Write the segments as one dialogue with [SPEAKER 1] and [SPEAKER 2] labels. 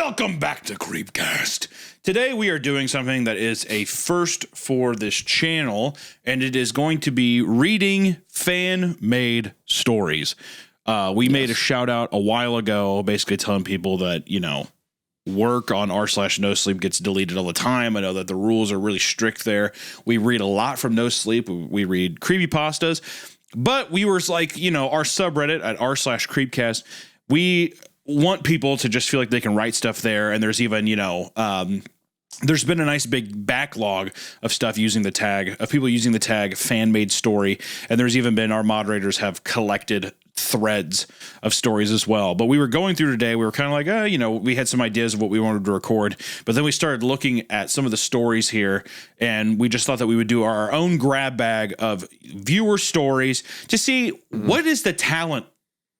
[SPEAKER 1] Welcome back to Creepcast. Today we are doing something that is a first for this channel, and it is going to be reading fan-made stories. We made a shout out a while ago, basically telling people that, you know, work on r/no sleep gets deleted all the time. I know that the rules are really strict there. We read a lot from No Sleep. We read creepypastas, but we were like, you know, our subreddit at r/creepcast, we want people to just feel like they can write stuff there. And there's even, you know, there's been a nice big backlog of stuff using the tag, of people using the tag fan-made story. And there's even been, our moderators have collected threads of stories as well. But we were going through today, we were kind of like, you know, we had some ideas of what we wanted to record, but then we started looking at some of the stories here, and we just thought that we would do our own grab bag of viewer stories to see what is the talent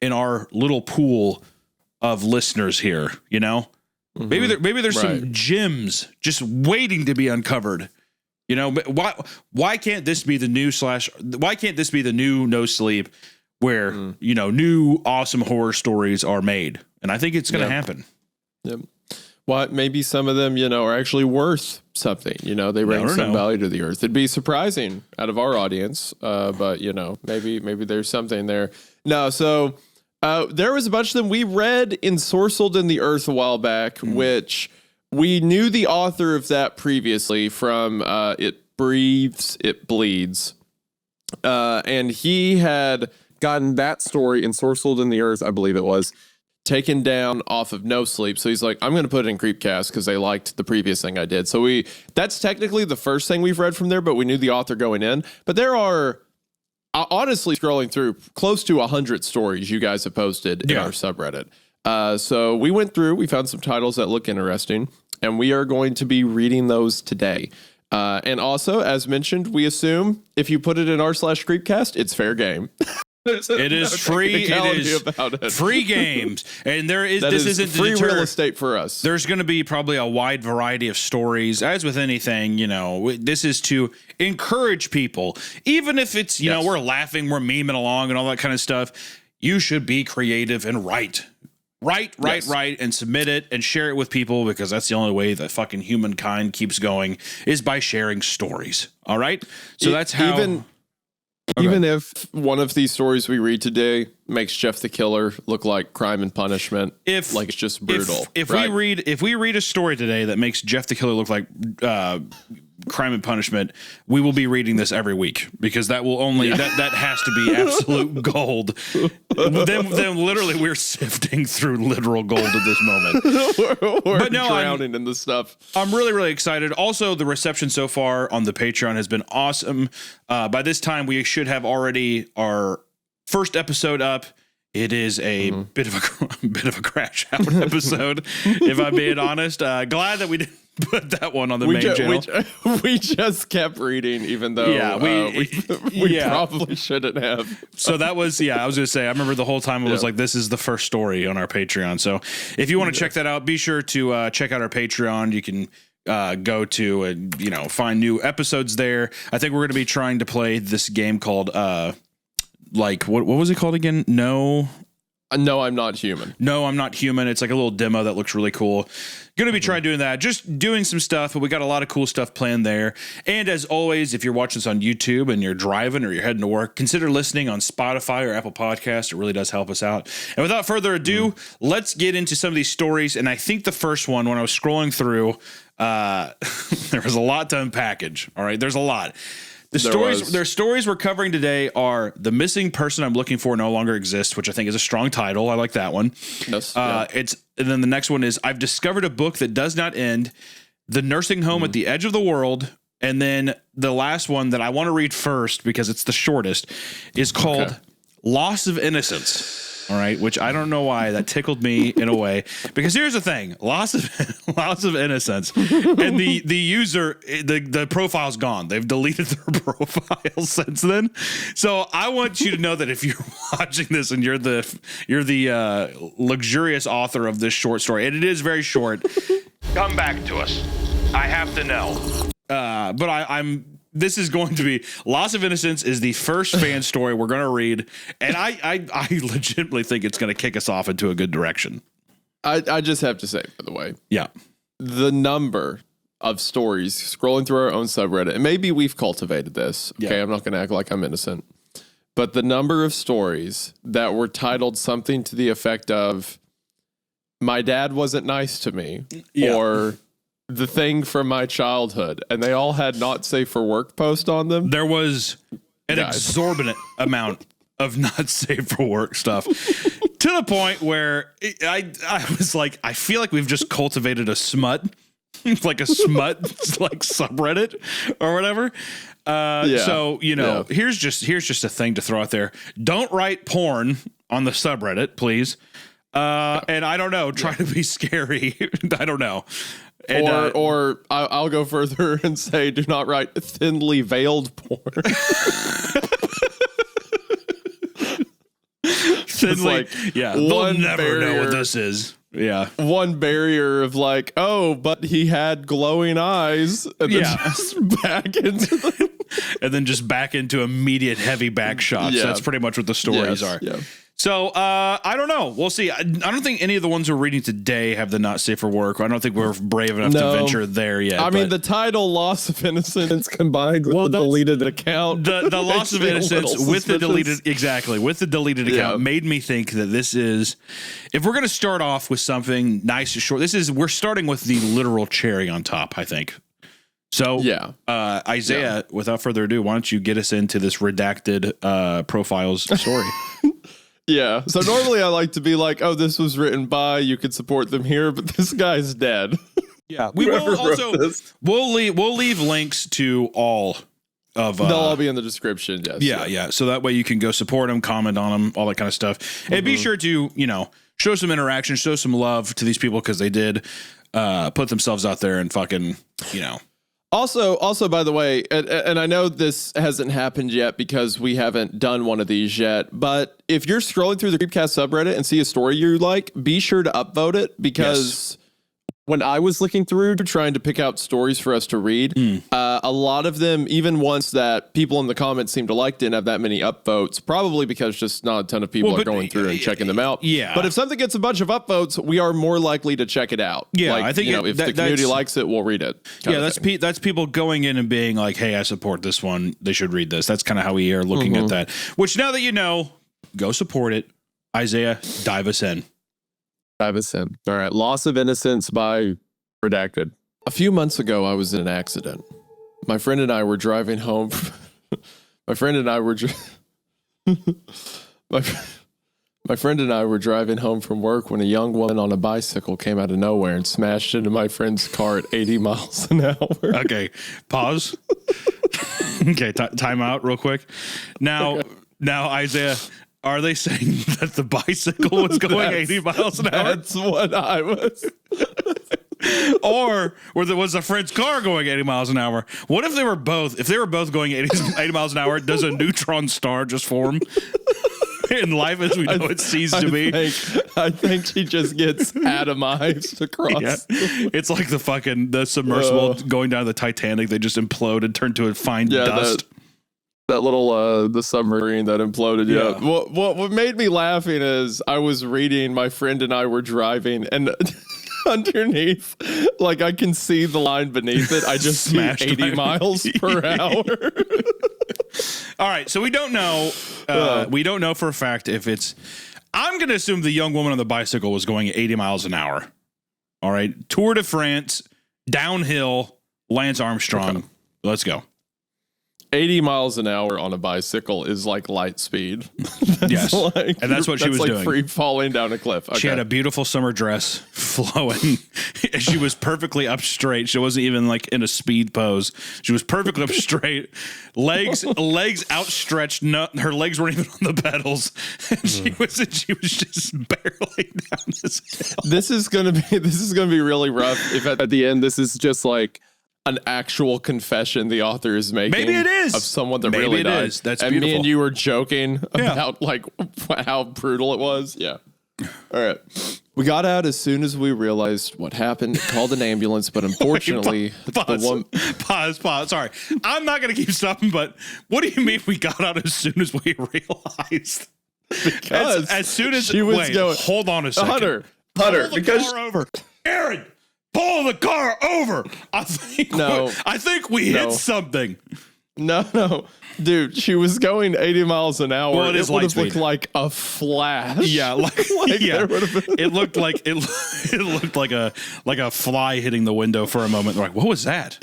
[SPEAKER 1] in our little pool of listeners here, you know? Maybe there's some gems just waiting to be uncovered. You know, why can't this be the new why can't this be the new No Sleep where, you know, new awesome horror stories are made? And I think it's going to happen. Yep.
[SPEAKER 2] Well, maybe some of them, you know, are actually worth something. You know, they bring some value to the earth. It'd be surprising out of our audience, but, you know, maybe there's something there. No, so there was a bunch of them we read Ensorcelled in the Earth a while back, which we knew the author of that previously from It Breathes, It Bleeds. And he had gotten that story, Ensorcelled in the Earth, I believe it was, taken down off of No Sleep. So he's like, I'm going to put it in Creepcast because they liked the previous thing I did. So that's technically the first thing we've read from there, but we knew the author going in. But there are, honestly, scrolling through, close to 100 stories you guys have posted in our subreddit. So we went through, we found some titles that look interesting, and we are going to be reading those today. And also, as mentioned, we assume if you put it in r/Creepcast, it's fair game.
[SPEAKER 1] It is free. It is free games, and this isn't
[SPEAKER 2] free real estate for us.
[SPEAKER 1] There's going to be probably a wide variety of stories. As with anything, you know, this is to encourage people, even if it's, you know, we're laughing, we're memeing along, and all that kind of stuff. You should be creative and write, and submit it and share it with people, because that's the only way that fucking humankind keeps going, is by sharing stories. All right, so that's how.
[SPEAKER 2] Even if one of these stories we read today makes Jeff the Killer look like Crime and Punishment, it's just brutal.
[SPEAKER 1] If we read a story today that makes Jeff the Killer look like Crime and Punishment, we will be reading this every week, because that will only that has to be absolute gold. Then literally we're sifting through literal gold at this moment.
[SPEAKER 2] we're drowning in the stuff.
[SPEAKER 1] I'm really excited. Also, the reception so far on the Patreon has been awesome. By this time, we should have already our first episode up. It is a bit of a crash out episode, if I'm being honest. Glad that we didn't put that one on the main channel.
[SPEAKER 2] We just kept reading, even though we probably shouldn't have.
[SPEAKER 1] So that was, I was going to say, I remember the whole time it was like, this is the first story on our Patreon. So if you want to check that out, be sure to check out our Patreon. You can go to and, you know, find new episodes there. I think we're going to be trying to play this game called what was it called again? No, I'm Not Human. No, I'm Not Human. It's like a little demo that looks really cool. Going to be trying doing that, just doing some stuff, but we got a lot of cool stuff planned there. And as always, if you're watching this on YouTube and you're driving or you're heading to work, consider listening on Spotify or Apple Podcasts. It really does help us out. And without further ado, let's get into some of these stories. And I think the first one, when I was scrolling through, there was a lot to unpackage. All right, there's a lot. The stories we're covering today are The Missing Person I'm Looking For No Longer Exists, which I think is a strong title. I like that one.
[SPEAKER 2] Yes.
[SPEAKER 1] And then the next one is I've Discovered a Book That Does Not End, The Nursing Home at the Edge of the World. And then the last one that I want to read first, because it's the shortest, is called Loss of Innocence. All right, which I don't know why that tickled me in a way, because here's the thing: loss of innocence, and the user, the profile's gone. They've deleted their profile since then. So I want you to know that if you're watching this and you're the luxurious author of this short story, and it is very short, come back to us. I have to know. But this is going to be Loss of Innocence is the first fan story we're going to read, and I legitimately think it's going to kick us off into a good direction.
[SPEAKER 2] I just have to say, by the way,
[SPEAKER 1] Yeah.
[SPEAKER 2] the number of stories scrolling through our own subreddit, and maybe we've cultivated this. Okay,
[SPEAKER 1] Yeah.
[SPEAKER 2] I'm not going to act like I'm innocent, but the number of stories that were titled something to the effect of "My dad wasn't nice to me" or "The thing from my childhood," and they all had "not safe for work" post on them.
[SPEAKER 1] There was an exorbitant amount of not safe for work stuff to the point where I was like, I feel like we've just cultivated a smut, like a smut like subreddit or whatever. So, here's just a thing to throw out there. Don't write porn on the subreddit, please. And I don't know, try to be scary. I don't know. And,
[SPEAKER 2] or I'll go further and say, do not write thinly veiled porn.
[SPEAKER 1] Thinly, they'll never know what this is. Yeah.
[SPEAKER 2] One barrier of like, oh, but he had glowing eyes. And then just back into the
[SPEAKER 1] and then just back into immediate heavy back shots.
[SPEAKER 2] Yeah.
[SPEAKER 1] That's pretty much what the stories are.
[SPEAKER 2] Yeah.
[SPEAKER 1] So I don't know. We'll see. I don't think any of the ones we're reading today have the not safe for work. I don't think we're brave enough to venture there yet.
[SPEAKER 2] I mean, the title "Loss of Innocence" combined with the deleted account.
[SPEAKER 1] The loss of innocence with the deleted account made me think that this is, if we're going to start off with something nice and short, we're starting with the literal cherry on top, I think. So, Isaiah, without further ado, why don't you get us into this redacted profiles story?
[SPEAKER 2] Yeah. So normally I like to be like, oh, this was written by, you could support them here, but this guy's dead.
[SPEAKER 1] Yeah. We will also, we'll leave links to all of,
[SPEAKER 2] they'll all be in the description. Yes.
[SPEAKER 1] Yeah. So that way you can go support them, comment on them, all that kind of stuff. And be sure to, show some interaction, show some love to these people because they did put themselves out there and fucking,
[SPEAKER 2] Also, by the way, and I know this hasn't happened yet because we haven't done one of these yet, but if you're scrolling through the Creepcast subreddit and see a story you like, be sure to upvote it because when I was looking through trying to pick out stories for us to read, a lot of them, even ones that people in the comments seem to like, didn't have that many upvotes, probably because just not a ton of people are going through and checking them out.
[SPEAKER 1] Yeah.
[SPEAKER 2] But if something gets a bunch of upvotes, we are more likely to check it out.
[SPEAKER 1] Yeah,
[SPEAKER 2] like,
[SPEAKER 1] I think
[SPEAKER 2] if the community likes it, we'll read it.
[SPEAKER 1] That's people going in and being like, hey, I support this one. They should read this. That's kind of how we are looking at that. Which now that you know, go support it. Isaiah, dive us in.
[SPEAKER 2] All right. Loss of Innocence by Redacted. A few months ago, I was in an accident. My friend and I were driving home. My friend and I were driving home from work when a young woman on a bicycle came out of nowhere and smashed into my friend's car at 80 miles an hour.
[SPEAKER 1] Okay, pause. Okay, time out real quick. Now, Isaiah, are they saying that the bicycle was going 80 miles an hour?
[SPEAKER 2] That's what I was.
[SPEAKER 1] Or was a friend's car going 80 miles an hour? What if they were both? If they were both going 80 miles an hour, does a neutron star just form? In life as we know it ceased to be.
[SPEAKER 2] I think she just gets atomized across.
[SPEAKER 1] Yeah. It's like the submersible going down the Titanic. They just implode and turn to a fine dust.
[SPEAKER 2] That little the submarine that imploded. Yeah. What made me laughing is I was reading, my friend and I were driving, and underneath, like I can see the line beneath it. I just smashed 80 miles per hour.
[SPEAKER 1] All right, so we don't know. We don't know for a fact if it's. I'm going to assume the young woman on the bicycle was going 80 miles an hour. All right, Tour de France, downhill, Lance Armstrong. Okay. Let's go.
[SPEAKER 2] 80 miles an hour on a bicycle is like light speed.
[SPEAKER 1] Yes. And that's what she was doing.
[SPEAKER 2] Free falling down a cliff. Okay.
[SPEAKER 1] She had a beautiful summer dress flowing. She was perfectly up straight. She wasn't even like in a speed pose. She was perfectly up straight. Legs outstretched. No, her legs weren't even on the pedals. And she was just barreling down this hill.
[SPEAKER 2] This is gonna be really rough if at the end this is just like an actual confession the author is making.
[SPEAKER 1] Maybe it is
[SPEAKER 2] of someone that really died.
[SPEAKER 1] Is. That's
[SPEAKER 2] and
[SPEAKER 1] beautiful.
[SPEAKER 2] Me and you were joking about like how brutal it was. Yeah. All right. We got out as soon as we realized what happened. Called an ambulance, but unfortunately,
[SPEAKER 1] pause. Sorry, I'm not gonna keep stopping. But what do you mean we got out as soon as we realized?
[SPEAKER 2] Because
[SPEAKER 1] as soon as
[SPEAKER 2] she was going.
[SPEAKER 1] Hold on a second.
[SPEAKER 2] Hunter.
[SPEAKER 3] Hunter,
[SPEAKER 1] pull the car over. Aaron, pull the car over. I think we hit something.
[SPEAKER 2] No. Dude, she was going 80 miles an hour.
[SPEAKER 1] Well, it would have
[SPEAKER 2] looked like a flash.
[SPEAKER 1] Yeah, it looked like it looked like a fly hitting the window for a moment. They're like, what was that?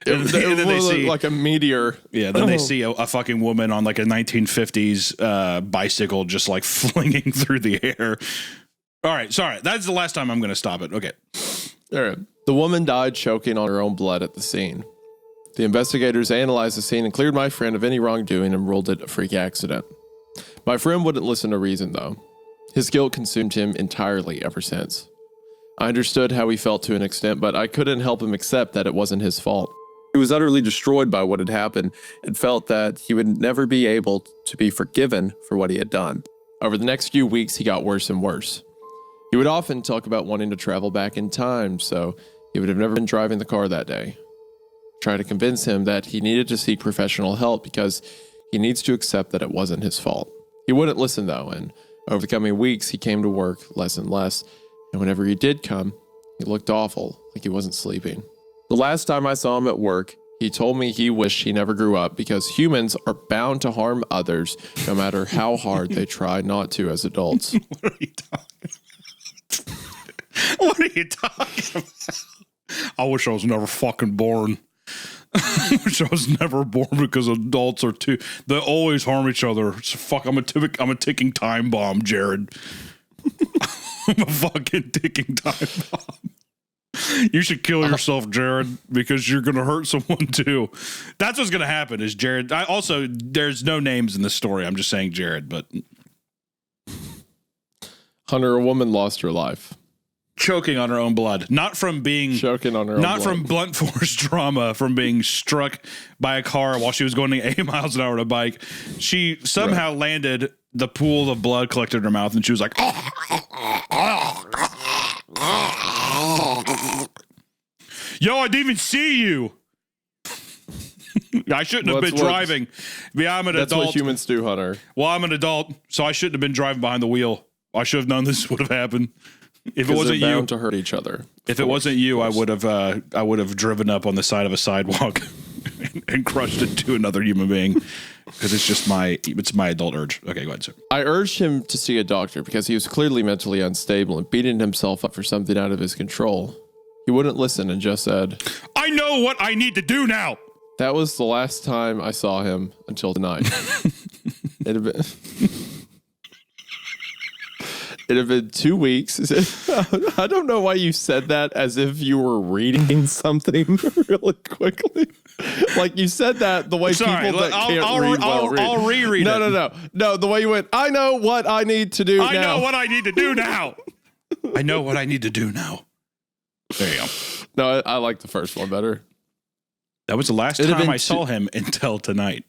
[SPEAKER 2] And then they see like a meteor.
[SPEAKER 1] Yeah, then they see a fucking woman on like a 1950s bicycle just like flinging through the air. All right, sorry. That's the last time I'm going to stop it. Okay.
[SPEAKER 2] All right. The woman died choking on her own blood at the scene. The investigators analyzed the scene and cleared my friend of any wrongdoing and ruled it a freak accident. My friend wouldn't listen to reason, though. His guilt consumed him entirely ever since. I understood how he felt to an extent, but I couldn't help him accept that it wasn't his fault. He was utterly destroyed by what had happened and felt that he would never be able to be forgiven for what he had done. Over the next few weeks, he got worse and worse. He would often talk about wanting to travel back in time, so he would have never been driving the car that day. Try to convince him that he needed to seek professional help because he needs to accept that it wasn't his fault. He wouldn't listen though, and over the coming weeks, he came to work less and less, and whenever he did come, he looked awful, like he wasn't sleeping. The last time I saw him at work, he told me he wished he never grew up because humans are bound to harm others no matter how hard they try not to as adults.
[SPEAKER 1] What are you talking about? What are you talking about? I wish I was never fucking born. I wish I was never born because adults are they always harm each other. So I'm a ticking time bomb, Jared. I'm a fucking ticking time bomb. You should kill yourself, Jared, because you're going to hurt someone too. That's what's going to happen is Jared. There's no names in this story. I'm just saying Jared, but
[SPEAKER 2] Hunter, a woman lost her life.
[SPEAKER 1] Choking on her own blood, not from being
[SPEAKER 2] choking on her own blood.
[SPEAKER 1] From blunt force trauma, from being struck by a car while she was going 80 miles an hour on a bike. She somehow landed, the pool of blood collected in her mouth, and she was like, yo, I didn't even see you. I shouldn't have been driving. Yeah, I'm an adult.
[SPEAKER 2] That's what humans do, Hunter.
[SPEAKER 1] Well, I'm an adult, so I shouldn't have been driving behind the wheel. I should have known this would have happened. If it wasn't you,
[SPEAKER 2] to hurt each other.
[SPEAKER 1] If it wasn't you, I would have driven up on the side of a sidewalk and crushed into another human being because it's my adult urge. Okay, go ahead, sir.
[SPEAKER 2] I urged him to see a doctor because he was clearly mentally unstable and beating himself up for something out of his control. He wouldn't listen and just said, "I know what I need to do now." That was the last time I saw him until tonight. It had been 2 weeks. I don't know why you said that as if you were reading something really quickly. Like you said that the way people that can't read well read.
[SPEAKER 1] I'll reread it.
[SPEAKER 2] No, the way you went, I know what I need to do now.
[SPEAKER 1] I know what I need to do now. I know what I need to do now. There you go.
[SPEAKER 2] No, I like the first one better.
[SPEAKER 1] That was the last time I saw him until tonight.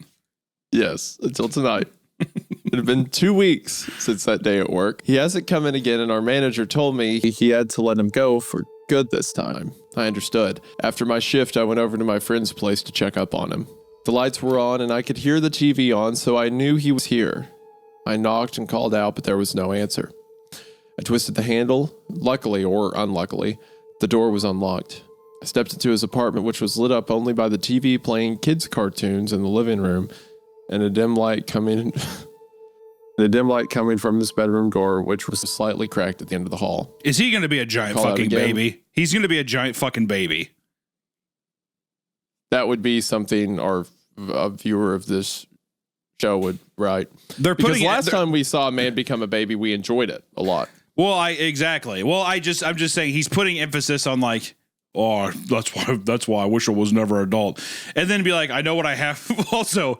[SPEAKER 2] Yes, until tonight. It had been 2 weeks since that day at work. He hasn't come in again, and our manager told me he had to let him go for good this time. I understood. After my shift, I went over to my friend's place to check up on him. The lights were on, and I could hear the TV on, so I knew he was here. I knocked and called out, but there was no answer. I twisted the handle. Luckily, or unluckily, the door was unlocked. I stepped into his apartment, which was lit up only by the TV playing kids' cartoons in the living room, and a dim light coming from his bedroom door, which was slightly cracked at the end of the hall.
[SPEAKER 1] Is he going to be a giant fucking baby? He's going to be a giant fucking baby.
[SPEAKER 2] That would be something a viewer of this show would write. Because last time we saw a man become a baby, we enjoyed it a lot.
[SPEAKER 1] Well, exactly. Well, I'm just saying he's putting emphasis on like, oh, that's why I wish I was never an adult. And then be like, I know what I have. Also,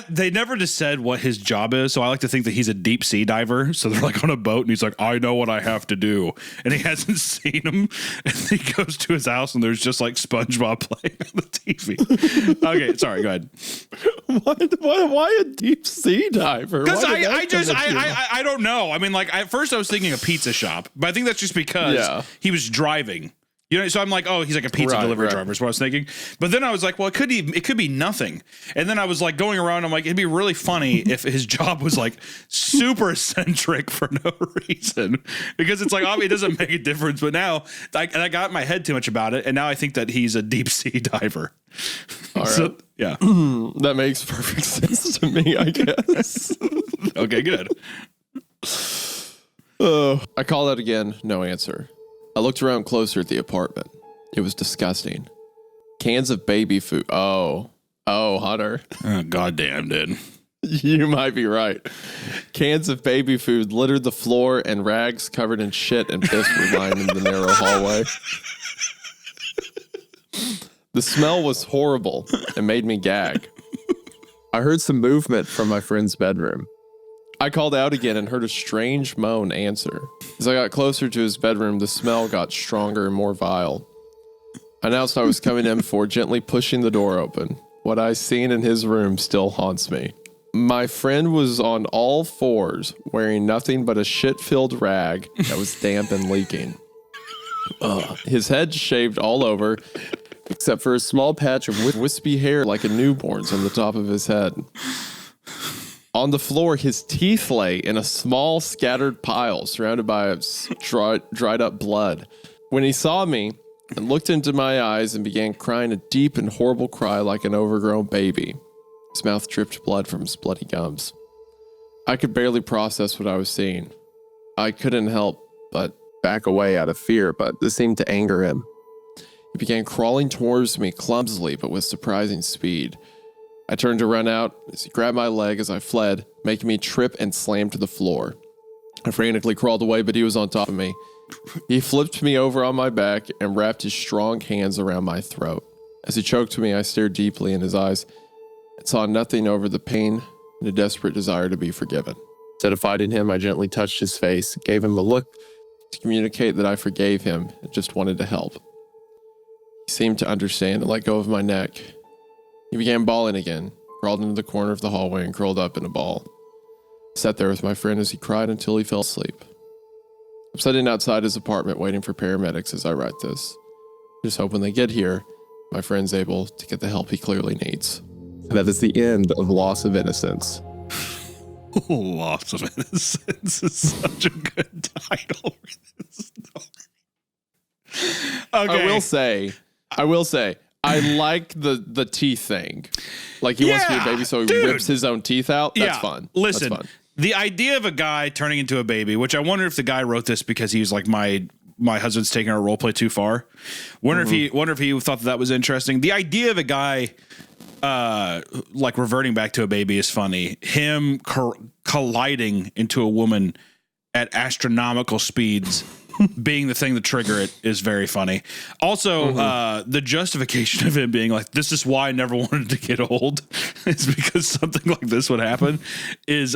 [SPEAKER 1] they never just said what his job is, so I like to think that he's a deep sea diver. So they're like on a boat, and he's like, I know what I have to do. And he hasn't seen him. And he goes to his house, and there's just like SpongeBob playing on the TV. Okay, sorry, go ahead.
[SPEAKER 2] Why a deep sea diver?
[SPEAKER 1] Because I don't know. I mean, like, at first I was thinking a pizza shop, but I think that's just because he was driving. You know, so I'm like, oh, he's like a pizza delivery driver is what I was thinking. But then I was like, well, it could be nothing. And then I was like going around, I'm like, it'd be really funny if his job was like super eccentric for no reason. Because it's like, it doesn't make a difference. But now I got in my head too much about it. And now I think that he's a deep sea diver.
[SPEAKER 2] All right.
[SPEAKER 1] So, yeah.
[SPEAKER 2] That makes perfect sense to me, I guess.
[SPEAKER 1] Okay, good.
[SPEAKER 2] I called out again, no answer. I looked around closer at the apartment. It was disgusting. Cans of baby food. Oh, Hunter.
[SPEAKER 1] Oh, goddamn, dude.
[SPEAKER 2] You might be right. Cans of baby food littered the floor, and rags covered in shit and piss were lying in the narrow hallway. The smell was horrible and made me gag.
[SPEAKER 3] I heard some movement from my friend's bedroom.
[SPEAKER 2] I called out again and heard a strange moan answer. As I got closer to his bedroom, the smell got stronger and more vile. I announced I was coming in before gently pushing the door open. What I seen in his room still haunts me. My friend was on all fours, wearing nothing but a shit-filled rag that was damp and leaking. His head shaved all over, except for a small patch of wispy hair like a newborn's on the top of his head. On the floor, his teeth lay in a small scattered pile surrounded by dried up blood. When he saw me and looked into my eyes and began crying a deep and horrible cry like an overgrown baby, his mouth dripped blood from his bloody gums. I could barely process what I was seeing. I couldn't help but
[SPEAKER 3] back away out of fear, but this seemed to anger him.
[SPEAKER 2] he began crawling towards me clumsily but with surprising speed. I turned to run out as he grabbed my leg as I fled, making me trip and slam to the floor. I frantically crawled away, but he was on top of me. He flipped me over on my back and wrapped his strong hands around my throat. As he choked me, I stared deeply in his eyes and saw nothing over the pain and a desperate desire to be forgiven.
[SPEAKER 3] Instead of fighting him, I gently touched his face, gave him a look
[SPEAKER 2] to communicate that I forgave him and just wanted to help. He seemed to understand and let go of my neck. He began bawling again, crawled into the corner of the hallway and curled up in a ball. I sat there with my friend as he cried until he fell asleep. I'm sitting outside his apartment waiting for paramedics as I write this. Just hope when they get here, my friend's able to get the help he clearly needs.
[SPEAKER 3] That is the end of Loss of Innocence.
[SPEAKER 1] Loss of Innocence is such a good title for this story. Okay.
[SPEAKER 2] I will say, I like the teeth thing. Like he wants to be a baby, so he rips his own teeth out. That's fun.
[SPEAKER 1] Listen,
[SPEAKER 2] that's fun.
[SPEAKER 1] The idea of a guy turning into a baby, which I wonder if the guy wrote this because he was like, my husband's taking our role play too far. Wonder if he thought that was interesting. The idea of a guy like reverting back to a baby is funny. Him colliding into a woman at astronomical speeds being the thing to trigger it is very funny. Also, the justification of him being like, this is why I never wanted to get old is because something like this would happen is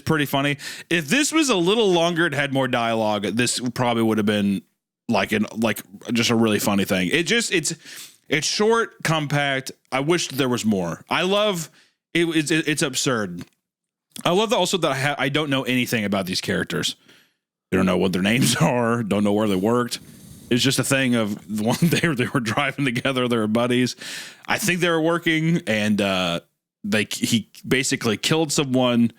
[SPEAKER 1] pretty funny. If this was a little longer and had more dialogue, this probably would have been like just a really funny thing. It's short, compact. I wish there was more. I love it. It's absurd. I love also that I don't know anything about these characters. I don't know what their names are. Don't know where they worked. It's just a thing of one day they were driving together. They were buddies. I think they were working, and he basically killed someone.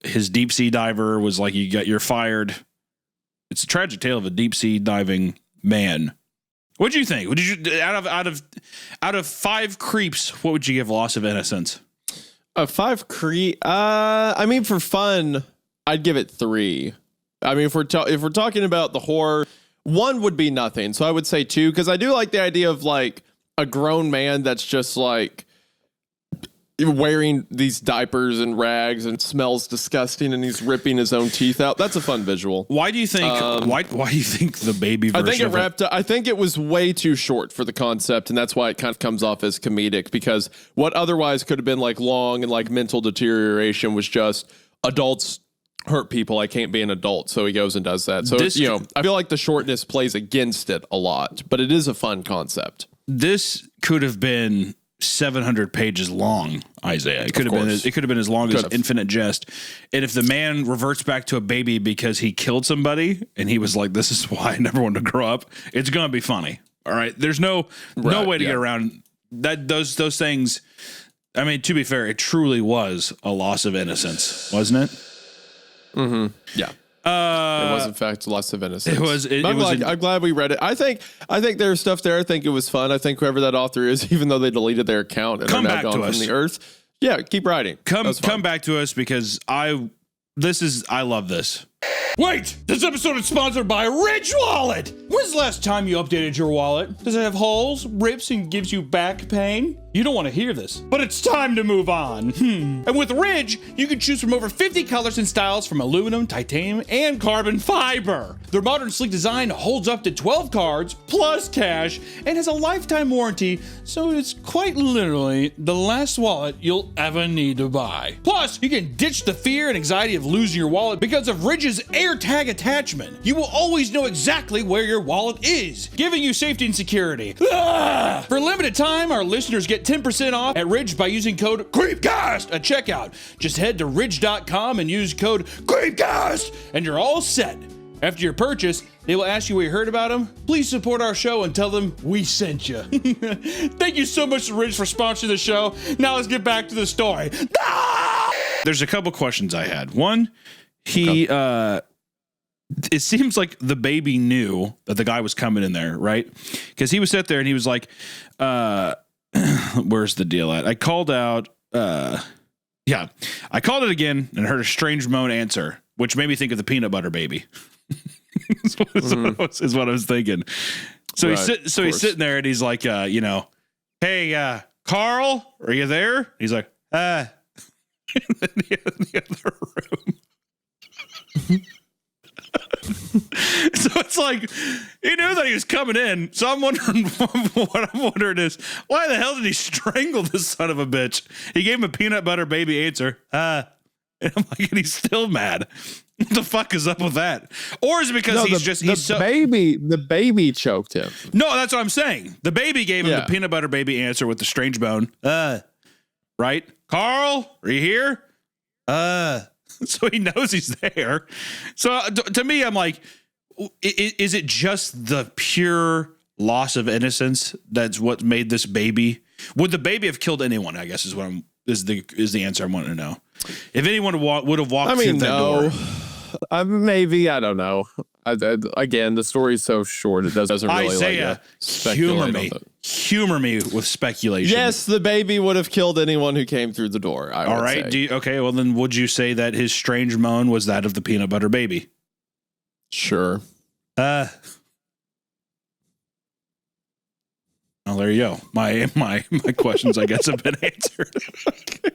[SPEAKER 1] His deep sea diver was like, "You're fired." It's a tragic tale of a deep sea diving man. What'd you think? What did you out of 5 creeps? What would you give Loss of Innocence?
[SPEAKER 2] 5 creep. I mean, for fun, I'd give it 3. I mean, if we're talking about the horror, 1 would be nothing. So I would say 2, because I do like the idea of like a grown man that's just like wearing these diapers and rags and smells disgusting and he's ripping his own teeth out. That's a fun visual.
[SPEAKER 1] Why do you think why do you think the baby version
[SPEAKER 2] I think it was way too short for the concept, and that's why it kind of comes off as comedic, because what otherwise could have been like long and like mental deterioration was just adults hurt people. I can't be an adult. So he goes and does that. So, I feel like the shortness plays against it a lot, but it is a fun concept.
[SPEAKER 1] This could have been 700 pages long, Isaiah. It could have been as long as Infinite Jest. And if the man reverts back to a baby because he killed somebody and he was like, this is why I never wanted to grow up, it's going to be funny. All right. There's no way to get around that. Those things. I mean, to be fair, it truly was a loss of innocence, wasn't it?
[SPEAKER 2] Mm-hmm. Yeah. It was in fact loss of innocence. I'm glad we read it. I think there's stuff there. I think it was fun. I think whoever that author is, even though they deleted their account and are now gone from the earth. Yeah, keep writing.
[SPEAKER 1] Come back to us because I love this. Wait! This episode is sponsored by Ridge Wallet! When's the last time you updated your wallet? Does it have holes, rips, and gives you back pain? You don't want to hear this, but it's time to move on. And with Ridge, you can choose from over 50 colors and styles from aluminum, titanium, and carbon fiber. Their modern sleek design holds up to 12 cards plus cash and has a lifetime warranty, so it's quite literally the last wallet you'll ever need to buy. Plus, you can ditch the fear and anxiety of losing your wallet because of Ridge's AirTag attachment. You will always know exactly where your wallet is, giving you safety and security. For a limited time, our listeners get 10% off at Ridge by using code Creepcast at checkout. Just head to ridge.com and use code Creepcast and you're all set. After your purchase, they will ask you where you heard about them. Please support our show and tell them we sent you. Thank you so much to Ridge for sponsoring the show. Now let's get back to the story. There's a couple questions I had. One, it seems like the baby knew that the guy was coming in there, right? Because he was sitting there and he was like, where's the deal at? I called out, I called it again and heard a strange moan answer, which made me think of the peanut butter baby. is what I was thinking. So he's sitting there and he's like, hey, Carl, are you there? He's like, in the other room. So it's like he knew that he was coming in. So I'm wondering what I'm wondering is why the hell did he strangle this son of a bitch? He gave him a peanut butter baby answer. And I'm like, and he's still mad. What the fuck is up with that? Or is it because
[SPEAKER 3] the baby choked him?
[SPEAKER 1] No, that's what I'm saying. The baby gave him the peanut butter baby answer with the strange bone. Right? Carl, are you here? So he knows he's there. So to me, I'm like, is it just the pure loss of innocence that's what made this baby? Would the baby have killed anyone? I guess is the answer I want to know. If anyone would have walked through that door.
[SPEAKER 3] Maybe, I don't know. Again, the story's so short, it doesn't really
[SPEAKER 1] Isaiah, humor me with speculation.
[SPEAKER 2] Yes, the baby would have killed anyone who came through the door.
[SPEAKER 1] All right. Okay, well then would you say that his strange moan was that of the peanut butter baby?
[SPEAKER 2] Sure.
[SPEAKER 1] Well, there you go. My questions, I guess, have been answered. Okay.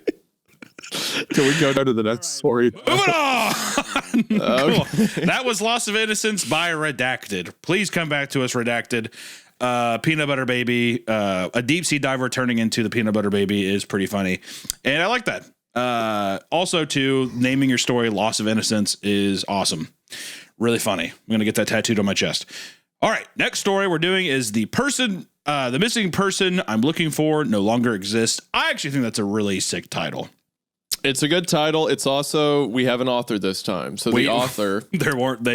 [SPEAKER 3] Can we go to the next story?
[SPEAKER 1] Moving on. Cool. That was Loss of Innocence by Redacted. Please come back to us, Redacted. Peanut butter baby, a deep sea diver turning into the peanut butter baby is pretty funny, and I like that. Also, too, naming your story "Loss of Innocence" is awesome, really funny. I'm gonna get that tattooed on my chest. All right, next story we're doing is the missing person I'm looking for no longer exists. I actually think that's a really sick title.
[SPEAKER 2] It's a good title. It's also, we have an author this time. So the author, they weren't,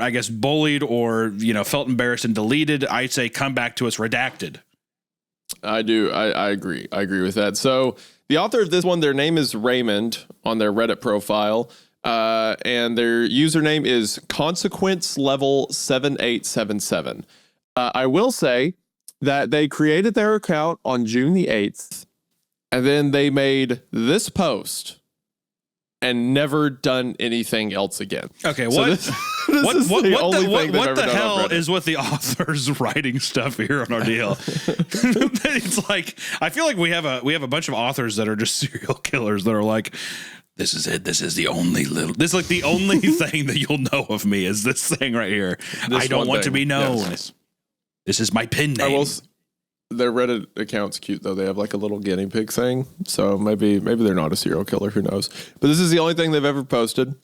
[SPEAKER 2] I guess, bullied or, felt embarrassed and deleted. I'd say come back to us redacted. I do. I agree. I agree with that. So the author of this one, their name is Raymond on their Reddit profile. And their username is Consequence Level 7877. I will say that they created their account on June the 8th. And then they made this post and never done anything else again.
[SPEAKER 1] Okay, what the hell is with the authors writing stuff here on our deal? It's like I feel like we have a bunch of authors that are just serial killers that are like, this is it. This is the only this is like the only thing that you'll know of me is this thing right here. I don't want to be known. Yes. This is my pen name.
[SPEAKER 2] Their Reddit account's cute though. They have like a little guinea pig thing. So maybe they're not a serial killer. Who knows? But this is the only thing they've ever posted.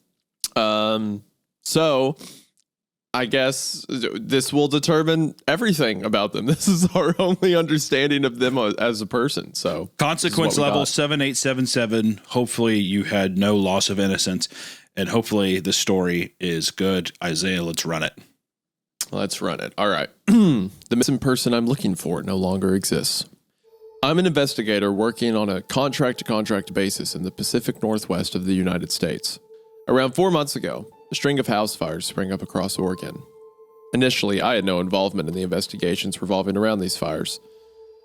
[SPEAKER 2] So I guess this will determine everything about them. This is our only understanding of them as a person. So
[SPEAKER 1] Consequence Level 7877. Hopefully you had no loss of innocence, and hopefully the story is good. Isaiah, let's run it.
[SPEAKER 2] Let's run it. All right. The missing person I'm looking for no longer exists. I'm an investigator working on a contract-to-contract basis in the Pacific Northwest of the United States. Around 4 months ago, a string of house fires sprang up across Oregon. Initially, I had no involvement in the investigations revolving around these fires.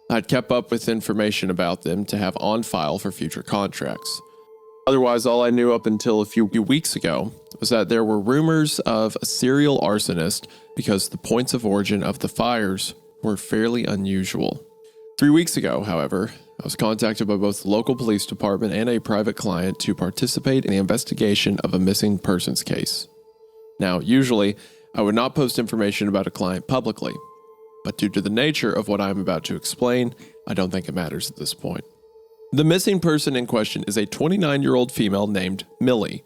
[SPEAKER 2] I had kept up with information about them to have on file for future contracts. Otherwise, all I knew up until a few weeks ago was that there were rumors of a serial arsonist because the points of origin of the fires were fairly unusual. 3 weeks ago, however, I was contacted by both the local police department and a private client to participate in the investigation of a missing persons case. Now, usually, I would not post information about a client publicly, but due to the nature of what I am about to explain, I don't think it matters at this point. The missing person in question is a 29-year-old female named Millie.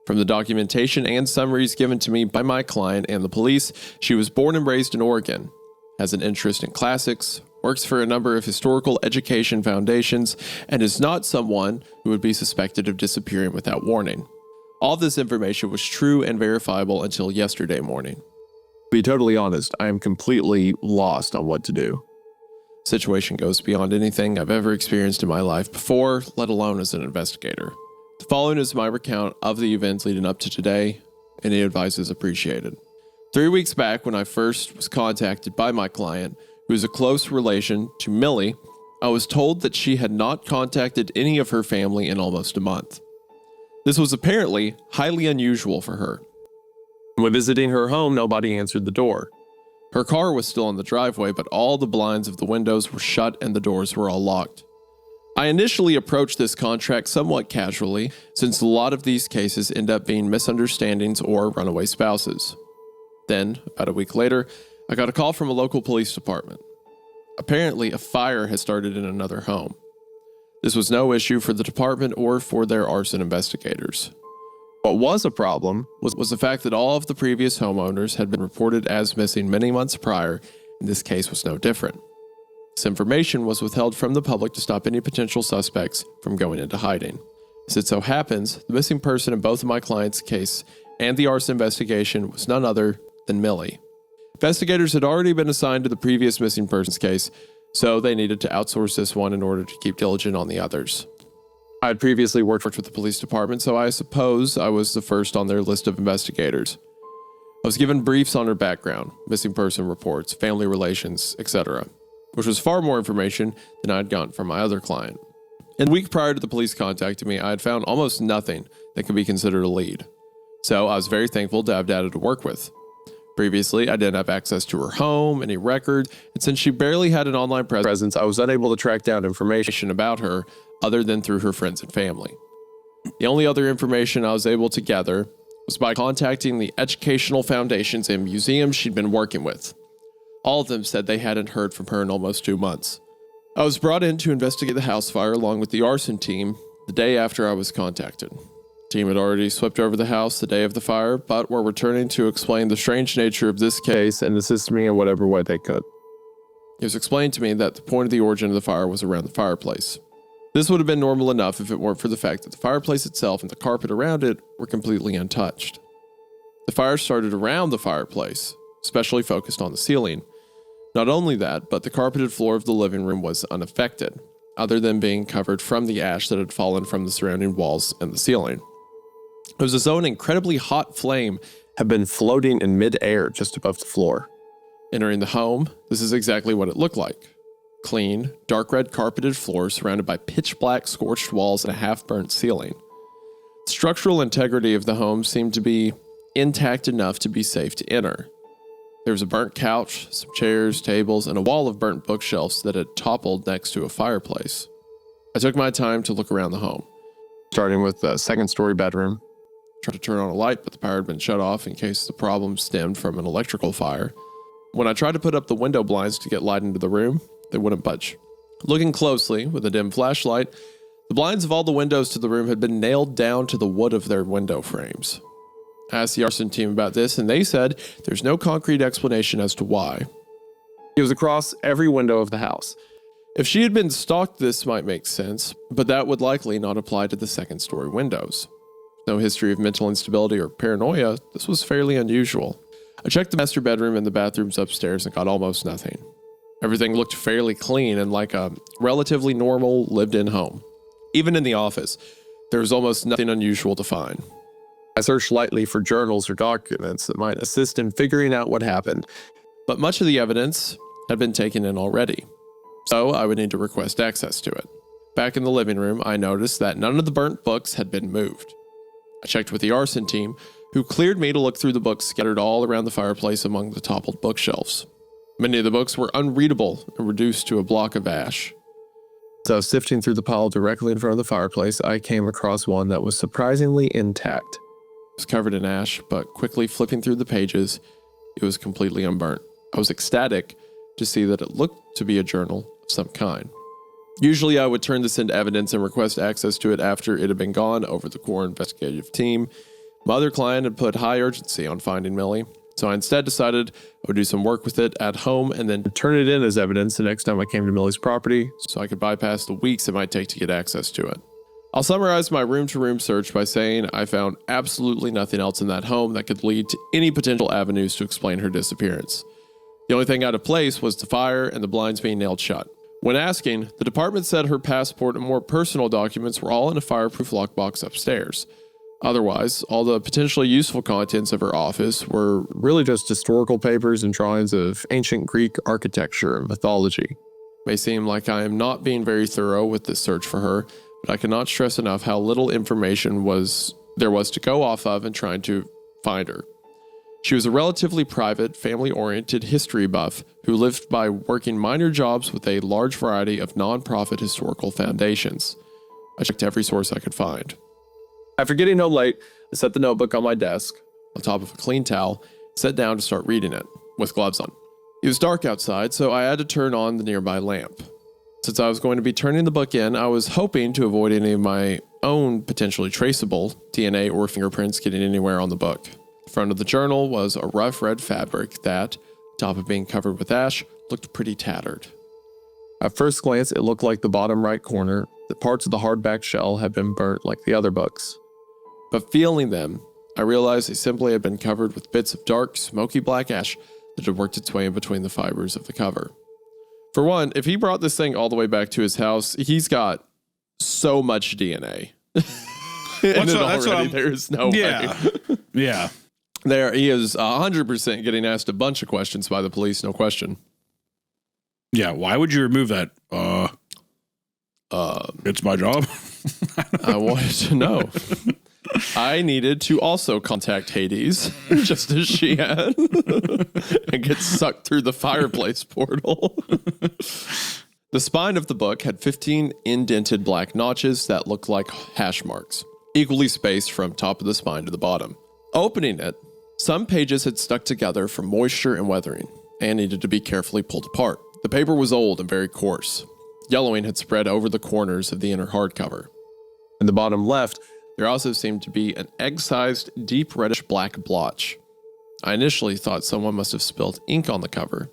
[SPEAKER 2] From the documentation and summaries given to me by my client and the police, she was born and raised in Oregon, has an interest in classics, works for a number of historical education foundations, and is not someone who would be suspected of disappearing without warning. All this information was true and verifiable until yesterday morning.
[SPEAKER 3] To be totally honest, I am completely lost on what to do.
[SPEAKER 2] The situation goes beyond anything I've ever experienced in my life before, let alone as an investigator. The following is my recount of the events leading up to today. Any advice is appreciated. 3 weeks back, when I first was contacted by my client, who is a close relation to Millie, I was told that she had not contacted any of her family in almost a month. This was apparently highly unusual for her.
[SPEAKER 3] When visiting her home, nobody answered the door.
[SPEAKER 2] Her car was still in the driveway, but all the blinds of the windows were shut and the doors were all locked. I initially approached this contract somewhat casually, since a lot of these cases end up being misunderstandings or runaway spouses. Then, about a week later, I got a call from a local police department. Apparently, a fire had started in another home. This was no issue for the department or for their arson investigators.
[SPEAKER 3] What was a problem
[SPEAKER 2] was the fact that all of the previous homeowners had been reported as missing many months prior, and this case was no different. This information was withheld from the public to stop any potential suspects from going into hiding. As it so happens, the missing person in both of my clients' case and the arson investigation was none other than Millie. Investigators had already been assigned to the previous missing persons case, so they needed to outsource this one in order to keep diligent on the others. I had previously worked with the police department, so I suppose I was the first on their list of investigators. I was given briefs on her background, missing person reports, family relations, etc., which was far more information than I had gotten from my other client. In the week prior to the police contacting me, I had found almost nothing that could be considered a lead, so I was very thankful to have data to work with. Previously, I didn't have access to her home, any record, and since she barely had an online presence, I was unable to track down information about her other than through her friends and family. The only other information I was able to gather was by contacting the educational foundations and museums she'd been working with. All of them said they hadn't heard from her in almost 2 months. I was brought in to investigate the house fire along with the arson team the day after I was contacted. The team had already swept over the house the day of the fire, but were returning to explain the strange nature of this case and assist me in whatever way they could. It was explained to me that the point of the origin of the fire was around the fireplace. This would have been normal enough if it weren't for the fact that the fireplace itself and the carpet around it were completely untouched. The fire started around the fireplace, especially focused on the ceiling. Not only that, but the carpeted floor of the living room was unaffected, other than being covered from the ash that had fallen from the surrounding walls and the ceiling. It was as though an incredibly hot flame
[SPEAKER 3] had been floating in mid-air just above the floor.
[SPEAKER 2] Entering the home, this is exactly what it looked like. Clean, dark red carpeted floor surrounded by pitch black scorched walls and a half-burnt ceiling. The structural integrity of the home seemed to be intact enough to be safe to enter. There was a burnt couch, some chairs, tables, and a wall of burnt bookshelves that had toppled next to a fireplace. I took my time to look around the home.
[SPEAKER 3] Starting with the second-story bedroom.
[SPEAKER 2] Tried to turn on a light, but the power had been shut off in case the problem stemmed from an electrical fire. When I tried to put up the window blinds to get light into the room, they wouldn't budge. Looking closely, with a dim flashlight, the blinds of all the windows to the room had been nailed down to the wood of their window frames. I asked the arson team about this, and they said there's no concrete explanation as to why.
[SPEAKER 3] It was across every window of the house.
[SPEAKER 2] If she had been stalked, this might make sense, but that would likely not apply to the second-story windows. No history of mental instability or paranoia, this was fairly unusual. I checked the master bedroom and the bathrooms upstairs and got almost nothing. Everything looked fairly clean and like a relatively normal lived-in home. Even in the office, there was almost nothing unusual to find.
[SPEAKER 3] I searched lightly for journals or documents that might assist in figuring out what happened,
[SPEAKER 2] but much of the evidence had been taken in already, so I would need to request access to it. Back in the living room, I noticed that none of the burnt books had been moved. I checked with the arson team, who cleared me to look through the books scattered all around the fireplace among the toppled bookshelves. Many of the books were unreadable and reduced to a block of ash.
[SPEAKER 3] As I was sifting through the pile directly in front of the fireplace, I came across one that was surprisingly intact.
[SPEAKER 2] It was covered in ash, but quickly flipping through the pages, it was completely unburnt. I was ecstatic to see that it looked to be a journal of some kind. Usually I would turn this into evidence and request access to it after it had been gone over the core investigative team. My other client had put high urgency on finding Millie, so I instead decided I would do some work with it at home and then
[SPEAKER 3] Turn it in as evidence the next time I came to Millie's property.
[SPEAKER 2] so I could bypass the weeks it might take to get access to it. I'll summarize my room-to-room search by saying I found absolutely nothing else in that home that could lead to any potential avenues to explain her disappearance. The only thing out of place was the fire and the blinds being nailed shut. When asking, the department said her passport and more personal documents were all in a fireproof lockbox upstairs. Otherwise, all the potentially useful contents of her office were
[SPEAKER 3] Really just historical papers and drawings of ancient Greek architecture and mythology.
[SPEAKER 2] May seem like I am not being very thorough with this search for her, but I cannot stress enough how little information there was to go off of in trying to find her. She was a relatively private, family-oriented history buff who lived by working minor jobs with a large variety of non-profit historical foundations. I checked every source I could find.
[SPEAKER 3] After getting home late, I set the notebook on my desk.
[SPEAKER 2] On top of a clean towel, sat down to start reading it, with gloves on. It was dark outside, so I had to turn on the nearby lamp. Since I was going to be turning the book in, I was hoping to avoid any of my own potentially traceable DNA or fingerprints getting anywhere on the book. The front of the journal was a rough red fabric that, on top of being covered with ash, looked pretty tattered.
[SPEAKER 3] At first glance, it looked like the bottom right corner, that parts of the hardback shell had been burnt like the other books.
[SPEAKER 2] But feeling them, I realized they simply had been covered with bits of dark, smoky black ash that had worked its way in between the fibers of the cover. For one, if he brought this thing all the way back to his house, he's got so much DNA. There's no way.
[SPEAKER 1] Yeah.
[SPEAKER 2] There, he is 100% getting asked a bunch of questions by the police, no question.
[SPEAKER 1] Yeah, why would you remove that? It's my job.
[SPEAKER 2] I wanted to know. I needed to also contact Hades, just as she had, and get sucked through the fireplace portal. The spine of the book had 15 indented black notches that looked like hash marks, equally spaced from top of the spine to the bottom. Opening it, some pages had stuck together from moisture and weathering, and needed to be carefully pulled apart. The paper was old and very coarse. Yellowing had spread over the corners of the inner hardcover.
[SPEAKER 3] In the bottom left,
[SPEAKER 2] there also seemed to be an egg-sized, deep reddish black blotch. I initially thought someone must have spilled ink on the cover.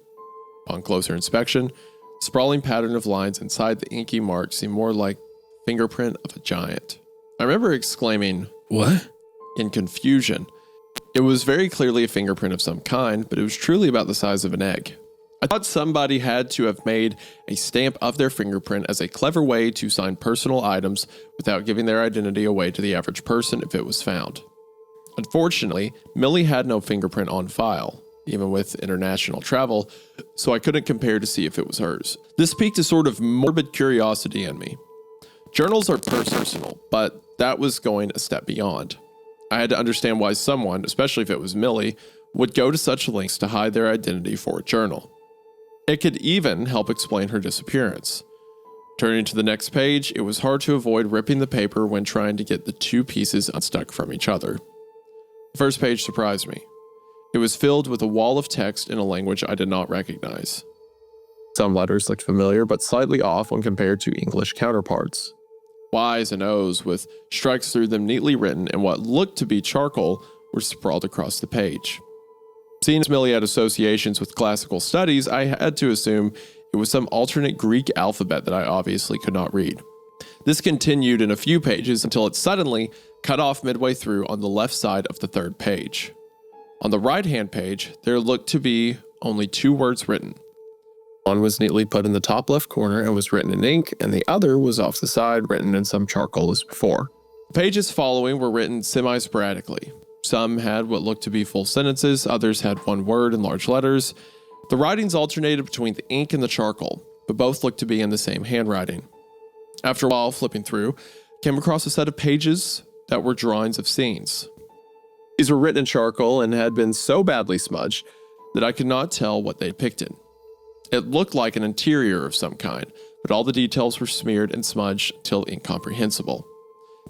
[SPEAKER 2] Upon closer inspection, the sprawling pattern of lines inside the inky mark seemed more like fingerprint of a giant. I remember exclaiming,
[SPEAKER 1] "What?"
[SPEAKER 2] in confusion. It was very clearly a fingerprint of some kind, but it was truly about the size of an egg. I thought somebody had to have made a stamp of their fingerprint as a clever way to sign personal items without giving their identity away to the average person if it was found. Unfortunately, Millie had no fingerprint on file, even with international travel, so I couldn't compare to see if it was hers. This piqued a sort of morbid curiosity in me. Journals are personal, but that was going a step beyond. I had to understand why someone, especially if it was Millie, would go to such lengths to hide their identity for a journal. It could even help explain her disappearance. Turning to the next page, it was hard to avoid ripping the paper when trying to get the two pieces unstuck from each other. The first page surprised me. It was filled with a wall of text in a language I did not recognize.
[SPEAKER 3] some letters looked familiar but slightly off when compared to English counterparts.
[SPEAKER 2] Y's and O's with strikes through them neatly written in what looked to be charcoal were sprawled across the page. Seeing as Millie had associations with classical studies, I had to assume it was some alternate Greek alphabet that I obviously could not read. This continued in a few pages until it suddenly cut off midway through on the left side of the third page. On the right-hand page, there looked to be only 2 words written.
[SPEAKER 3] One was neatly put in the top left corner and was written in ink, and the other was off the side, written in some charcoal as before.
[SPEAKER 2] The pages following were written semi-sporadically. Some had what looked to be full sentences, others had 1 word in large letters. The writings alternated between the ink and the charcoal, but both looked to be in the same handwriting. After a while, flipping through, I came across a set of pages that were drawings of scenes.
[SPEAKER 3] These were written in charcoal and had been so badly smudged
[SPEAKER 2] that I could not tell what they depicted. It looked like an interior of some kind, but all the details were smeared and smudged until incomprehensible.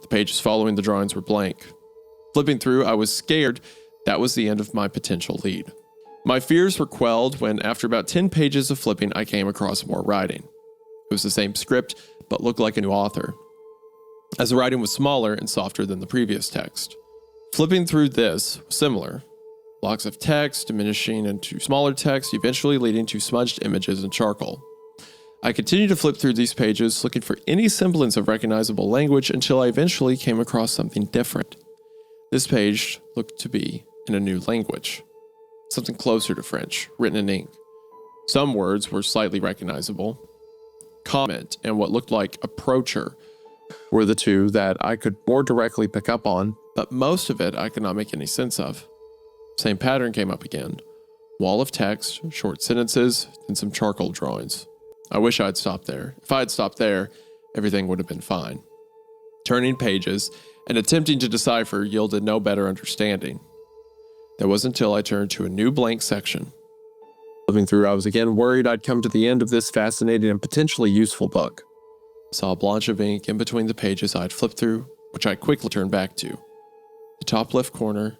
[SPEAKER 2] The pages following the drawings were blank. Flipping through, I was scared that was the end of my potential lead. My fears were quelled when, after about 10 pages of flipping, I came across more writing. It was the same script, but looked like a new author, as the writing was smaller and softer than the previous text. Flipping through this was similar. Blocks of text diminishing into smaller text, eventually leading to smudged images in charcoal. I continued to flip through these pages, looking for any semblance of recognizable language until I eventually came across something different. This page looked to be in a new language, something closer to French, written in ink. Some words were slightly recognizable. Comment and what looked like approacher
[SPEAKER 3] were the 2 that I could more directly pick up on,
[SPEAKER 2] but most of it I could not make any sense of. Same pattern came up again. Wall of text, short sentences, and some charcoal drawings. I wish I'd stopped there. If I had stopped there, everything would have been fine. Turning pages and attempting to decipher yielded no better understanding. That wasn't until I turned to a new blank section.
[SPEAKER 3] Flipping through, I was again worried I'd come to the end of this fascinating and potentially useful book.
[SPEAKER 2] I saw a blotch of ink in between the pages I'd flipped through, which I quickly turned back to. The top left corner,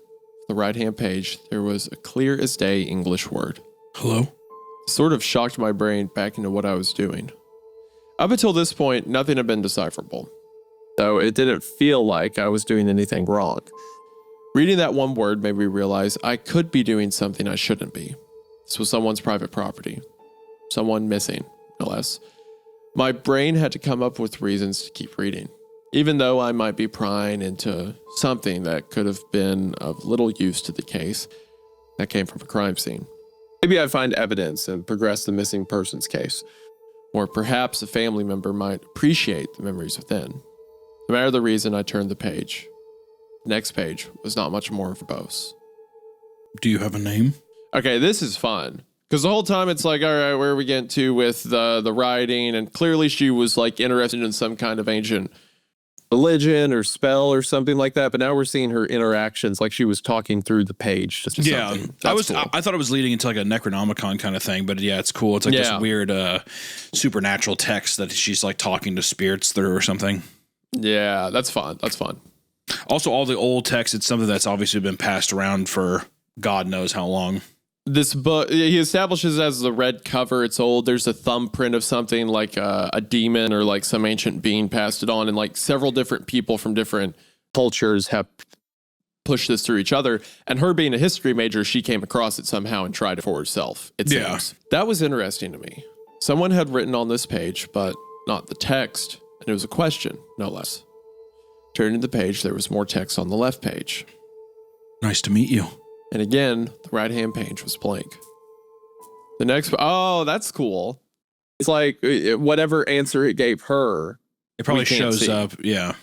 [SPEAKER 2] the right-hand page, there was a clear-as-day English word.
[SPEAKER 1] Hello?
[SPEAKER 2] It sort of shocked my brain back into what I was doing. Up until this point, nothing had been decipherable.
[SPEAKER 3] So it didn't feel like I was doing anything wrong.
[SPEAKER 2] Reading that one word made me realize I could be doing something I shouldn't be. This was someone's private property. Someone missing, no less. My brain had to come up with reasons to keep reading, even though I might be prying into something that could have been of little use to the case that came from a crime scene.
[SPEAKER 3] Maybe I'd find evidence and progress the missing persons case.
[SPEAKER 2] Or perhaps a family member might appreciate the memories within. No matter the reason, I turned the page. The next page was not much more verbose.
[SPEAKER 1] Do you have a name?
[SPEAKER 2] Okay, this is fun. Because the whole time it's like, all right, where are we getting to with the writing? And clearly she was like interested in some kind of ancient
[SPEAKER 3] religion or spell or something like that. But now we're seeing her interactions like she was talking through the page. Just something.
[SPEAKER 1] Cool. I thought it was leading into like a Necronomicon kind of thing, but yeah, it's cool. It's like this weird supernatural text that she's like talking to spirits through or something.
[SPEAKER 2] Yeah, that's fun. That's fun.
[SPEAKER 1] Also, all the old text, it's something that's obviously been passed around for God knows how long.
[SPEAKER 2] This book, he establishes as the red cover. It's old. There's a thumbprint of something like a demon or like some ancient being passed it on, and like several different people from different
[SPEAKER 3] cultures have
[SPEAKER 2] pushed this through each other. And her being a history major, she came across it somehow and tried it for herself. It seems. That was interesting to me. Someone had written on this page, but not the text, and it was a question, no less. Turning the page, there was more text on the left page.
[SPEAKER 1] Nice to meet you.
[SPEAKER 2] And again, the right-hand page was blank. The next, oh, that's cool.
[SPEAKER 3] It's like whatever answer it gave her,
[SPEAKER 1] it probably shows up. Yeah.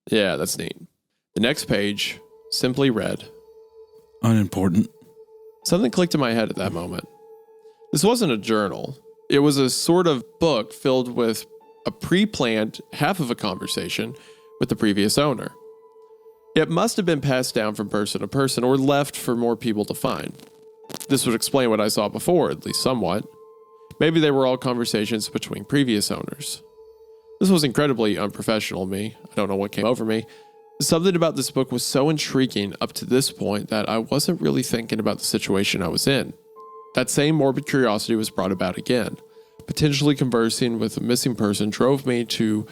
[SPEAKER 2] Yeah, that's neat. The next page simply read,
[SPEAKER 1] unimportant.
[SPEAKER 2] Something clicked in my head at that moment. This wasn't a journal. It was a sort of book filled with a pre-planned half of a conversation with the previous owner. It must have been passed down from person to person or left for more people to find. This would explain what I saw before, at least somewhat. Maybe they were all conversations between previous owners. This was incredibly unprofessional of me. I don't know what came over me. Something about this book was so intriguing up to this point that I wasn't really thinking about the situation I was in. That same morbid curiosity was brought about again. Potentially conversing with a missing person drove me to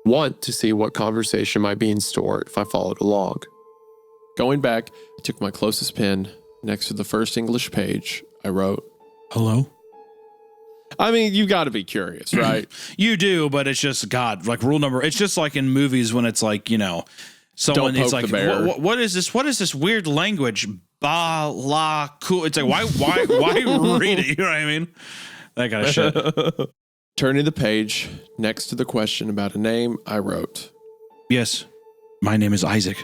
[SPEAKER 3] want to see what conversation might be in store if I followed along.
[SPEAKER 2] Going back, I took my closest pen. Next to the first English page, I wrote,
[SPEAKER 1] hello?
[SPEAKER 2] I mean, you got to be curious, right?
[SPEAKER 1] You do, but it's just, God, like rule number, it's just like in movies when it's like, you know, someone, it's like, what is this? What is this weird language? cool. It's like, why read it? You know what I mean? That kind of shit.
[SPEAKER 2] Turning the page, next to the question about a name, I wrote,
[SPEAKER 1] yes, my name is Isaac.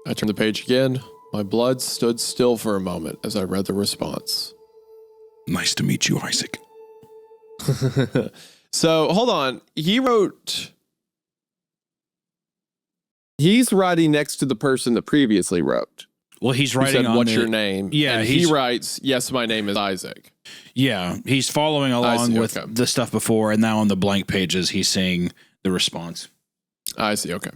[SPEAKER 2] I turned the page again. My blood stood still for a moment as I read the response.
[SPEAKER 1] Nice to meet you, Isaac.
[SPEAKER 2] So, hold on.
[SPEAKER 3] He's writing next to the person that previously wrote.
[SPEAKER 1] Well, he's
[SPEAKER 2] He
[SPEAKER 1] writing
[SPEAKER 2] said,
[SPEAKER 1] on
[SPEAKER 2] what's your name?
[SPEAKER 1] Yeah,
[SPEAKER 2] and he writes, yes, my name is Isaac.
[SPEAKER 1] Yeah, he's following along with
[SPEAKER 2] okay.
[SPEAKER 1] the stuff before, and now on the blank pages, he's saying the response.
[SPEAKER 2] I see, okay.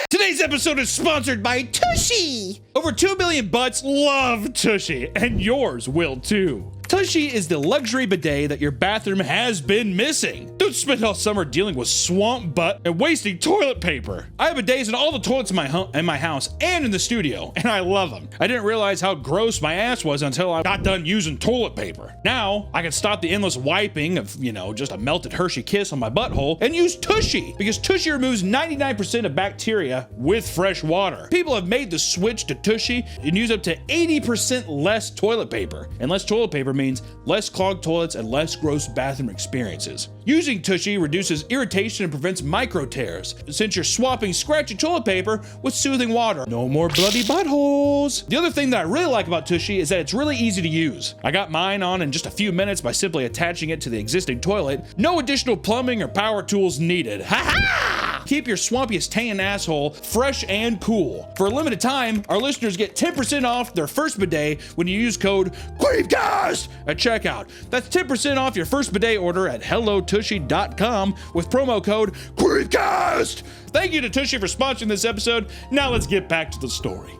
[SPEAKER 1] Today's episode is sponsored by Tushy. Over 2 million butts love Tushy, and yours will too. Tushy is the luxury bidet that your bathroom has been missing. Don't spend all summer dealing with swamp butt and wasting toilet paper. I have bidets in all the toilets in my house and in the studio, and I love them. I didn't realize how gross my ass was until I got done using toilet paper. Now, I can stop the endless wiping of, just a melted Hershey Kiss on my butthole and use Tushy, because Tushy removes 99% of bacteria with fresh water. People have made the switch to Tushy and use up to 80% less toilet paper. And less toilet paper means less clogged toilets and less gross bathroom experiences. Using Tushy reduces irritation and prevents micro tears, since you're swapping scratchy toilet paper with soothing water. No more bloody buttholes. The other thing that I really like about Tushy is that it's really easy to use. I got mine on in just a few minutes by simply attaching it to the existing toilet. No additional plumbing or power tools needed. Ha ha! Keep your swampiest tan asshole fresh and cool. For a limited time, our listeners get 10% off their first bidet when you use code Creepcast at checkout. That's 10% off your first bidet order at hellotushy.com with promo code Creepcast. Thank you to Tushy for sponsoring this episode. Now let's get back to the story.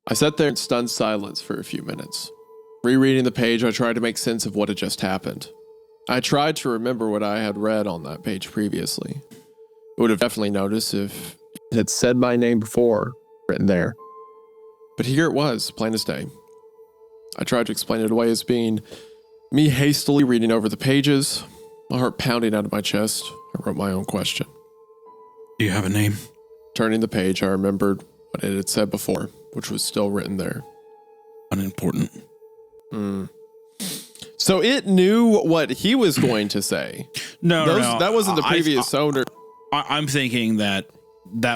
[SPEAKER 2] I sat there in stunned silence for a few minutes. Rereading the page, I tried to make sense of what had just happened. I tried to remember what I had read on that page previously. I would have definitely noticed if
[SPEAKER 3] It had said my name before, written there.
[SPEAKER 2] But here it was, plain as day. I tried to explain it away as being me hastily reading over the pages, my heart pounding out of my chest. I wrote my own question.
[SPEAKER 1] Do you have a name?
[SPEAKER 2] Turning the page, I remembered what it had said before, which was still written there.
[SPEAKER 1] Unimportant.
[SPEAKER 2] So it knew what he was going to say.
[SPEAKER 1] No.
[SPEAKER 2] That wasn't the previous owner.
[SPEAKER 1] I'm thinking that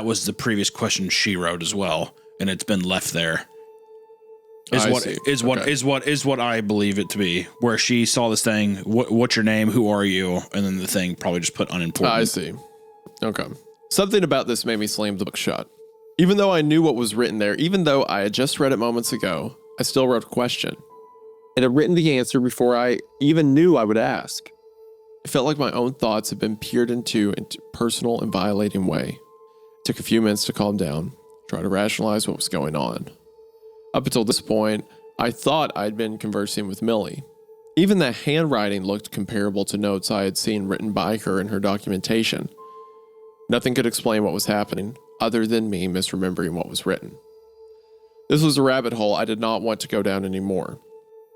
[SPEAKER 1] was the previous question she wrote as well, and it's been left there. Is what I believe it to be. Where she saw this thing, what's your name? Who are you? And then the thing probably just put unimportant.
[SPEAKER 2] I see. Okay. Something about this made me slam the book shut. Even though I knew what was written there, even though I had just read it moments ago, I still wrote a question.
[SPEAKER 3] It had written the answer before I even knew I would ask.
[SPEAKER 2] It felt like my own thoughts had been peered into a personal and violating way. It took a few minutes to calm down, try to rationalize what was going on. Up until this point, I thought I'd been conversing with Millie. Even the handwriting looked comparable to notes I had seen written by her in her documentation. Nothing could explain what was happening, other than me misremembering what was written. This was a rabbit hole I did not want to go down anymore.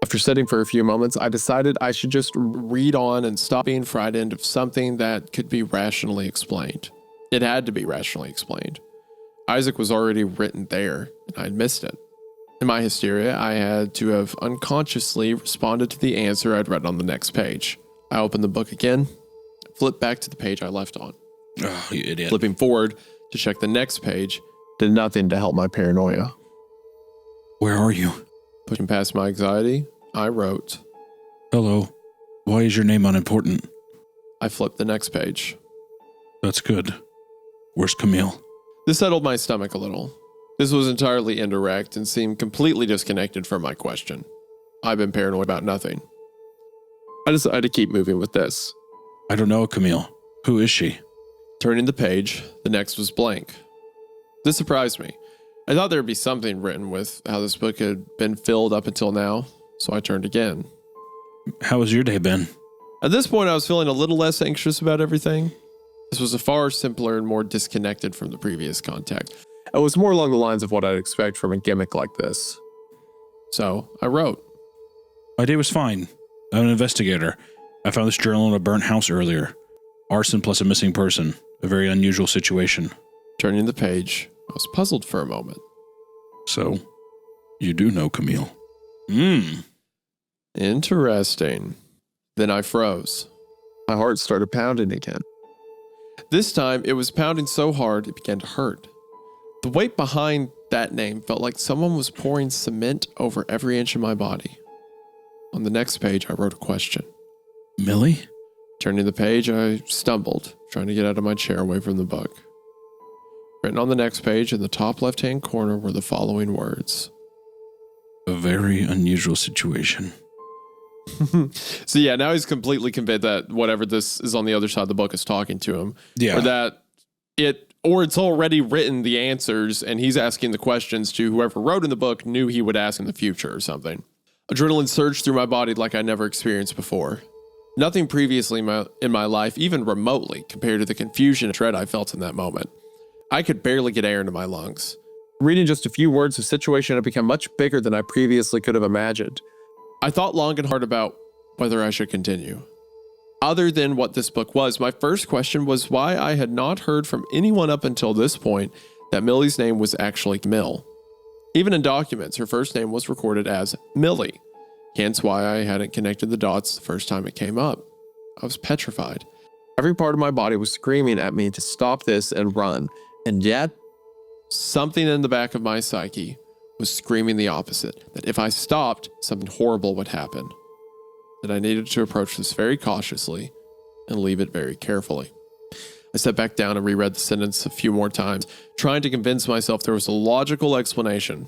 [SPEAKER 3] After sitting for a few moments, I decided I should just
[SPEAKER 2] Read on and stop being frightened of something that could be rationally explained. It had to be rationally explained. Isaac was already written there, and I'd missed it. In my hysteria, I had to have unconsciously responded to the answer I'd read on the next page. I opened the book again, flipped back to the page I left on.
[SPEAKER 1] Oh, you idiot.
[SPEAKER 2] Flipping forward to check the next page.
[SPEAKER 3] did nothing to help my paranoia.
[SPEAKER 1] Where are you?
[SPEAKER 2] Pushing past my anxiety, I wrote,
[SPEAKER 1] Hello. Why is your name unimportant?
[SPEAKER 2] I flipped the next page.
[SPEAKER 1] That's good. Where's Camille?
[SPEAKER 2] This settled my stomach a little. This was entirely indirect and seemed completely disconnected from my question. I've been paranoid about nothing.
[SPEAKER 3] I decided to keep moving with this.
[SPEAKER 1] I don't know, Camille. Who is she?
[SPEAKER 2] Turning the page, the next was blank. This surprised me. I thought there would be something written with how this book had been filled up until now, so I turned again.
[SPEAKER 1] How has your day been?
[SPEAKER 2] At this point, I was feeling a little less anxious about everything. This was a far simpler and more disconnected from the previous contact.
[SPEAKER 3] It was more along the lines of what I'd expect from a gimmick like this.
[SPEAKER 2] So I wrote.
[SPEAKER 1] My day was fine. I'm an investigator. I found this journal in a burnt house earlier. Arson plus a missing person. A very unusual situation.
[SPEAKER 2] Turning the page, I was puzzled for a moment.
[SPEAKER 1] So, You do know, Camille.
[SPEAKER 2] Interesting. Then I froze.
[SPEAKER 3] My heart started pounding again.
[SPEAKER 2] This time, it was pounding so hard it began to hurt. The weight behind that name felt like someone was pouring cement over every inch of my body. On the next page, I wrote a question.
[SPEAKER 1] Millie?
[SPEAKER 2] Turning the page, I stumbled, trying to get out of my chair away from the book. Written on the next page in the top left-hand corner were the following words.
[SPEAKER 1] A very unusual situation.
[SPEAKER 2] So yeah, now he's completely convinced that whatever this is on the other side of the book is talking to him.
[SPEAKER 1] Yeah.
[SPEAKER 2] Or it's already written the answers and he's asking the questions to whoever wrote in the book knew he would ask in the future or something. Adrenaline surged through my body like I never experienced before. Nothing previously in my life, even remotely, compared to the confusion and dread I felt in that moment. I could barely get air into my lungs.
[SPEAKER 3] Reading just a few words, the situation had become much bigger than I previously could have imagined.
[SPEAKER 2] I thought long and hard about whether I should continue. Other than what this book was, my first question was why I had not heard from anyone up until this point that Millie's name was actually Mill. Even in documents, her first name was recorded as Millie, hence why I hadn't connected the dots the first time it came up. I was petrified.
[SPEAKER 3] Every part of my body was screaming at me to stop this and run, and yet
[SPEAKER 2] something in the back of my psyche was screaming the opposite, that if I stopped, something horrible would happen, that I needed to approach this very cautiously and leave it very carefully. I sat back down and reread the sentence a few more times, trying to convince myself there was a logical explanation.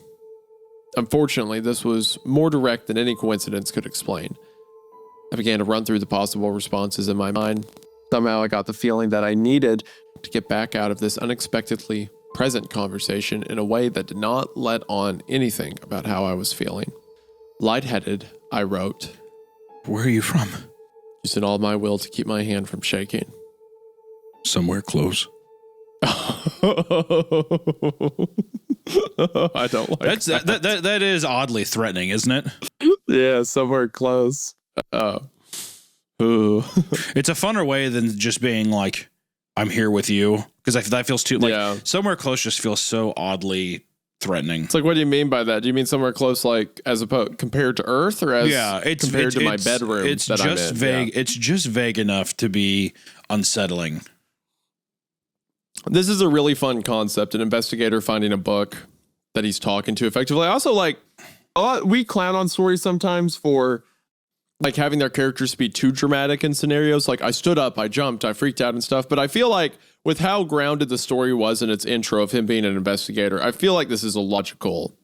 [SPEAKER 2] Unfortunately, this was more direct than any coincidence could explain. I began to run through the possible responses in my mind.
[SPEAKER 3] somehow I got the feeling that I needed
[SPEAKER 2] to get back out of this unexpectedly present conversation in a way that did not let on anything about how I was feeling. Lightheaded, I wrote,
[SPEAKER 1] Where are you from?
[SPEAKER 2] using all my will to keep my hand from shaking.
[SPEAKER 1] Somewhere close.
[SPEAKER 2] I don't like that.
[SPEAKER 1] That is oddly threatening, isn't it?
[SPEAKER 3] Yeah, somewhere close.
[SPEAKER 2] Ooh.
[SPEAKER 1] It's a funner way than just being like, I'm here with you. Because that feels too, like, somewhere close just feels so oddly threatening.
[SPEAKER 2] It's like, what do you mean by that? Do you mean somewhere close, like, as opposed compared to Earth, or as compared to my bedroom?
[SPEAKER 1] It's
[SPEAKER 2] that
[SPEAKER 1] just
[SPEAKER 2] I'm in?
[SPEAKER 1] vague.
[SPEAKER 2] Yeah.
[SPEAKER 1] It's just vague enough to be unsettling.
[SPEAKER 2] This is a really fun concept, an investigator finding a book that he's talking to effectively. I also like,
[SPEAKER 3] We clown on stories sometimes for
[SPEAKER 2] like having their characters be too dramatic in scenarios. Like, I stood up, I jumped, I freaked out and stuff. But I feel like with how grounded the story was in its intro of him being an investigator, I feel like this is a logical,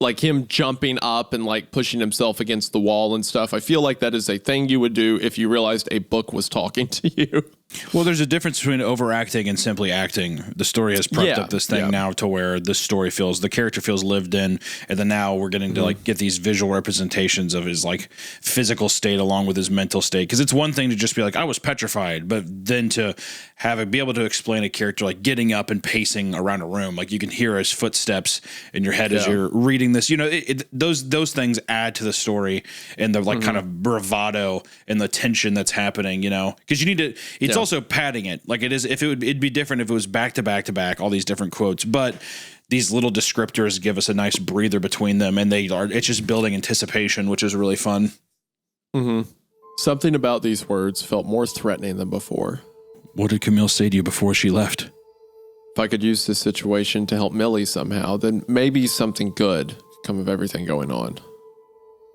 [SPEAKER 2] like him jumping up and like pushing himself against the wall and stuff. I feel like that is a thing you would do if you realized a book was talking to you.
[SPEAKER 1] Well, there's a difference between overacting and simply acting. The story has prepped up this thing now to where the character feels lived in, and then now we're getting to like get these visual representations of his like physical state along with his mental state. Because it's one thing to just be like, I was petrified, but then to be able to explain a character like getting up and pacing around a room, like you can hear his footsteps in your head as you're reading this. You know, those things add to the story and the like kind of bravado and the tension that's happening. You know, because you need to. It's also padding it like it is. It'd be different if it was back to back to back, all these different quotes, but these little descriptors give us a nice breather between them, and it's just building anticipation, which is really fun.
[SPEAKER 2] Mm-hmm. Something about these words felt more threatening than before.
[SPEAKER 1] What did Camille say to you before she left?
[SPEAKER 2] If I could use this situation to help Millie somehow, then maybe something good could come of everything going on.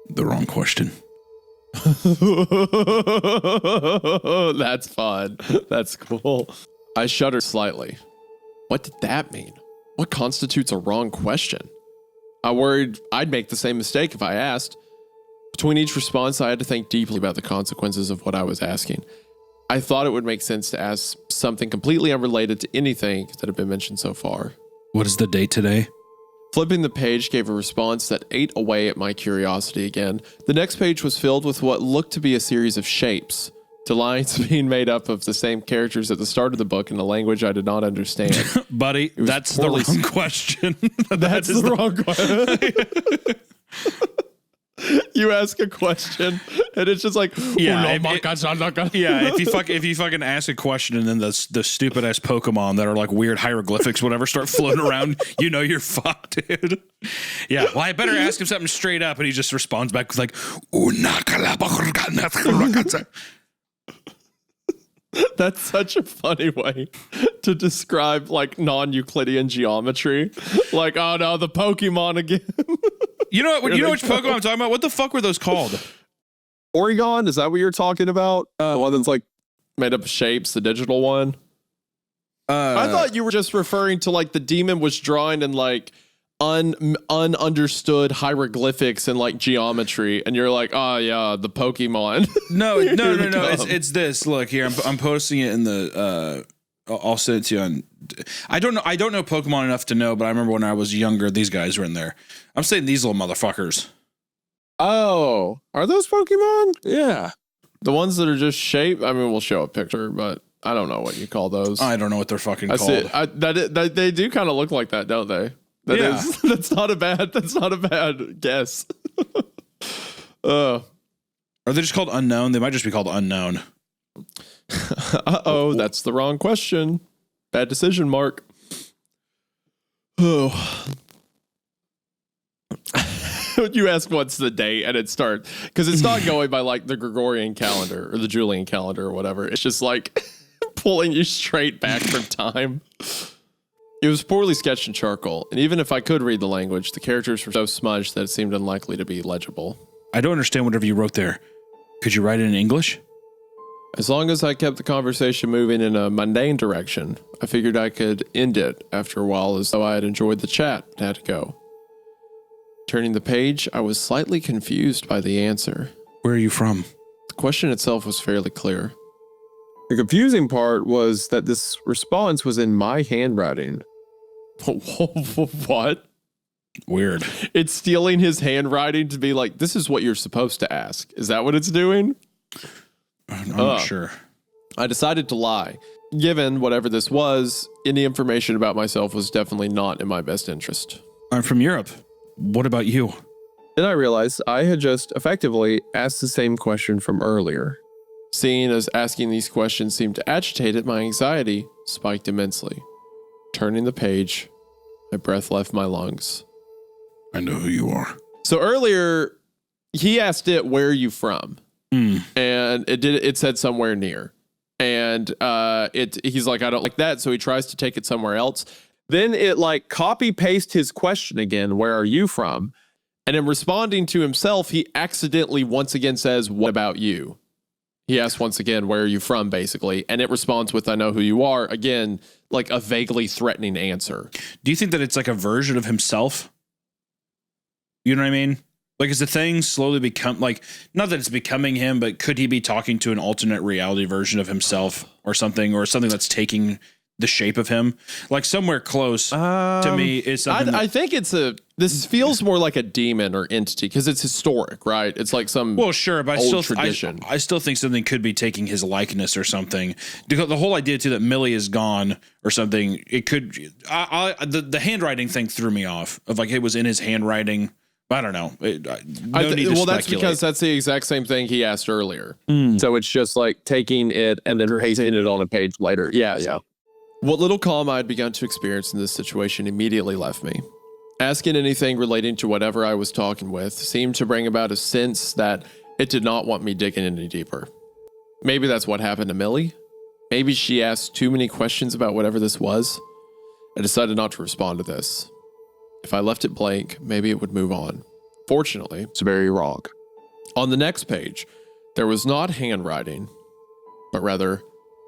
[SPEAKER 1] The wrong question.
[SPEAKER 2] That's fun. That's cool. I shuddered slightly. What did that mean? What constitutes a wrong question? I worried I'd make the same mistake if I asked. Between each response, I had to think deeply about the consequences of what I was asking. I thought it would make sense to ask something completely unrelated to anything that had been mentioned so far.
[SPEAKER 1] What is the date today?
[SPEAKER 2] Flipping the page gave a response that ate away at my curiosity again. The next page was filled with what looked to be a series of shapes, to lines being made up of the same characters at the start of the book in a language I did not understand.
[SPEAKER 1] Buddy, that's the wrong question.
[SPEAKER 2] That's the wrong question. You ask a question and it's just like,
[SPEAKER 1] yeah, if you fucking ask a question and then the stupid ass Pokemon that are like weird hieroglyphics, whatever, start floating around, you know you're fucked, dude. Yeah, well, I better ask him something straight up, and he just responds back with like,
[SPEAKER 2] that's such a funny way to describe like non-Euclidean geometry. Like, oh no, the Pokemon again.
[SPEAKER 1] You know what? You know which Pokemon I'm talking about? What the fuck were those called?
[SPEAKER 3] Oregon? Is that what you're talking about? One that's like
[SPEAKER 2] made up of shapes, the digital one. I thought you were just referring to like the demon was drawing in like ununderstood hieroglyphics and like geometry, and you're like, oh yeah, the Pokemon. No.
[SPEAKER 1] It's this. Look here, I'm posting it in the. I'll send it to you on. I don't know Pokemon enough to know, but I remember when I was younger, these guys were in there. I'm saying these little motherfuckers.
[SPEAKER 3] Oh, are those Pokemon?
[SPEAKER 1] Yeah,
[SPEAKER 2] the ones that are just shaped. I mean, we'll show a picture, but I don't know what you call those.
[SPEAKER 1] I don't know what they're fucking called.
[SPEAKER 2] They do kind of look like that, don't they? That's not a bad guess.
[SPEAKER 1] Are they just called unknown? They might just be called unknown.
[SPEAKER 2] Uh-oh, that's the wrong question. Bad decision, Mark. Oh. You ask what's the date and it starts, because it's not going by like the Gregorian calendar or the Julian calendar or whatever. It's just like pulling you straight back from time. It was poorly sketched in charcoal, and even if I could read the language, the characters were so smudged that it seemed unlikely to be legible.
[SPEAKER 1] I don't understand whatever you wrote there. Could you write it in English?
[SPEAKER 2] As long as I kept the conversation moving in a mundane direction, I figured I could end it after a while as though I had enjoyed the chat and had to go. Turning the page, I was slightly confused by the answer.
[SPEAKER 1] Where are you from?
[SPEAKER 2] The question itself was fairly clear.
[SPEAKER 3] The confusing part was that this response was in my handwriting.
[SPEAKER 2] What?
[SPEAKER 1] Weird.
[SPEAKER 2] It's stealing his handwriting to be like, this is what you're supposed to ask. Is that what it's doing?
[SPEAKER 1] I'm not sure.
[SPEAKER 2] I decided to lie. Given whatever this was, any information about myself was definitely not in my best interest.
[SPEAKER 1] I'm from Europe. What about you?
[SPEAKER 3] Then I realized I had just effectively asked the same question from earlier.
[SPEAKER 2] Seeing as asking these questions seemed to agitate it, my anxiety spiked immensely. Turning the page, my breath left my lungs.
[SPEAKER 1] I know who you are.
[SPEAKER 2] So earlier, he asked it, where are you from? And it said somewhere near. And he's like, I don't like that. So he tries to take it somewhere else.
[SPEAKER 3] Then it like copy paste his question again. Where are you from?
[SPEAKER 2] And in responding to himself, he accidentally once again says, what about you? He asks once again, where are you from, basically? And it responds with, I know who you are. Again, like a vaguely threatening answer.
[SPEAKER 1] Do you think that it's like a version of himself? You know what I mean? Like, is the thing slowly become like, not that it's becoming him, but could he be talking to an alternate reality version of himself or something that's taking the shape of him? Like somewhere close to me is something.
[SPEAKER 2] I think this feels more like a demon or entity because it's historic, right? It's like some
[SPEAKER 1] but
[SPEAKER 2] old tradition.
[SPEAKER 1] I still think something could be taking his likeness or something. The whole idea too that Millie is gone or something. It could. The handwriting thing threw me off. Of like it was in his handwriting. I don't know. Need to speculate.
[SPEAKER 2] That's because that's the exact same thing he asked earlier.
[SPEAKER 3] So it's just like taking it and then pasting it on a page later. Yeah.
[SPEAKER 2] What little calm I had begun to experience in this situation immediately left me. Asking anything relating to whatever I was talking with seemed to bring about a sense that it did not want me digging any deeper. Maybe that's what happened to Millie. Maybe she asked too many questions about whatever this was. I decided not to respond to this. If I left it blank, maybe it would move on. Fortunately,
[SPEAKER 3] it's very wrong.
[SPEAKER 2] On the next page, there was not handwriting, but rather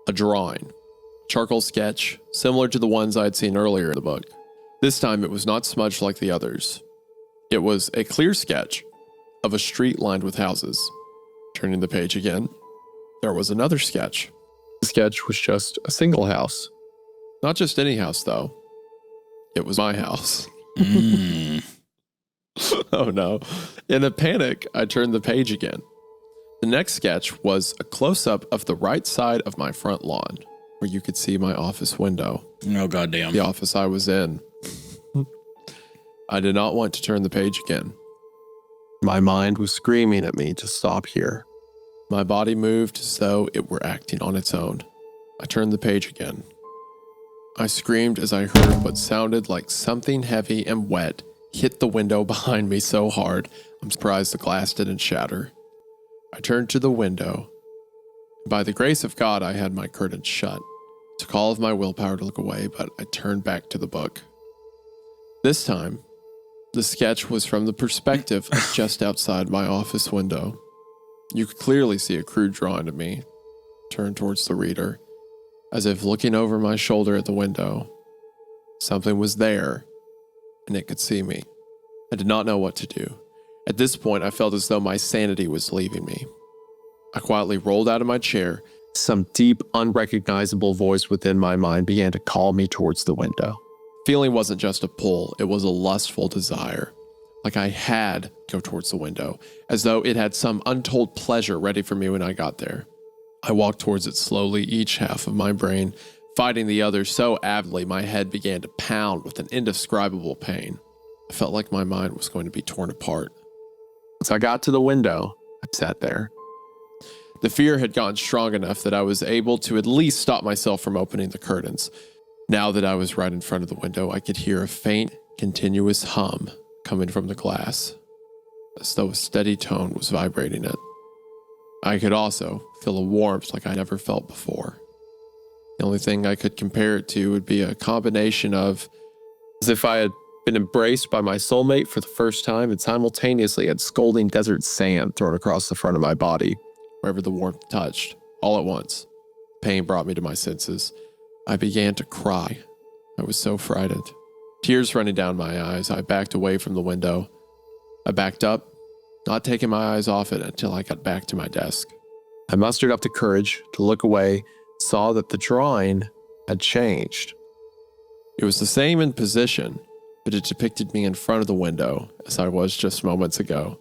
[SPEAKER 2] a drawing. Charcoal sketch, similar to the ones I had seen earlier in the book. This time it was not smudged like the others. It was a clear sketch of a street lined with houses. Turning the page again, there was another sketch.
[SPEAKER 3] The sketch was just a single house.
[SPEAKER 2] Not just any house, though. It was my house. Oh no. In a panic, I turned the page again. The next sketch was a close-up of the right side of my front lawn, where you could see my office window.
[SPEAKER 1] Oh, goddamn.
[SPEAKER 2] The office I was in. I did not want to turn the page again.
[SPEAKER 3] My mind was screaming at me to stop here.
[SPEAKER 2] My body moved as though it were acting on its own. I turned the page again. I screamed as I heard what sounded like something heavy and wet hit the window behind me so hard, I'm surprised the glass didn't shatter. I turned to the window. By the grace of God, I had my curtains shut. It took all of my willpower to look away, but I turned back to the book. This time, the sketch was from the perspective of just outside my office window. You could clearly see a crude drawing of me, turned towards the reader, as if looking over my shoulder at the window. Something was there, and it could see me. I did not know what to do. At this point, I felt as though my sanity was leaving me. I quietly rolled out of my chair.
[SPEAKER 3] Some deep, unrecognizable voice within my mind began to call me towards the window.
[SPEAKER 2] Feeling wasn't just a pull, it was a lustful desire. Like I had to go towards the window, as though it had some untold pleasure ready for me when I got there. I walked towards it slowly, each half of my brain fighting the other so avidly my head began to pound with an indescribable pain. I felt like my mind was going to be torn apart.
[SPEAKER 3] Once I got to the window, I sat there.
[SPEAKER 2] The fear had gotten strong enough that I was able to at least stop myself from opening the curtains. Now that I was right in front of the window, I could hear a faint, continuous hum coming from the glass, as though a steady tone was vibrating it. I could also feel a warmth like I never felt before. The only thing I could compare it to would be a combination of
[SPEAKER 3] as if I had been embraced by my soulmate for the first time and simultaneously had scalding desert sand thrown across the front of my body.
[SPEAKER 2] Wherever the warmth touched, all at once, pain brought me to my senses. I began to cry. I was so frightened. Tears running down my eyes, I backed away from the window. I backed up, not taking my eyes off it until I got back to my desk.
[SPEAKER 3] I mustered up the courage to look away, saw that the drawing had changed.
[SPEAKER 2] It was the same in position, but it depicted me in front of the window as I was just moments ago.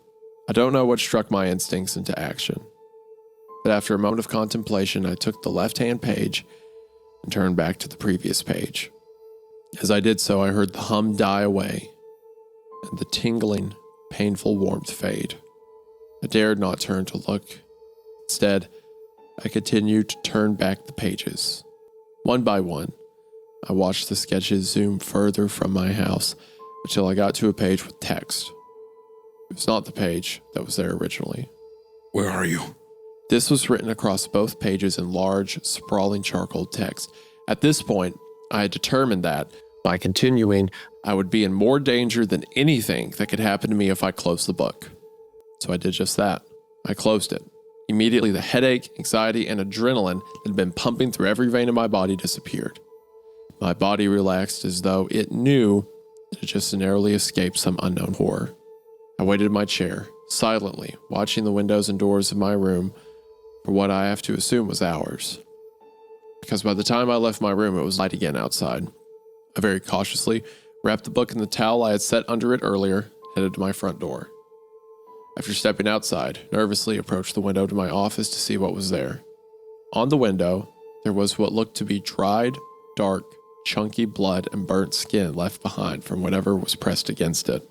[SPEAKER 2] I don't know what struck my instincts into action, but after a moment of contemplation, I took the left-hand page and turned back to the previous page. As I did so, I heard the hum die away and the tingling, painful warmth fade. I dared not turn to look. Instead, I continued to turn back the pages. One by one, I watched the sketches zoom further from my house until I got to a page with text. It was not the page that was there originally.
[SPEAKER 1] Where are you?
[SPEAKER 2] This was written across both pages in large, sprawling charcoal text. At this point, I had determined that,
[SPEAKER 3] by continuing,
[SPEAKER 2] I would be in more danger than anything that could happen to me if I closed the book. So I did just that. I closed it. Immediately, the headache, anxiety, and adrenaline that had been pumping through every vein in my body disappeared. My body relaxed as though it knew it had just narrowly escaped some unknown horror. I waited in my chair, silently, watching the windows and doors of my room for what I have to assume was hours. Because by the time I left my room, it was light again outside. I very cautiously wrapped the book in the towel I had set under it earlier, headed to my front door. After stepping outside, nervously approached the window to my office to see what was there. On the window, there was what looked to be dried, dark, chunky blood and burnt skin left behind from whatever was pressed against it.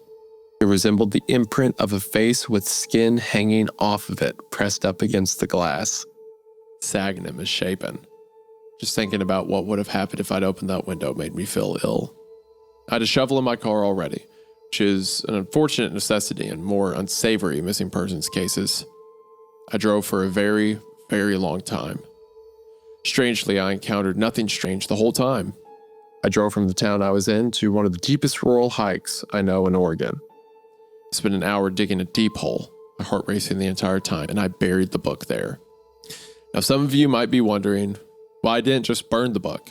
[SPEAKER 3] It resembled the imprint of a face with skin hanging off of it, pressed up against the glass.
[SPEAKER 2] Sagging and misshapen. Just thinking about what would have happened if I'd opened that window made me feel ill. I had a shovel in my car already, which is an unfortunate necessity in more unsavory missing persons cases. I drove for a very, very long time. Strangely, I encountered nothing strange the whole time.
[SPEAKER 3] I drove from the town I was in to one of the deepest rural hikes I know in Oregon.
[SPEAKER 2] I spent an hour digging a deep hole, my heart racing the entire time, and I buried the book there. Now, some of you might be wondering why I didn't just burn the book.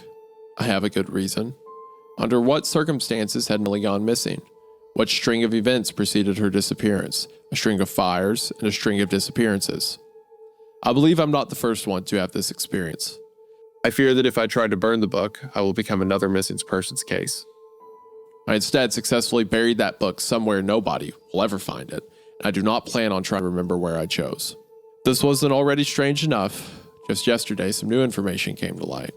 [SPEAKER 2] I have a good reason. Under what circumstances had Millie gone missing? What string of events preceded her disappearance? A string of fires and a string of disappearances. I believe I'm not the first one to have this experience.
[SPEAKER 3] I fear that if I try to burn the book, I will become another missing persons case.
[SPEAKER 2] I instead successfully buried that book somewhere nobody will ever find it, and I do not plan on trying to remember where I chose. This wasn't already strange enough. Just yesterday, some new information came to light.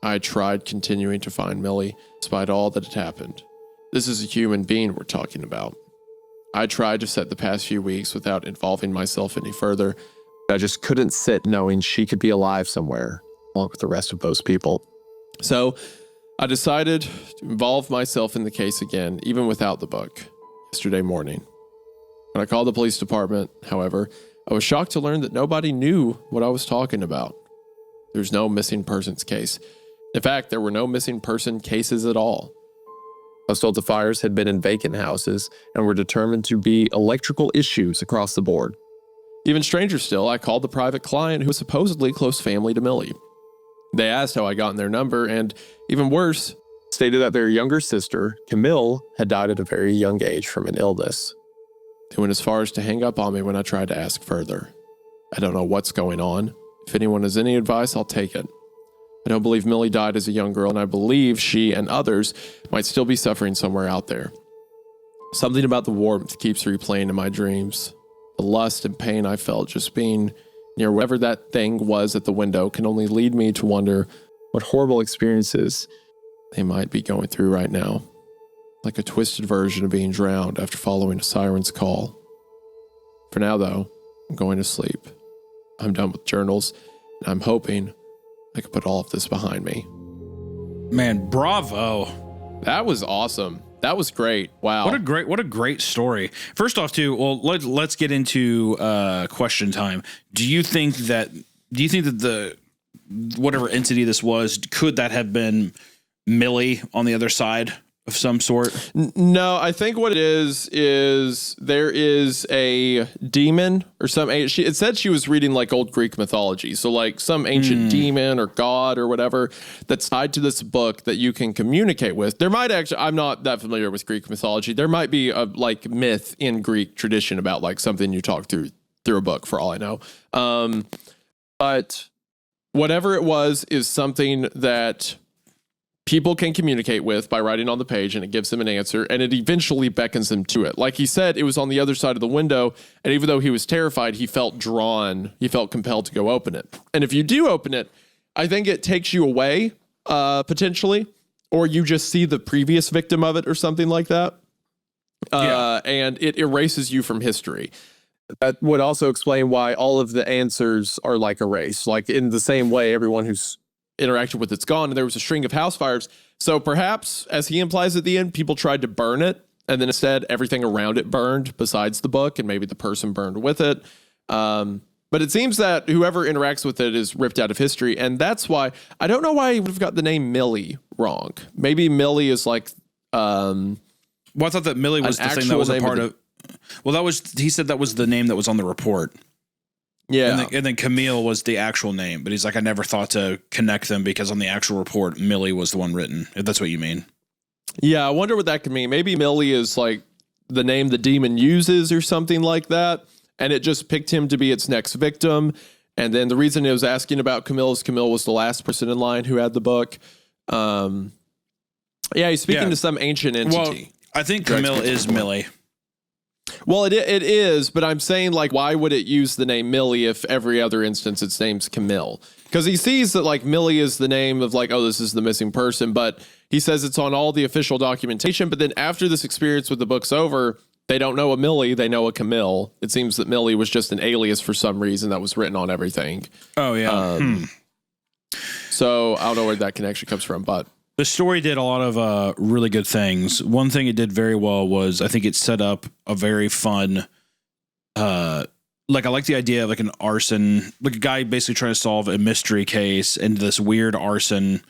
[SPEAKER 2] I tried continuing to find Millie, despite all that had happened. This is a human being we're talking about. I tried to set the past few weeks without involving myself any further.
[SPEAKER 3] I just couldn't sit knowing she could be alive somewhere, along with the rest of those people.
[SPEAKER 2] So I decided to involve myself in the case again, even without the book, yesterday morning. When I called the police department, however, I was shocked to learn that nobody knew what I was talking about. There's no missing persons case. In fact, there were no missing person cases at all.
[SPEAKER 3] I was told the fires had been in vacant houses and were determined to be electrical issues across the board.
[SPEAKER 2] Even stranger still, I called the private client who was supposedly close family to Millie. They asked how I got their number, and even worse,
[SPEAKER 3] stated that their younger sister, Camille, had died at a very young age from an illness.
[SPEAKER 2] They went as far as to hang up on me when I tried to ask further. I don't know what's going on. If anyone has any advice, I'll take it. I don't believe Millie died as a young girl, and I believe she and others might still be suffering somewhere out there. Something about the warmth keeps replaying in my dreams. The lust and pain I felt just being near whatever that thing was at the window can only lead me to wonder
[SPEAKER 3] what horrible experiences
[SPEAKER 2] they might be going through right now. Like a twisted version of being drowned after following a siren's call. For now, though, I'm going to sleep. I'm done with journals, and I'm hoping I can put all of this behind me.
[SPEAKER 1] Man, bravo.
[SPEAKER 2] That was awesome. That was great. Wow.
[SPEAKER 1] What a great story. First off, too, well, let's get into question time. Do you think that the whatever entity this was, could that have been Millie on the other side of some sort?
[SPEAKER 2] No, I think what it is there is a demon or some. It said she was reading like old Greek mythology, so like some ancient demon or god or whatever that's tied to this book that you can communicate with. There might actually, I'm not that familiar with Greek mythology. There might be a like myth in Greek tradition about like something you talk through a book, for all I know. But whatever it was is something that people can communicate with by writing on the page, and it gives them an answer, and it eventually beckons them to it. Like he said, it was on the other side of the window, and even though he was terrified, he felt drawn. He felt compelled to go open it. And if you do open it, I think it takes you away, potentially, or you just see the previous victim of it or something like that. And it erases you from history.
[SPEAKER 3] That would also explain why all of the answers are like erased. Like in the same way, everyone who's interacted with it's gone, and there was a string of house fires. So perhaps, as he implies at the end, people tried to burn it, and then instead everything around it burned besides the book, and maybe the person burned with it. But it seems that whoever interacts with it is ripped out of history, and that's why I don't know why he would have got the name Millie wrong. Maybe Millie is like
[SPEAKER 1] well, I thought that Millie was the thing that was a part of. Well, he said that was the name that was on the report.
[SPEAKER 2] Yeah.
[SPEAKER 1] And then Camille was the actual name, but he's like, I never thought to connect them because on the actual report, Millie was the one written. If that's what you mean.
[SPEAKER 2] Yeah, I wonder what that could mean. Maybe Millie is like the name the demon uses or something like that, and it just picked him to be its next victim. And then the reason it was asking about Camille is Camille was the last person in line who had the book. Yeah, he's speaking to some ancient entity.
[SPEAKER 1] Well, I think Camille is Millie.
[SPEAKER 2] Well, it is, but I'm saying, like, why would it use the name Millie if every other instance its name's Camille? Because he sees that, like, Millie is the name of, like, oh, this is the missing person, but he says it's on all the official documentation. But then after this experience with the book's over, they don't know a Millie, they know a Camille. It seems that Millie was just an alias for some reason that was written on everything.
[SPEAKER 1] Oh, yeah.
[SPEAKER 2] So I don't know where that connection comes from, but
[SPEAKER 1] the story did a lot of really good things. One thing it did very well was I think it set up a very fun, like I like the idea of like an arson, like a guy basically trying to solve a mystery case and this weird arson,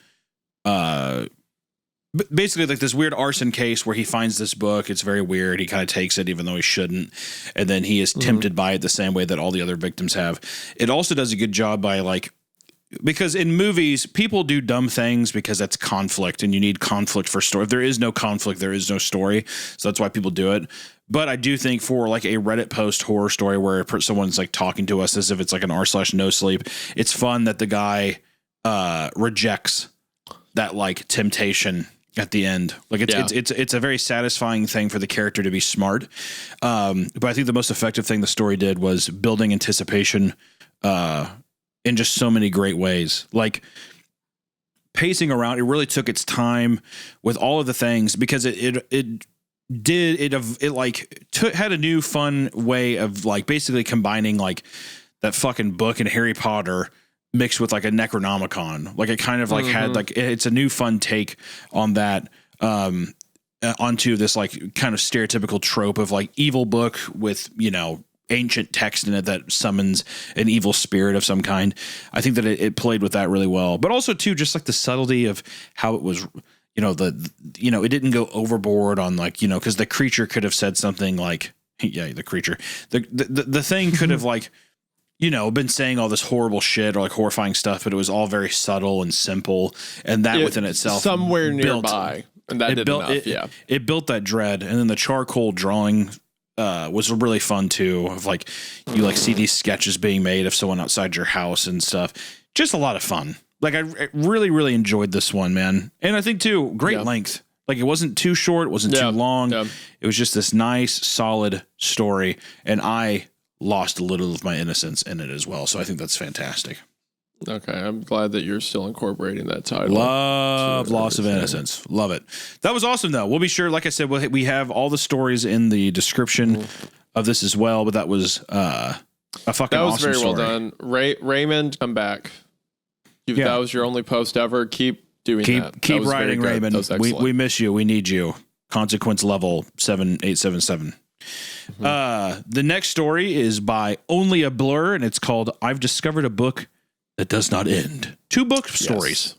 [SPEAKER 1] basically like this weird arson case where he finds this book. It's very weird. He kind of takes it even though he shouldn't. And then he is tempted by it the same way that all the other victims have. It also does a good job by like, because in movies, people do dumb things because that's conflict and you need conflict for story. If there is no conflict, there is no story. So that's why people do it. But I do think for like a Reddit post horror story where someone's like talking to us as if it's like an r/no sleep, it's fun that the guy rejects that like temptation at the end. Like it's a very satisfying thing for the character to be smart. But I think the most effective thing the story did was building anticipation, in just so many great ways, like pacing around. It really took its time with all of the things because it had a new fun way of like basically combining like that fucking book and Harry Potter mixed with like a Necronomicon. Like it kind of like had like, it's a new fun take on that, onto this like kind of stereotypical trope of like evil book with, ancient text in it that summons an evil spirit of some kind. I think that it played with that really well, but also too, just like the subtlety of how it was, it didn't go overboard on like, cause the creature could have said something like, the creature, the thing could have like, been saying all this horrible shit or like horrifying stuff, but it was all very subtle and simple. And that within itself
[SPEAKER 3] somewhere nearby. And that
[SPEAKER 1] it built that dread. And then the charcoal drawing was really fun too. Of like, you like see these sketches being made of someone outside your house and stuff. Just a lot of fun. Like I really, really enjoyed this one, man. And I think too, great length. Like it wasn't too short. It wasn't too long. Yeah. It was just this nice, solid story. And I lost a little of my innocence in it as well. So I think that's fantastic.
[SPEAKER 2] Okay, I'm glad that you're still incorporating that title.
[SPEAKER 1] Love Loss of Innocence. Love it. That was awesome, though. We'll be sure, like I said, we have all the stories in the description of this as well, but that was a fucking awesome story.
[SPEAKER 2] That was very well done. Raymond, come back. That was your only post ever. Keep doing that.
[SPEAKER 1] Keep writing, Raymond. We miss you. We need you. Consequence level 7877. The next story is by Only a Blur, and it's called I've Discovered a Book That Does Not End. 2 book stories.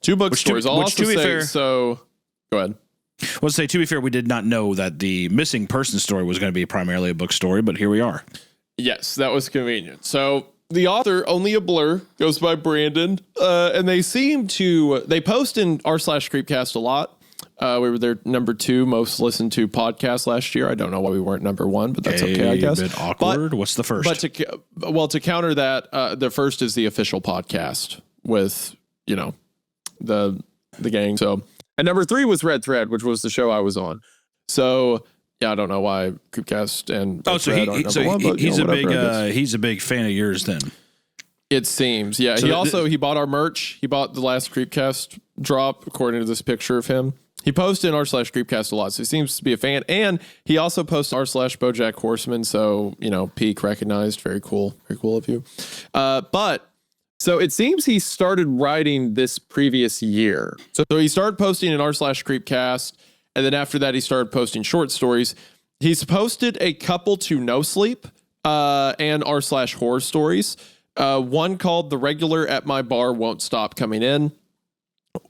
[SPEAKER 2] 2 book stories. I'll also say, so go ahead.
[SPEAKER 1] Well, to be fair, we did not know that the missing person story was going to be primarily a book story, but here we are.
[SPEAKER 2] Yes, that was convenient. So the author, Only a Blur, goes by Brandon, and they post in r/Creepcast a lot. We were their number 2 most listened to podcast last year. I don't know why we weren't number 1, but that's okay, I guess.
[SPEAKER 1] A bit awkward. What's the first?
[SPEAKER 2] But to counter that, the first is the official podcast with, the gang. So,
[SPEAKER 3] and number 3 was Red Thread, which was the show I was on.
[SPEAKER 2] So yeah, I don't know why Creepcast and
[SPEAKER 1] he's a big fan of yours then.
[SPEAKER 2] It seems, yeah. So he bought our merch. He bought the last Creepcast drop, according to this picture of him. He posted in r/Creepcast a lot, so he seems to be a fan. And he also posts r/BoJack Horseman, so, peak recognized. Very cool. Very cool of you.
[SPEAKER 3] So it seems he started writing this previous year.
[SPEAKER 2] So he started posting in r/Creepcast, and then after that, he started posting short stories. He's posted a couple to No Sleep and r/Horror Stories. One called The Regular at My Bar Won't Stop Coming In.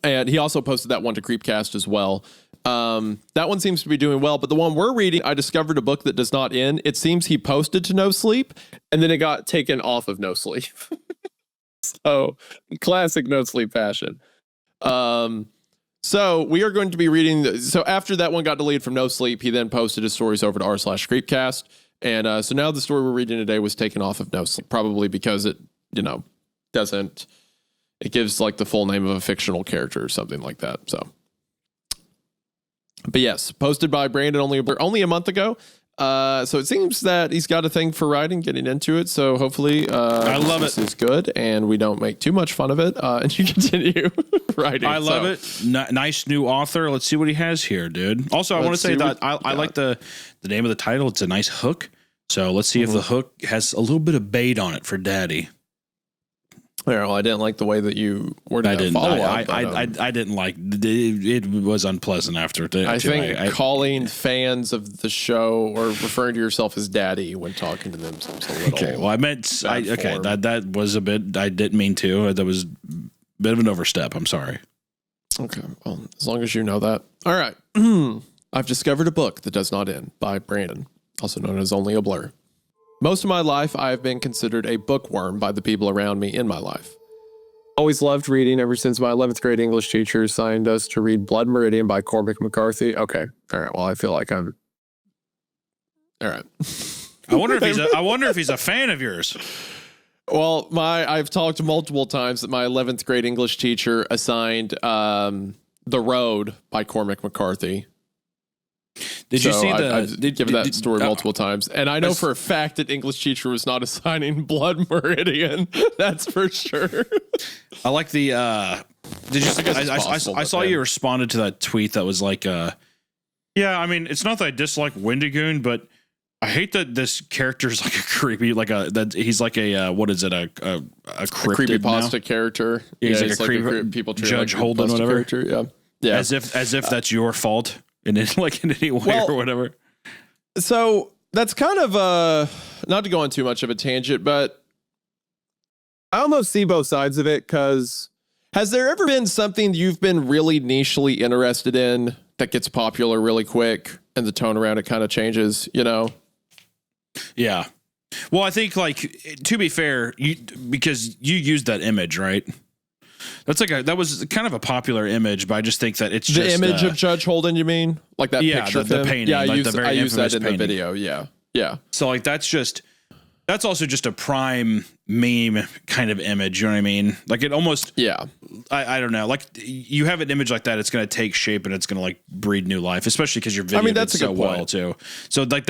[SPEAKER 2] And he also posted that one to Creepcast as well. That one seems to be doing well, but the one we're reading, I Discovered a Book That Does Not End. It seems he posted to No Sleep, and then it got taken off of No Sleep. So, classic No Sleep fashion. So we are going to be reading. So after that one got deleted from No Sleep, he then posted his stories over to r/Creepcast. And so now the story we're reading today was taken off of No Sleep, probably because it, doesn't. It gives like the full name of a fictional character or something like that. So, but yes, posted by Brandon only a month ago. So it seems that he's got a thing for writing, getting into it. So hopefully,
[SPEAKER 1] I love
[SPEAKER 2] this is good, and we don't make too much fun of it, and you continue writing.
[SPEAKER 1] I love it. Nice new author. Let's see what he has here, dude. Also, I want to say that I like the name of the title. It's a nice hook. So let's see if the hook has a little bit of bait on it for Daddy.
[SPEAKER 2] Yeah, well, I didn't like the way that you worded that follow-up.
[SPEAKER 1] I didn't like it. It was unpleasant after it.
[SPEAKER 2] I think calling fans of the show or referring to yourself as Daddy when talking to them seems a little.
[SPEAKER 1] Okay, well, I meant that was a bit. I didn't mean to. That was a bit of an overstep. I'm sorry.
[SPEAKER 2] Okay, well, as long as you know that. All right. I've Discovered a Book That Does Not End by Brandon, also known as Only a Blur. Most of my life, I have been considered a bookworm by the people around me in my life.
[SPEAKER 3] Always loved reading ever since my 11th grade English teacher assigned us to read Blood Meridian by Cormac McCarthy. Okay. All right. Well, I feel like I'm...
[SPEAKER 2] All right.
[SPEAKER 1] I wonder if he's a fan of yours.
[SPEAKER 2] Well, I've talked multiple times that my 11th grade English teacher assigned The Road by Cormac McCarthy.
[SPEAKER 1] Did you see
[SPEAKER 2] I've given that story multiple times, and I know for a fact that English teacher was not assigning Blood Meridian. That's for sure.
[SPEAKER 1] I like the. Did you? I saw you responded to that tweet that was like, Yeah, I mean, it's not that I dislike Wendigoon, but I hate that this character's like a creepy, he's like a what is it, a
[SPEAKER 2] creepypasta character.
[SPEAKER 1] Yeah, he's like a creepy
[SPEAKER 2] people treat
[SPEAKER 1] Judge
[SPEAKER 2] like
[SPEAKER 1] Holden, whatever.
[SPEAKER 2] Character. Yeah.
[SPEAKER 1] As if that's your fault in any way or whatever.
[SPEAKER 2] So that's kind of not to go on too much of a tangent, but
[SPEAKER 3] I almost see both sides of it, because
[SPEAKER 2] has there ever been something you've been really nichely interested in that gets popular really quick and the tone around it kind of changes, you know?
[SPEAKER 1] Yeah. Well, I think, like, to be fair, because you used that image, right? That was kind of a popular image, but I just think that it's
[SPEAKER 2] the
[SPEAKER 1] just
[SPEAKER 2] image of Judge Holden, you mean? Like that picture of
[SPEAKER 1] the
[SPEAKER 2] him?
[SPEAKER 1] painting.
[SPEAKER 2] Yeah,
[SPEAKER 1] like
[SPEAKER 2] I used that in
[SPEAKER 1] painting.
[SPEAKER 2] the video. Yeah.
[SPEAKER 1] So, like, that's also just a prime meme kind of image. You know what I mean? Like, it almost, I don't know. Like, you have an image like that, it's going to take shape and it's going to, like, breed new life, especially because your video
[SPEAKER 2] that's
[SPEAKER 1] did so well too. So, like,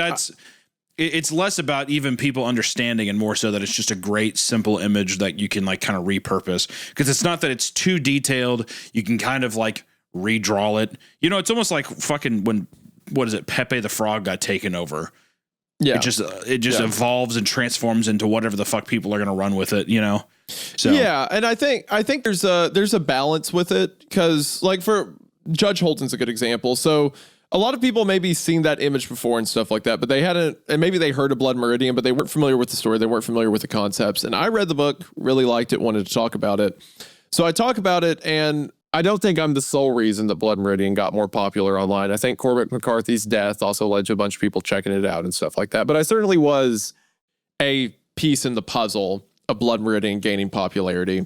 [SPEAKER 1] it's less about even people understanding and more so that it's just a great, simple image that you can, like, kind of repurpose, because it's not that it's too detailed. You can kind of, like, redraw it. You know, it's almost like fucking when, what is it? Pepe the Frog got taken over.
[SPEAKER 2] Yeah.
[SPEAKER 1] It just evolves and transforms into whatever the fuck people are going to run with it, you know? So
[SPEAKER 2] yeah. And I think there's a balance with it, because, like, for Judge Holden's a good example. So a lot of people maybe seen that image before and stuff like that, but they hadn't, and maybe they heard of Blood Meridian, but they weren't familiar with the story. They weren't familiar with the concepts. And I read the book, really liked it, wanted to talk about it. So I talk about it, and
[SPEAKER 3] I don't think I'm the sole reason that Blood Meridian got more popular online. I think Cormac McCarthy's death also led to a bunch of people checking it out and stuff like that. But I certainly was
[SPEAKER 2] a piece in the puzzle of Blood Meridian gaining popularity.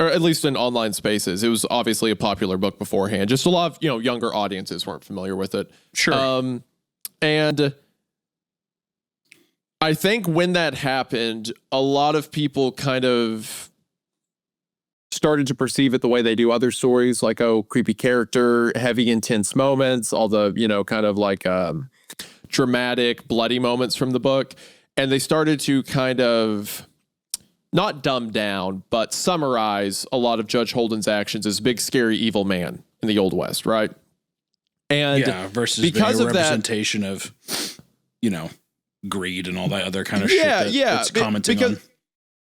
[SPEAKER 2] Or at least in online spaces. It was obviously a popular book beforehand. Just a lot of, younger audiences weren't familiar with it.
[SPEAKER 1] Sure.
[SPEAKER 2] And I think when that happened, a lot of people kind of
[SPEAKER 3] started to perceive it the way they do other stories, like, oh, creepy character, heavy, intense moments, all the, kind of like
[SPEAKER 2] dramatic, bloody moments from the book. And they started to kind of not dumb down, but summarize a lot of Judge Holden's actions as big, scary, evil man in the Old West, right? And
[SPEAKER 1] versus because being a representation of, greed and all that other kind of shit that's commenting on.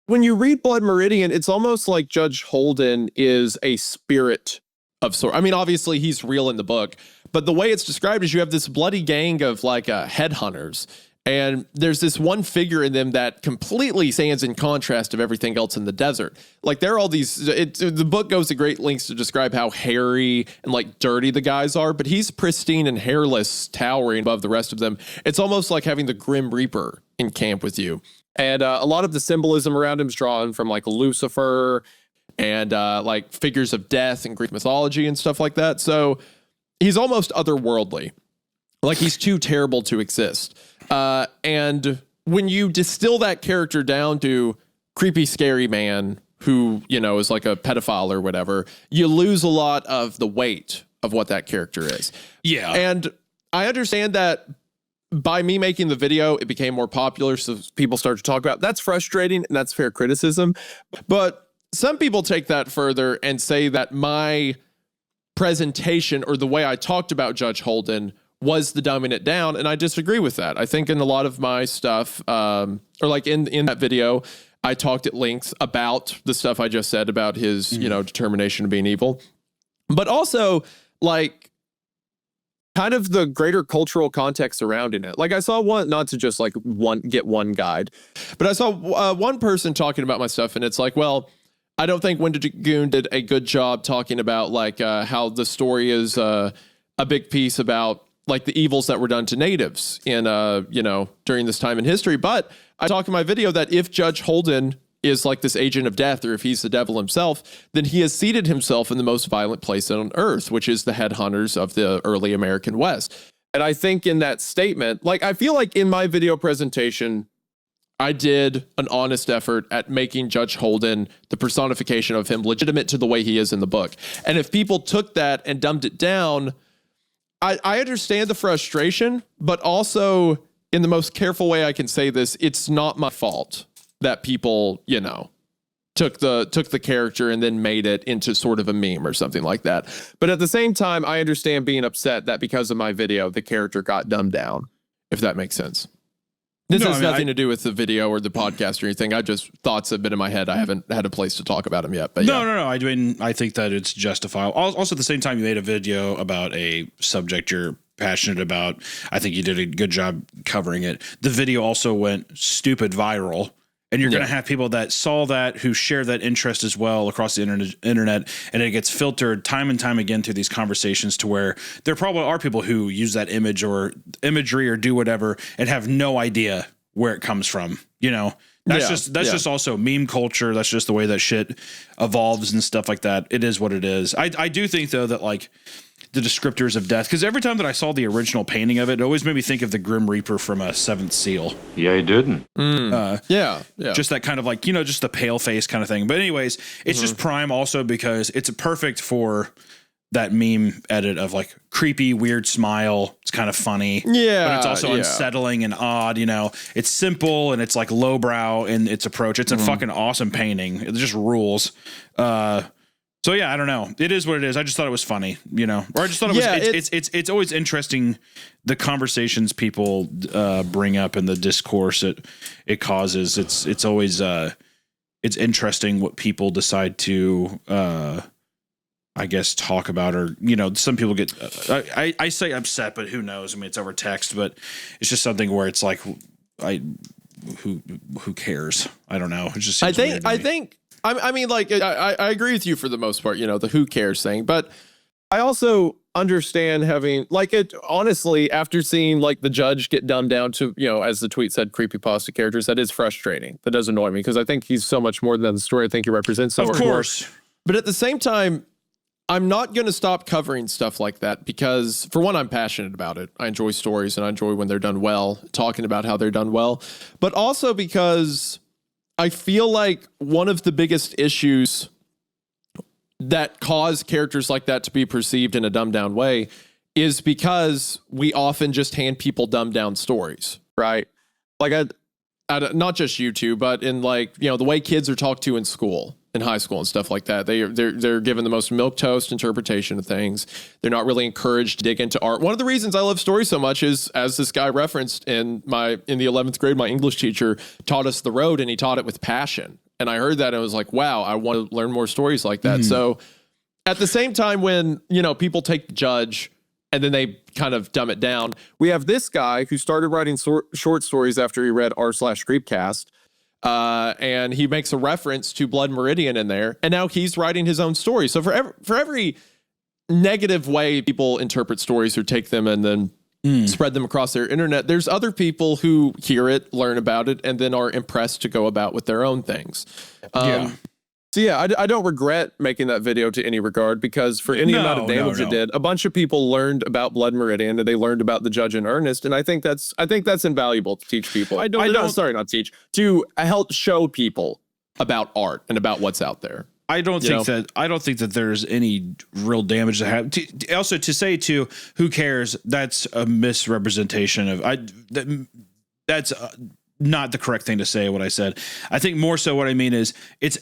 [SPEAKER 3] When you read Blood Meridian, it's almost like Judge Holden is a spirit
[SPEAKER 2] of sort. I mean, obviously he's real in the book, but the way it's described is you have this bloody gang of like headhunters, and there's this one figure in them that completely stands in contrast of everything else in the desert. Like, there are all these, the book goes to great lengths to describe how hairy and like dirty the guys are, but he's pristine and hairless, towering above the rest of them. It's almost like having the Grim Reaper in camp with you.
[SPEAKER 3] And a lot of the symbolism around him is drawn from like Lucifer
[SPEAKER 2] and like figures of death and Greek mythology and stuff like that. So he's almost otherworldly. Like, he's too terrible to exist. And when you distill that character down to creepy, scary man who, is like a pedophile or whatever, you lose a lot of the weight of what that character is.
[SPEAKER 1] Yeah.
[SPEAKER 2] And I understand that by me making the video, it became more popular, so people start to talk about it. That's frustrating, and that's fair criticism. But some people take that further and say that my presentation or the way I talked about Judge Holden was the dumbing it down, and I disagree with that. I think in a lot of my stuff, or like in that video, I talked at length about the stuff I just said about his, determination of being evil. But also, like,
[SPEAKER 3] kind of the greater cultural context surrounding it. Like, I saw one, not to just like get one guide,
[SPEAKER 2] but I saw one person talking about my stuff, and it's like, well, I don't think Wendigoon did a good job talking about like how the story is a big piece about like the evils that were done to natives in, during this time in history. But I talk in my video that if Judge Holden is like this agent of death, or if he's the devil himself, then he has seated himself in the most violent place on earth, which is the headhunters of the early American West.
[SPEAKER 3] And I think in that statement, like, I feel like in my video presentation,
[SPEAKER 2] I did an honest effort at making Judge Holden, the personification of him, legitimate to the way he is in the book. And if people took that and dumbed it down, I understand the frustration, but also, in the most careful way I can say this, it's not my fault that people,
[SPEAKER 3] took the character and then made it into sort of a meme or something like that. But at the same time, I understand being upset that because of my video, the character got dumbed down, if that makes sense. This has nothing to do with the video or the podcast or anything. Thoughts have been in my head. I haven't had a place to talk about them yet. But
[SPEAKER 1] no. I mean, I think that it's justifiable. Also, at the same time, you made a video about a subject you're passionate about. I think you did a good job covering it. The video also went stupid viral. And you're going to have people that saw that, who share that interest as well across the internet, and it gets filtered time and time again through these conversations to where there probably are people who use that imagery or do whatever and have no idea where it comes from. You know, that's just also meme culture. That's just the way that shit evolves and stuff like that. It is what it is. I do think though that like the descriptors of death, because every time that I saw the original painting of it, it always made me think of the Grim Reaper from a Seventh Seal.
[SPEAKER 4] Yeah, he didn't.
[SPEAKER 3] Yeah.
[SPEAKER 1] Just that kind of like, you know, just the pale face kind of thing. But anyways, it's just prime also because it's perfect for that meme edit of like creepy, weird smile. It's kind of funny.
[SPEAKER 3] Yeah.
[SPEAKER 1] But it's also unsettling and odd, you know. It's simple and it's like lowbrow in its approach. It's a fucking awesome painting. It just rules. So yeah, I don't know. It is what it is. I just thought it was funny, you know, or I just thought it's always interesting the conversations people bring up and the discourse it causes. It's always it's interesting what people decide to I guess talk about, or you know, some people get I say upset, but who knows? I mean, it's over text, but it's just something where it's like who cares? I don't know. It just seems I
[SPEAKER 3] think. I mean, like, I agree with you for the most part, you know, the who cares thing. But I also understand having, like, it honestly, after seeing, like, the judge get dumbed down to, you know, as the tweet said, creepypasta characters, that is frustrating. That does annoy me because I think he's so much more than the story I think he represents.
[SPEAKER 1] Of course.
[SPEAKER 3] But at the same time, I'm not going to stop covering stuff like that because, for one, I'm passionate about it. I enjoy stories and I enjoy when they're done well, talking about how they're done well. But also because I feel like one of the biggest issues that cause characters like that to be perceived in a dumbed down way is because we often just hand people dumbed down stories, right? Like not just you two, but in like, you know, the way kids are talked to in school, in high school and stuff like that. They're given the most milquetoast interpretation of things. They're not really encouraged to dig into art. One of the reasons I love stories so much is, as this guy referenced in the 11th grade, my English teacher taught us The Road, and he taught it with passion. And I heard that and I was like, wow, I want to learn more stories like that. So at the same time, when, you know, people take the judge and then they kind of dumb it down, we have this guy who started writing short stories after he read r/Creepcast. And he makes a reference to Blood Meridian in there, and now he's writing his own story. So for every negative way people interpret stories or take them and then spread them across their internet, there's other people who hear it, learn about it, and then are impressed to go about with their own things. So yeah, I don't regret making that video to any regard, because for any amount of damage it did, a bunch of people learned about Blood Meridian and they learned about the judge in earnest, and I think that's invaluable to teach people. To help show people about art and about what's out there.
[SPEAKER 1] I don't think that there's any real damage to have. Also, to say to who cares, that's a misrepresentation of that's not the correct thing to say. What I said, I think more so what I mean is it's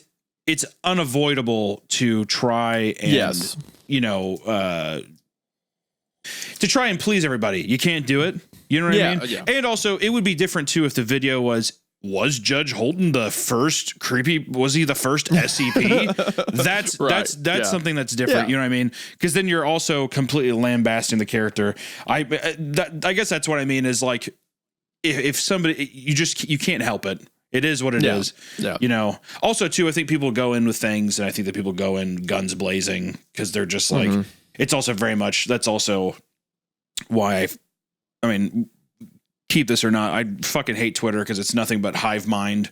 [SPEAKER 1] unavoidable to try and, you know, to try and please everybody. You can't do it. You know what I mean? Yeah. And also, it would be different too if the video was Judge Holden the first was he the first SCP? That's something that's different. You know what I mean? Because then you're also completely lambasting the character. I guess that's what I mean is like, if somebody, you can't help it. It is what it is. Yeah. You know, also too, I think people go in with things, and I think that people go in guns blazing because they're just like, it's also very much, that's also why I mean, keep this or not, I fucking hate Twitter because it's nothing but hive mind,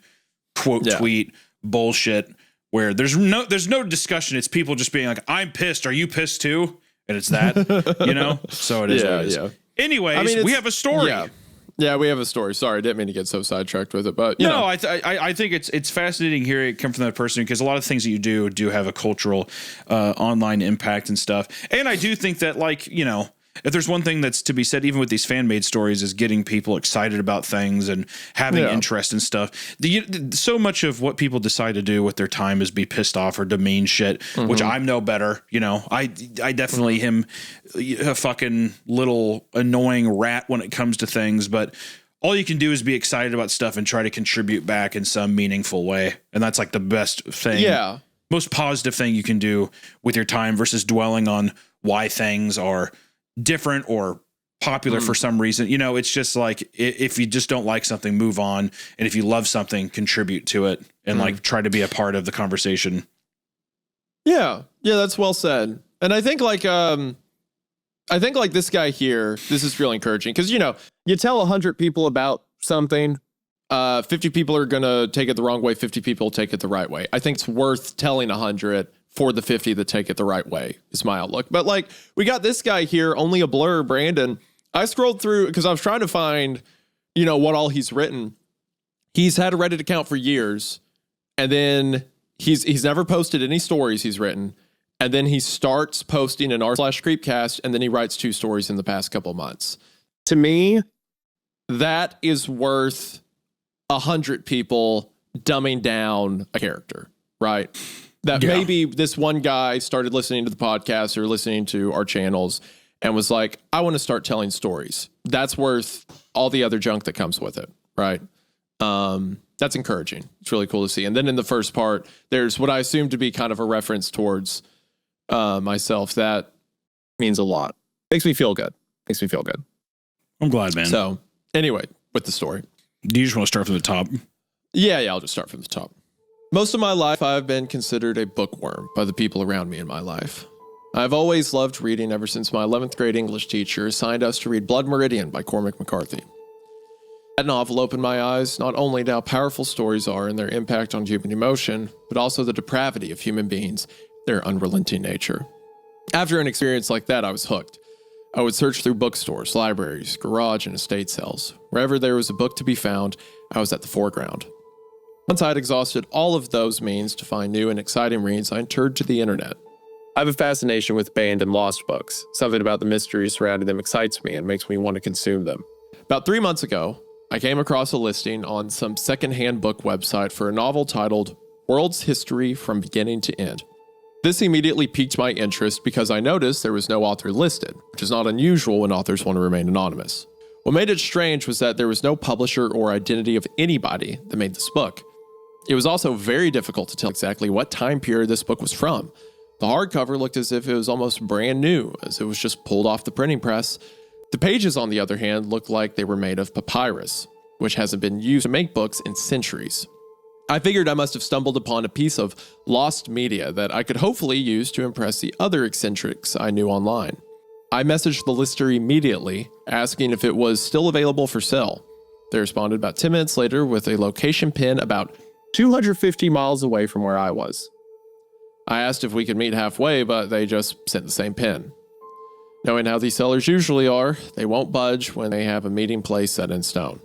[SPEAKER 1] tweet bullshit where there's no discussion. It's people just being like, I'm pissed. Are you pissed too? And it's that, you know? So it is what it is. Yeah. Anyways, I mean, we have a story.
[SPEAKER 3] Yeah, we have a story. Sorry, I didn't mean to get so sidetracked with it, but
[SPEAKER 1] you know. I think it's fascinating hearing it come from that person, because a lot of things that you do have a cultural online impact and stuff. And I do think that, like, you know, if there's one thing that's to be said, even with these fan-made stories, is getting people excited about things and having interest in stuff. So much of what people decide to do with their time is be pissed off or demean shit, which I'm no better. You know, I definitely am a fucking little annoying rat when it comes to things, but all you can do is be excited about stuff and try to contribute back in some meaningful way. And that's like the best thing. Yeah. Most positive thing you can do with your time versus dwelling on why things are different or popular for some reason. You know, it's just like, if you just don't like something, move on. And if you love something, contribute to it and like try to be a part of the conversation. Yeah. Yeah. That's well said. And I think like this guy here, this is really encouraging because, you know,
[SPEAKER 3] you tell 100 people about something,
[SPEAKER 2] 50 people are going to take it the wrong way. 50 people take it the right way. I think it's worth telling 100 for the 50 that take it the right way is my outlook. But like, we got this guy here, Only a Blur, Brandon. I scrolled through because I was trying to find, you know, what all he's written. He's had a Reddit account for years. And then he's never posted any stories he's written. And then he starts posting an r/Creepcast, and then he writes 2 stories in the past couple months.
[SPEAKER 3] To me,
[SPEAKER 2] that is worth 100 people dumbing down a character, right? That maybe this one guy started listening to the podcast or listening to our channels and was like, I want to start telling stories. That's worth all the other junk that comes with it, right? That's encouraging. It's really cool to see. And then in the first part, there's what I assume to be kind of a reference towards myself. That
[SPEAKER 3] means a lot. Makes me feel good.
[SPEAKER 1] I'm glad, man.
[SPEAKER 2] So anyway, with the story.
[SPEAKER 1] Do you just want to start from the top?
[SPEAKER 2] Yeah, I'll just start from the top. Most of my life, I've been considered a bookworm by the people around me in my life. I've always loved reading ever since my 11th grade English teacher assigned us to read Blood Meridian by Cormac McCarthy. That novel opened my eyes not only to how powerful stories are and their impact on human emotion, but also the depravity of human beings, their unrelenting nature. After an experience like that, I was hooked. I would search through bookstores, libraries, garage, and estate sales. Wherever there was a book to be found, I was at the foreground. Once I had exhausted all of those means to find new and exciting reads, I turned to the internet.
[SPEAKER 3] I have a fascination with banned and lost books. Something about the mystery surrounding them excites me and makes me want to consume them.
[SPEAKER 2] About 3 months ago, I came across a listing on some secondhand book website for a novel titled World's History from Beginning to End. This immediately piqued my interest because I noticed there was no author listed, which is not unusual when authors want to remain anonymous. What made it strange was that there was no publisher or identity of anybody that made this book. It was also very difficult to tell exactly what time period this book was from. The hardcover looked as if it was almost brand new, as it was just pulled off the printing press. The pages, on the other hand, looked like they were made of papyrus, which hasn't been used to make books in centuries. I figured I must have stumbled upon a piece of lost media that I could hopefully use to impress the other eccentrics I knew online. I messaged the lister immediately, asking if it was still available for sale. They responded about 10 minutes later with a location pin about
[SPEAKER 3] 250 miles away from where I was.
[SPEAKER 2] I asked if we could meet halfway, but they just sent the same pin. Knowing how these sellers usually are, they won't budge when they have a meeting place set in stone.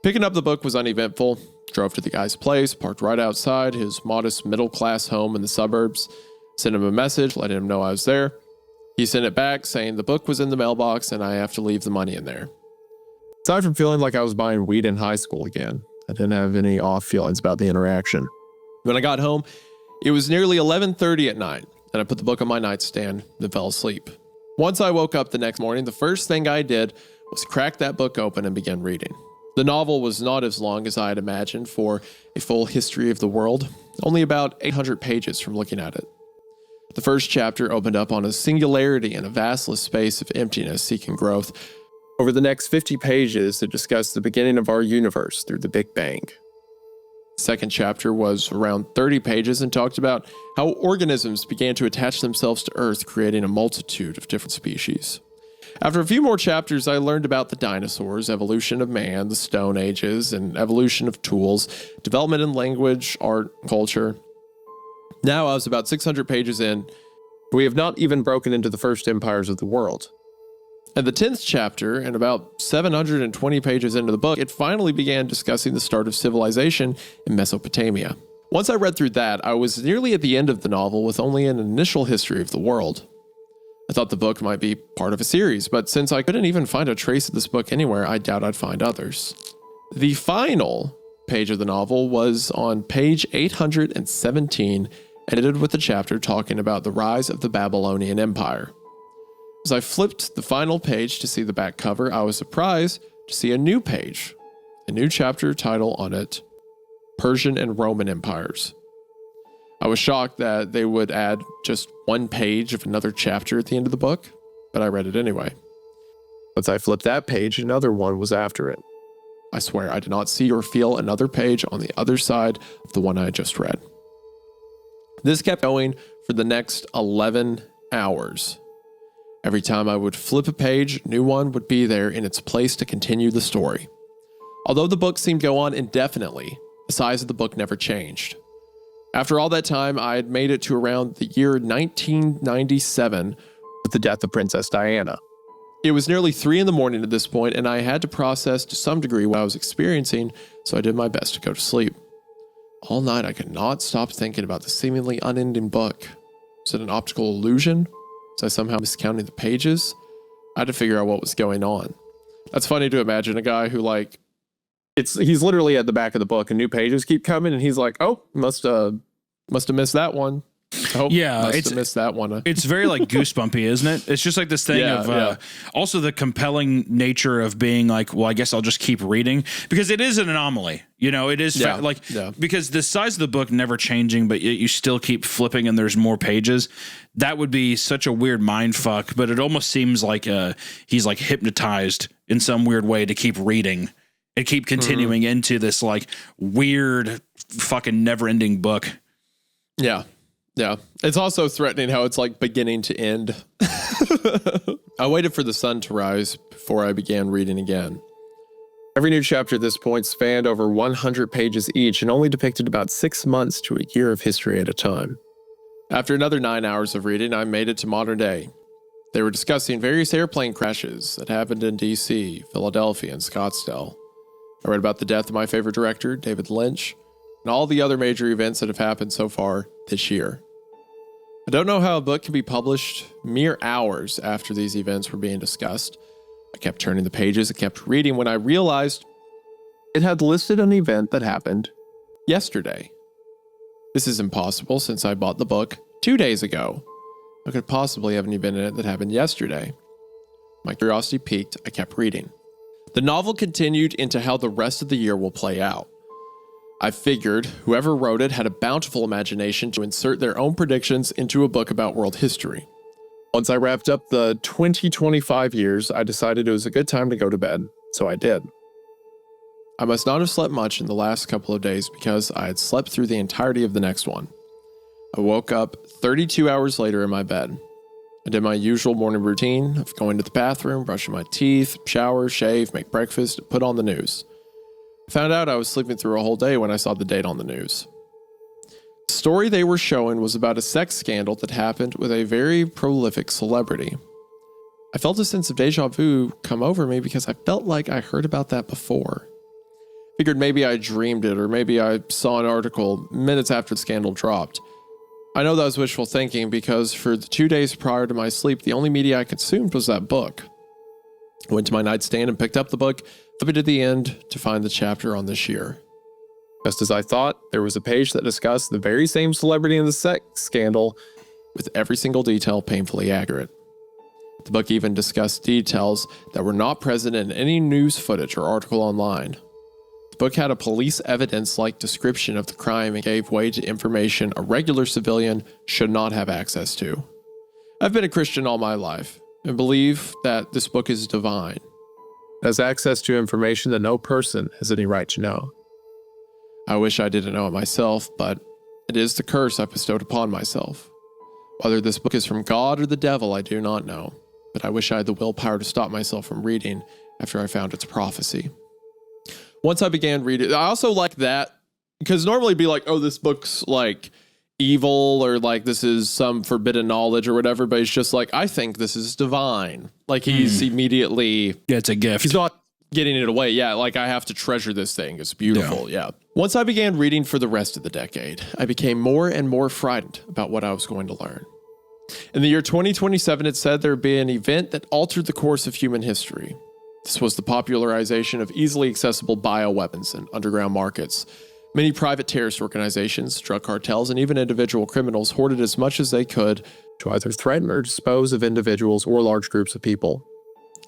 [SPEAKER 2] Picking up the book was uneventful. Drove to the guy's place, parked right outside his modest middle-class home in the suburbs, sent him a message, letting him know I was there. He sent it back, saying the book was in the mailbox and I have to leave the money in there.
[SPEAKER 3] Aside from feeling like I was buying weed in high school again, I didn't have any off feelings about the interaction.
[SPEAKER 2] When I got home, it was nearly 11:30 at night, and I put the book on my nightstand and fell asleep. Once I woke up the next morning, the first thing I did was crack that book open and begin reading. The novel was not as long as I had imagined for a full history of the world, only about 800 pages from looking at it. The first chapter opened up on a singularity and a vastless space of emptiness seeking growth.
[SPEAKER 3] Over the next 50 pages, it discussed the beginning of our universe through the Big Bang.
[SPEAKER 2] The second chapter was around 30 pages and talked about how organisms began to attach themselves to Earth, creating a multitude of different species. After a few more chapters, I learned about the dinosaurs, evolution of man, the Stone Ages, and evolution of tools, development in language, art, culture. Now I was about 600 pages in.
[SPEAKER 3] We have not even broken into the first empires of the world.
[SPEAKER 2] At the 10th chapter, and about 720 pages into the book, it finally began discussing the start of civilization in Mesopotamia. Once I read through that, I was nearly at the end of the novel with only an initial history of the world. I thought the book might be part of a series, but since I couldn't even find a trace of this book anywhere, I doubt I'd find others. The final page of the novel was on page 817, and ended with a chapter talking about the rise of the Babylonian Empire. As I flipped the final page to see the back cover, I was surprised to see a new page, a new chapter title on it, Persian and Roman Empires. I was shocked that they would add just one page of another chapter at the end of the book, but I read it anyway.
[SPEAKER 3] Once I flipped that page, another one was after it.
[SPEAKER 2] I swear I did not see or feel another page on the other side of the one I had just read. This kept going for the next 11 hours. Every time I would flip a page, a new one would be there in its place to continue the story. Although the book seemed to go on indefinitely, the size of the book never changed. After all that time, I had made it to around the year 1997
[SPEAKER 3] With the death of Princess Diana.
[SPEAKER 2] It was nearly 3 a.m. at this point, and I had to process to some degree what I was experiencing, so I did my best to go to sleep. All night, I could not stop thinking about the seemingly unending book. Was it an optical illusion? Was I somehow miscounting the pages? I had to figure out what was going on. That's funny to imagine a guy who
[SPEAKER 3] He's literally at the back of the book and new pages keep coming and he's like, oh, must have
[SPEAKER 2] missed that one. Oh,
[SPEAKER 1] yeah,
[SPEAKER 2] must have missed that one.
[SPEAKER 1] It's very like goosebumpy, isn't it? It's just like this thing also the compelling nature of being like, well, I guess I'll just keep reading because it is an anomaly. You know, it is because the size of the book never changing, but you still keep flipping and there's more pages. That would be such a weird mind fuck, but it almost seems like he's like hypnotized in some weird way to keep reading and keep continuing into this like weird fucking never ending book.
[SPEAKER 2] Yeah. Yeah. It's also threatening how it's like beginning to end. I waited for the sun to rise before I began reading again.
[SPEAKER 3] Every new chapter at this point spanned over 100 pages each and only depicted about 6 months to a year of history at a time.
[SPEAKER 2] After another 9 hours of reading, I made it to modern day. They were discussing various airplane crashes that happened in D.C., Philadelphia, and Scottsdale. I read about the death of my favorite director, David Lynch, and all the other major events that have happened so far this year. I don't know how a book can be published mere hours after these events were being discussed. I kept turning the pages and kept reading when I realized
[SPEAKER 3] it had listed an event that happened
[SPEAKER 2] yesterday. This is impossible since I bought the book 2 days ago. What could possibly have an event in it that happened yesterday? My curiosity piqued. I kept reading. The novel continued into how the rest of the year will play out. I figured whoever wrote it had a bountiful imagination to insert their own predictions into a book about world history.
[SPEAKER 3] Once I wrapped up the 2025 years, I decided it was a good time to go to bed, so I did.
[SPEAKER 2] I must not have slept much in the last couple of days because I had slept through the entirety of the next one. I woke up 32 hours later in my bed. I did my usual morning routine of going to the bathroom, brushing my teeth, shower, shave, make breakfast, and put on the news. I found out I was sleeping through a whole day when I saw the date on the news. The story they were showing was about a sex scandal that happened with a very prolific celebrity. I felt a sense of deja vu come over me because I felt like I heard about that before. Figured maybe I dreamed it or maybe I saw an article minutes after the scandal dropped. I know that was wishful thinking because for the 2 days prior to my sleep, the only media I consumed was that book. I went to my nightstand and picked up the book, flipped to the end to find the chapter on this year.
[SPEAKER 3] Just as I thought, there was a page that discussed the very same celebrity in the sex scandal,
[SPEAKER 2] with every single detail painfully accurate. The book even discussed details that were not present in any news footage or article online. The book had a police evidence-like description of the crime and gave way to information a regular civilian should not have access to. I've been a Christian all my life and believe that this book is divine.
[SPEAKER 3] It has access to information that no person has any right to know.
[SPEAKER 2] I wish I didn't know it myself, but it is the curse I bestowed upon myself. Whether this book is from God or the devil, I do not know, but I wish I had the willpower to stop myself from reading after I found its prophecy. Once I began reading, I also like that, because normally it'd be like, oh, this book's like evil or like this is some forbidden knowledge or whatever, but it's just like, I think this is divine. Like he's immediately...
[SPEAKER 1] Yeah, it's a gift.
[SPEAKER 2] He's not getting it away. Yeah, like I have to treasure this thing. It's beautiful. Yeah. Once I began reading for the rest of the decade, I became more and more frightened about what I was going to learn. In the year 2027, it said there would be an event that altered the course of human history. This was the popularization of easily accessible bioweapons in underground markets. Many private terrorist organizations, drug cartels, and even individual criminals hoarded as much as they could
[SPEAKER 3] to either threaten or dispose of individuals or large groups of people.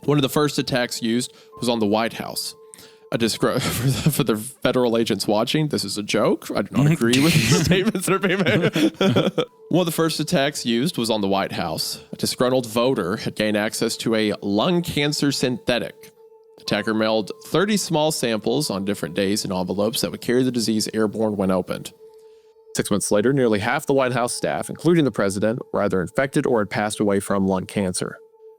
[SPEAKER 2] One of the first attacks used was on the White House. For the federal agents watching, this is a joke. I do not agree with the statements that are being made. One of the first attacks used was on the White House. A disgruntled voter had gained access to a lung cancer synthetic. Attacker mailed 30 small samples on different days in envelopes that would carry the disease airborne when opened.
[SPEAKER 3] 6 months later, nearly half the White House staff, including the president, were either infected or had passed away from lung cancer.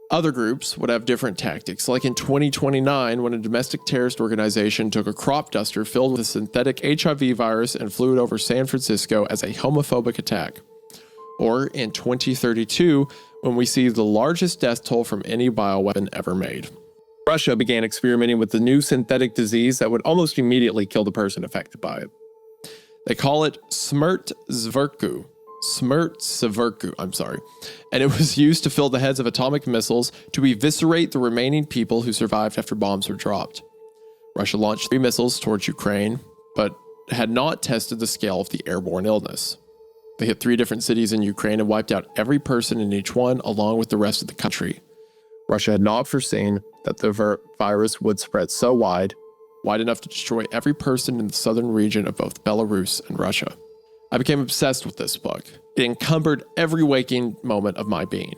[SPEAKER 2] Other groups would have different tactics, like in 2029 when a domestic terrorist organization took a crop duster filled with a synthetic HIV virus and flew it over San Francisco as a homophobic attack. Or in 2032 when we see the largest death toll from any bioweapon ever made.
[SPEAKER 3] Russia began experimenting with the new synthetic disease that would almost immediately kill the person affected by it.
[SPEAKER 2] They call it Smrt Zverku, and it was used to fill the heads of atomic missiles to eviscerate the remaining people who survived after bombs were dropped. Russia launched 3 missiles towards Ukraine, but had not tested the scale of the airborne illness. They hit 3 different cities in Ukraine and wiped out every person in each one, along with the rest of the country.
[SPEAKER 3] Russia had not foreseen that the virus would spread so wide
[SPEAKER 2] enough to destroy every person in the southern region of both Belarus and Russia. I became obsessed with this book. It encumbered every waking moment of my being.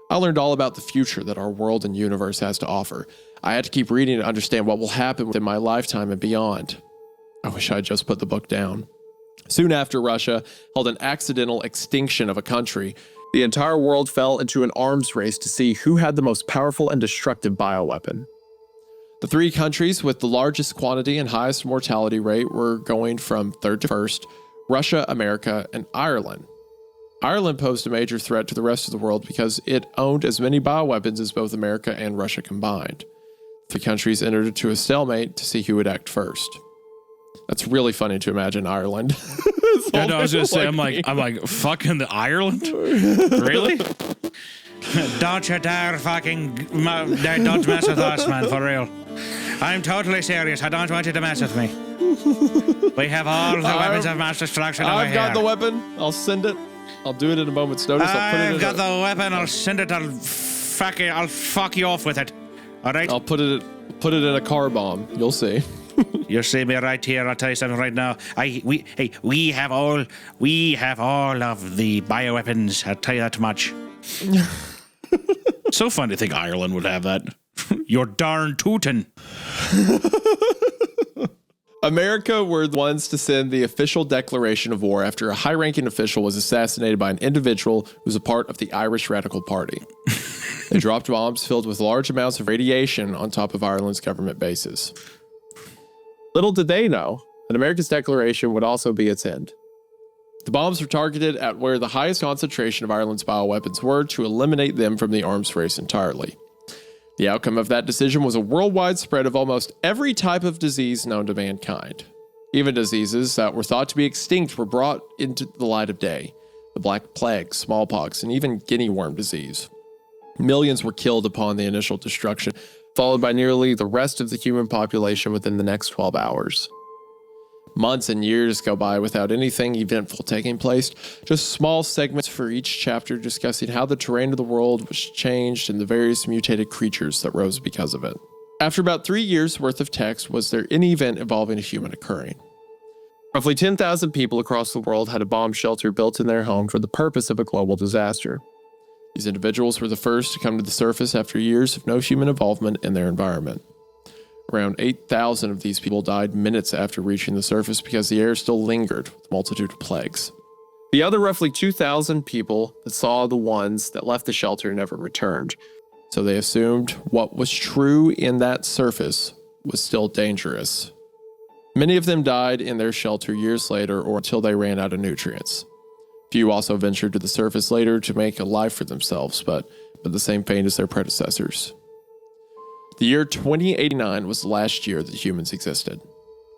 [SPEAKER 2] I learned all about the future that our world and universe has to offer. I had to keep reading to understand what will happen within my lifetime and beyond. I wish I had just put the book down. Soon after Russia held an accidental extinction of a country,
[SPEAKER 3] the entire world fell into an arms race to see who had the most powerful and destructive bioweapon.
[SPEAKER 2] The 3 countries with the largest quantity and highest mortality rate were going from third to first: Russia, America, and Ireland. Ireland posed a major threat to the rest of the world because it owned as many bioweapons as both America and Russia combined. The countries entered into a stalemate to see who would act first. That's really funny to imagine Ireland.
[SPEAKER 1] Yeah, no, I was gonna say, I'm like, fucking the Ireland? Really? Don't you dare fucking don't mess with us, man, for real. I'm totally serious. I don't want you to mess with me. We have all the weapons of mass destruction over here.
[SPEAKER 2] I've got the weapon. I'll send it. I'll do it in a moment's notice.
[SPEAKER 1] I've got the weapon. I'll send it. I'll fuck you off with it. All right?
[SPEAKER 2] I'll put it in a car bomb. You'll see.
[SPEAKER 1] You see me right here. I'll tell you something right now. We have all of the bioweapons. I'll tell you that much. So fun to think Ireland would have that. You're darn tootin'.
[SPEAKER 2] America were the ones to send the official declaration of war after a high-ranking official was assassinated by an individual who was a part of the Irish Radical Party. They dropped bombs filled with large amounts of radiation on top of Ireland's government bases.
[SPEAKER 3] Little did they know that America's declaration would also be its end.
[SPEAKER 2] The bombs were targeted at where the highest concentration of Ireland's bioweapons were to eliminate them from the arms race entirely. The outcome of that decision was a worldwide spread of almost every type of disease known to mankind. Even diseases that were thought to be extinct were brought into the light of day. The Black Plague, smallpox, and even guinea worm disease. Millions were killed upon the initial destruction,
[SPEAKER 3] followed by nearly the rest of the human population within the next 12 hours.
[SPEAKER 2] Months and years go by without anything eventful taking place, just small segments for each chapter discussing how the terrain of the world was changed and the various mutated creatures that rose because of it. After about 3 years' worth of text, was there any event involving a human occurring?
[SPEAKER 3] Roughly 10,000 people across the world had a bomb shelter built in their home for the purpose of a global disaster.
[SPEAKER 2] These individuals were the first to come to the surface after years of no human involvement in their environment. Around 8,000 of these people died minutes after reaching the surface because the air still lingered with a multitude of plagues.
[SPEAKER 3] The other roughly 2,000 people that saw the ones that left the shelter never returned.
[SPEAKER 2] So they assumed what was true in that surface was still dangerous. Many of them died in their shelter years later or until they ran out of nutrients. Few also ventured to the surface later to make a life for themselves, but the same fate as their predecessors. The year 2089 was the last year that humans existed.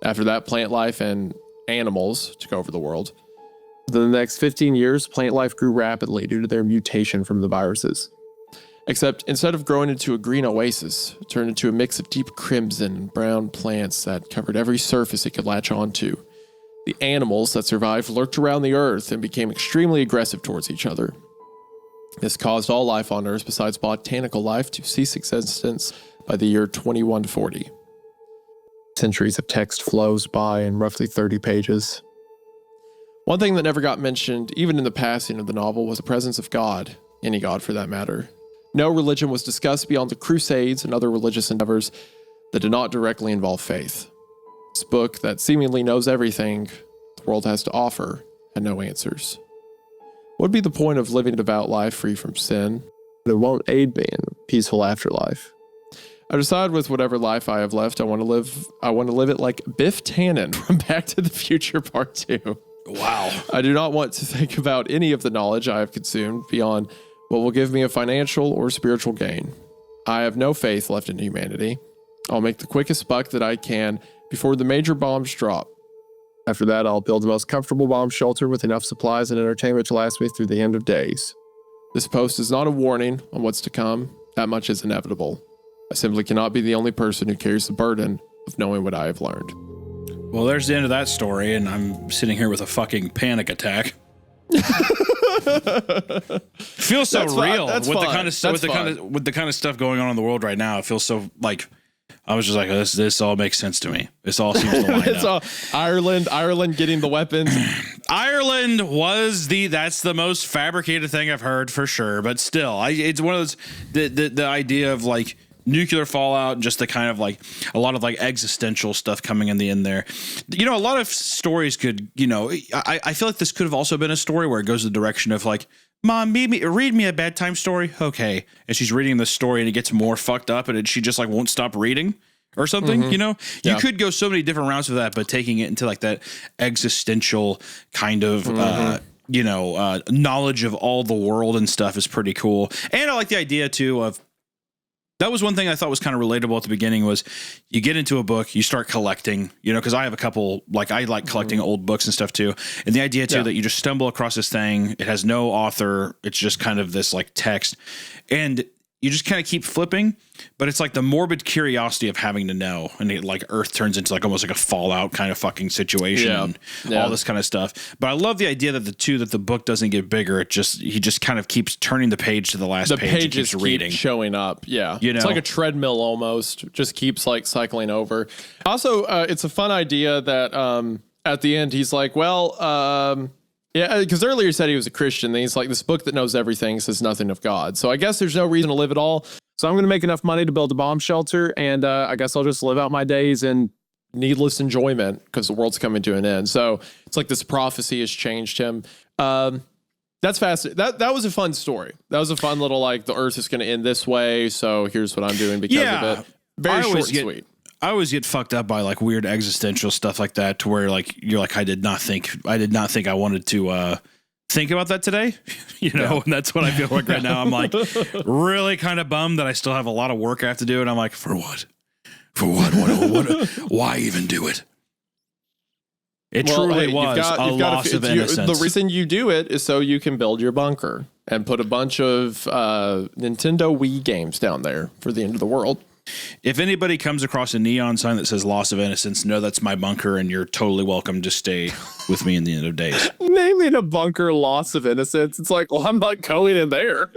[SPEAKER 2] After that, plant life and animals took over the world.
[SPEAKER 3] Within the next 15 years, plant life grew rapidly due to their mutation from the viruses.
[SPEAKER 2] Except instead of growing into a green oasis, it turned into a mix of deep crimson and brown plants that covered every surface it could latch onto. The animals that survived lurked around the earth and became extremely aggressive towards each other. This caused all life on Earth besides botanical life to cease existence by the year 2140.
[SPEAKER 3] Centuries of text flows by in roughly 30 pages.
[SPEAKER 2] One thing that never got mentioned, even in the passing of the novel, was the presence of God, any god for that matter. No religion was discussed beyond the Crusades and other religious endeavors that did not directly involve faith. This book that seemingly knows everything the world has to offer had no answers. What would be the point of living a devout life free from sin?
[SPEAKER 3] It won't aid me in a peaceful afterlife.
[SPEAKER 2] I decide with whatever life I have left, I want to live it like Biff Tannen from Back to the Future Part 2.
[SPEAKER 1] Wow.
[SPEAKER 2] I do not want to think about any of the knowledge I have consumed beyond what will give me a financial or spiritual gain. I have no faith left in humanity. I'll make the quickest buck that I can before the major bombs drop.
[SPEAKER 3] After that, I'll build the most comfortable bomb shelter with enough supplies and entertainment to last me through the end of days.
[SPEAKER 2] This post is not a warning on what's to come. That much is inevitable. I simply cannot be the only person who carries the burden of knowing what I have learned.
[SPEAKER 1] Well, there's the end of that story, and I'm sitting here with a fucking panic attack. Feels so real with the kind of stuff going on in the world right now. It feels so like I was just like, this all makes sense to me. This all seems to line up.
[SPEAKER 2] Ireland getting the weapons.
[SPEAKER 1] Ireland that's the most fabricated thing I've heard for sure. But still, it's one of those the idea of like nuclear fallout, just the kind of like a lot of like existential stuff coming in the end there. You know, a lot of stories could, you know, I feel like this could have also been a story where it goes the direction of like, Mom, read me a bedtime story. Okay. And she's reading the story and it gets more fucked up and she just like won't stop reading or something, you know? You could go so many different routes with that, but taking it into like that existential kind of, knowledge of all the world and stuff is pretty cool. And I like the idea too of, that was one thing I thought was kind of relatable at the beginning was you get into a book, you start collecting, you know, because I have a couple, like I like collecting old books and stuff too. And the idea too that you just stumble across this thing, it has no author, it's just kind of this like text. And you just kind of keep flipping, but it's like the morbid curiosity of having to know. And it like Earth turns into like almost like a Fallout kind of fucking situation and all this kind of stuff. But I love the idea that the book doesn't get bigger. He just kind of keeps turning the page to the last page. The pages keeps reading.
[SPEAKER 2] Keep showing up. Yeah. You know, it's like a treadmill almost. Just keeps like cycling over. Also, it's a fun idea that at the end he's like, well, yeah, because earlier he said he was a Christian. Then he's like, this book that knows everything says nothing of God. So I guess there's no reason to live at all.
[SPEAKER 3] So I'm going to make enough money to build a bomb shelter, and I guess I'll just live out my days in
[SPEAKER 2] needless enjoyment because the world's coming to an end. So it's like this prophecy has changed him. That's fascinating. That was a fun story. That was a fun little like the Earth is going to end this way. So here's what I'm doing because of it. Very short and sweet.
[SPEAKER 1] I always get fucked up by like weird existential stuff like that to where like you're like I did not think I wanted to think about that today, you know, and that's what I feel like right now. I'm like really kind of bummed that I still have a lot of work I have to do, and I'm like, for what? Why even do it? It truly was a loss of innocence.
[SPEAKER 2] The reason you do it is so you can build your bunker and put a bunch of Nintendo Wii games down there for the end of the world.
[SPEAKER 1] If anybody comes across a neon sign that says loss of innocence, know that's my bunker, and you're totally welcome to stay with me in the end of days.
[SPEAKER 3] Naming a bunker loss of innocence. It's like, well, I'm not going in there.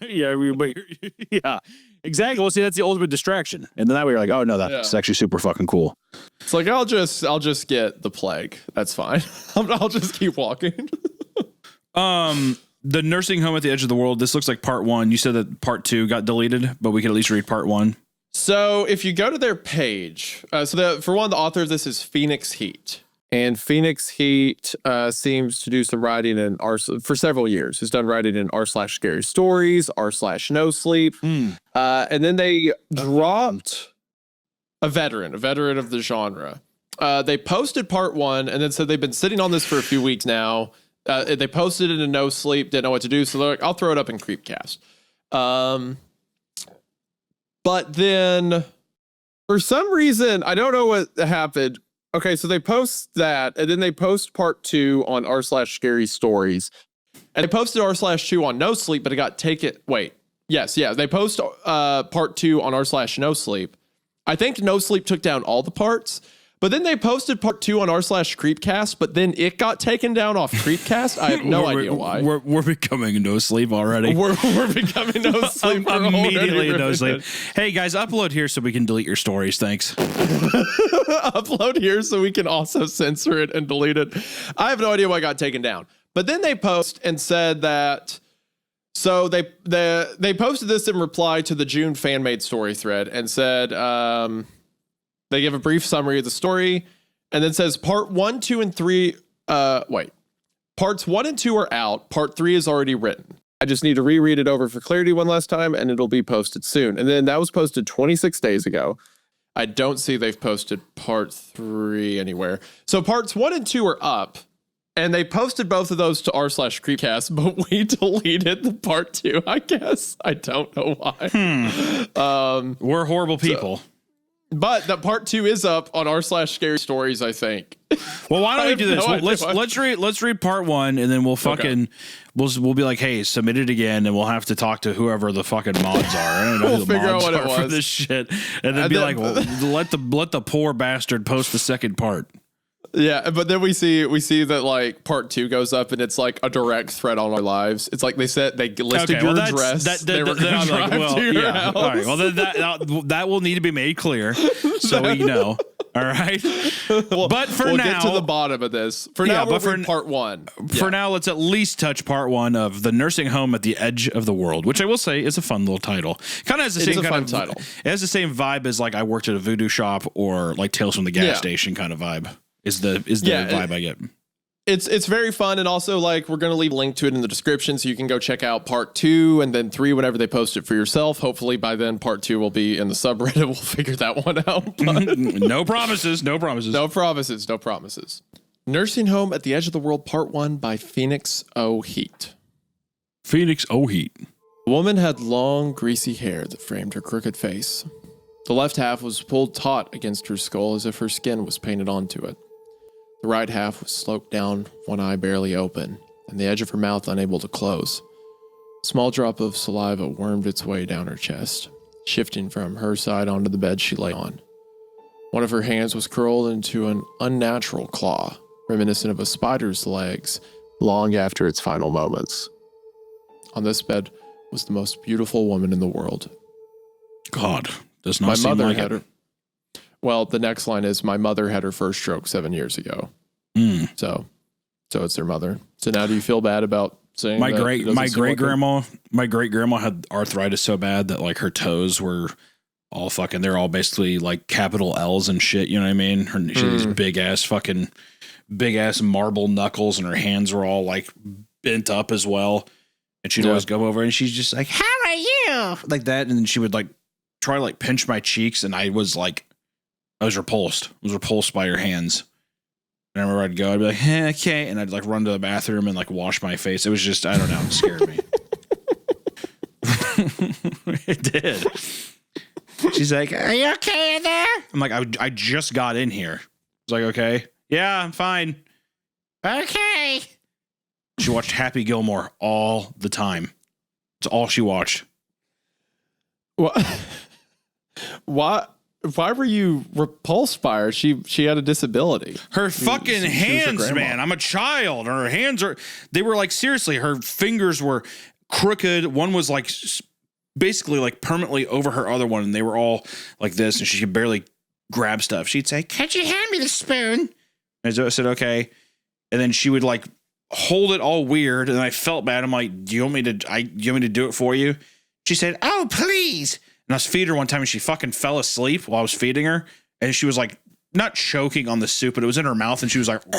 [SPEAKER 4] Yeah, exactly. Well, see, that's the ultimate distraction. And then that way you're like, oh, no, that's actually super fucking cool.
[SPEAKER 2] It's like, I'll just get the plague. That's fine. I'll just keep walking.
[SPEAKER 1] The nursing home at the edge of the world. This looks like part 1. You said that part 2 got deleted, but we could at least read part 1.
[SPEAKER 2] So if you go to their page, for one, the author of this is Phoenix Heat.
[SPEAKER 3] And Phoenix Heat seems to do some writing in for several years. He's done writing in r/scary stories, r/no sleep. And then they dropped
[SPEAKER 2] a veteran of the genre. They posted part 1 and then said they've been sitting on this for a few weeks now. They posted it in no sleep, didn't know what to do. So they're like, I'll throw it up in Creepcast.
[SPEAKER 3] But then for some reason, I don't know what happened. Okay, so they post that, and then they post part 2 on r/scary stories.
[SPEAKER 2] And they posted r/2 on No Sleep, but it got taken. Wait. Yes. They post part 2 on r/No Sleep. I think No Sleep took down all the parts, but then they posted part 2 on r/Creepcast, but then it got taken down off Creepcast. I have no idea why.
[SPEAKER 1] We're becoming No Sleep already.
[SPEAKER 2] We're becoming No Sleep.
[SPEAKER 1] Immediately No Sleep. Hey guys, upload here so we can delete your stories. Thanks.
[SPEAKER 2] Upload here so we can also censor it and delete it. I have no idea why it got taken down. But then they post and said that, so they posted this in reply to the June fan-made story thread and said they give a brief summary of the story and then says part 1, 2, and 3. Parts 1 and 2 are out. Part 3 is already written.
[SPEAKER 3] I just need to reread it over for clarity one last time, and it'll be posted soon. And then that was posted 26 days ago.
[SPEAKER 2] I don't see they've posted part 3 anywhere. So parts 1 and 2 are up. And they posted both of those to r/Creepcast, but we deleted the part 2, I guess. I don't know why.
[SPEAKER 1] We're horrible people.
[SPEAKER 2] But the part 2 is up on r/Scary Stories, I think.
[SPEAKER 1] Well, why don't we do this?
[SPEAKER 2] No
[SPEAKER 1] Let's read part 1, and then we'll fucking we'll be like, hey, submit it again, and we'll have to talk to whoever the fucking mods are. I don't know who the
[SPEAKER 2] figure
[SPEAKER 1] mods
[SPEAKER 2] out what
[SPEAKER 1] are
[SPEAKER 2] it
[SPEAKER 1] for
[SPEAKER 2] was.
[SPEAKER 1] this shit, and then be like, well, let the poor bastard post the second part.
[SPEAKER 2] Yeah, but then we see that like part 2 goes up and it's like a direct threat on our lives. It's like they listed your address. They were going to drive to your house.
[SPEAKER 1] All right. Well, then that will need to be made clear so we know. All right. But for
[SPEAKER 2] we'll
[SPEAKER 1] now,
[SPEAKER 2] get to the bottom of this. For now, we'll read part 1.
[SPEAKER 1] For now, let's at least touch part 1 of The Nursing Home at the Edge of the World, which I will say is a fun little title. Kind of has the same kind of title. It has the same vibe as like I worked at a voodoo shop or like Tales from the Gas Station kind of vibe. Is the vibe I get.
[SPEAKER 2] It's very fun, and also like we're gonna leave a link to it in the description so you can go check out part 2 and then 3 whenever they post it for yourself. Hopefully by then part 2 will be in the subreddit. We'll figure that one out.
[SPEAKER 1] No promises. No promises.
[SPEAKER 2] No promises. No promises. Nursing Home at the Edge of the World Part 1 by Phoenix O. Heat.
[SPEAKER 1] Phoenix O. Heat.
[SPEAKER 2] The woman had long, greasy hair that framed her crooked face. The left half was pulled taut against her skull as if her skin was painted onto it. The right half was sloped down, one eye barely open, and the edge of her mouth unable to close. A small drop of saliva wormed its way down her chest, shifting from her side onto the bed she lay on. One of her hands was curled into an unnatural claw, reminiscent of a spider's legs,
[SPEAKER 3] long after its final moments.
[SPEAKER 2] On this bed was the most beautiful woman in the world.
[SPEAKER 1] God, does not seem like it.
[SPEAKER 2] Well, the next line is, my mother had her first stroke 7 years ago. So it's their mother. So now do you feel bad about saying
[SPEAKER 1] my great grandma had arthritis so bad that like her toes were all fucking, they're all basically like capital L's and shit. You know what I mean? She had these big ass marble knuckles, and her hands were all like bent up as well. And she'd always go over and she's just like, how are you? Like that. And then she would like try to like pinch my cheeks. And I was repulsed. I was repulsed by her hands. And I remember I'd go, I'd be like, okay. And I'd like run to the bathroom and like wash my face. It was just, I don't know. It scared me. It did. She's like, are you okay in there? I'm like, I just got in here. I was like, okay. Yeah, I'm fine. Okay. She watched Happy Gilmore all the time. It's all she watched.
[SPEAKER 2] What? Why were you repulsed by her? She had a disability.
[SPEAKER 1] Her fucking hands, man. I'm a child. Her hands they were like, seriously, her fingers were crooked. One was like basically like permanently over her other one, and they were all like this, and she could barely grab stuff. She'd say, could you hand me the spoon? And so I said, okay. And then she would like hold it all weird, and I felt bad. I'm like, do you want me to do it for you? She said, oh, please. And I was feeding her one time, and she fucking fell asleep while I was feeding her. And she was like, not choking on the soup, but it was in her mouth. And she was like, and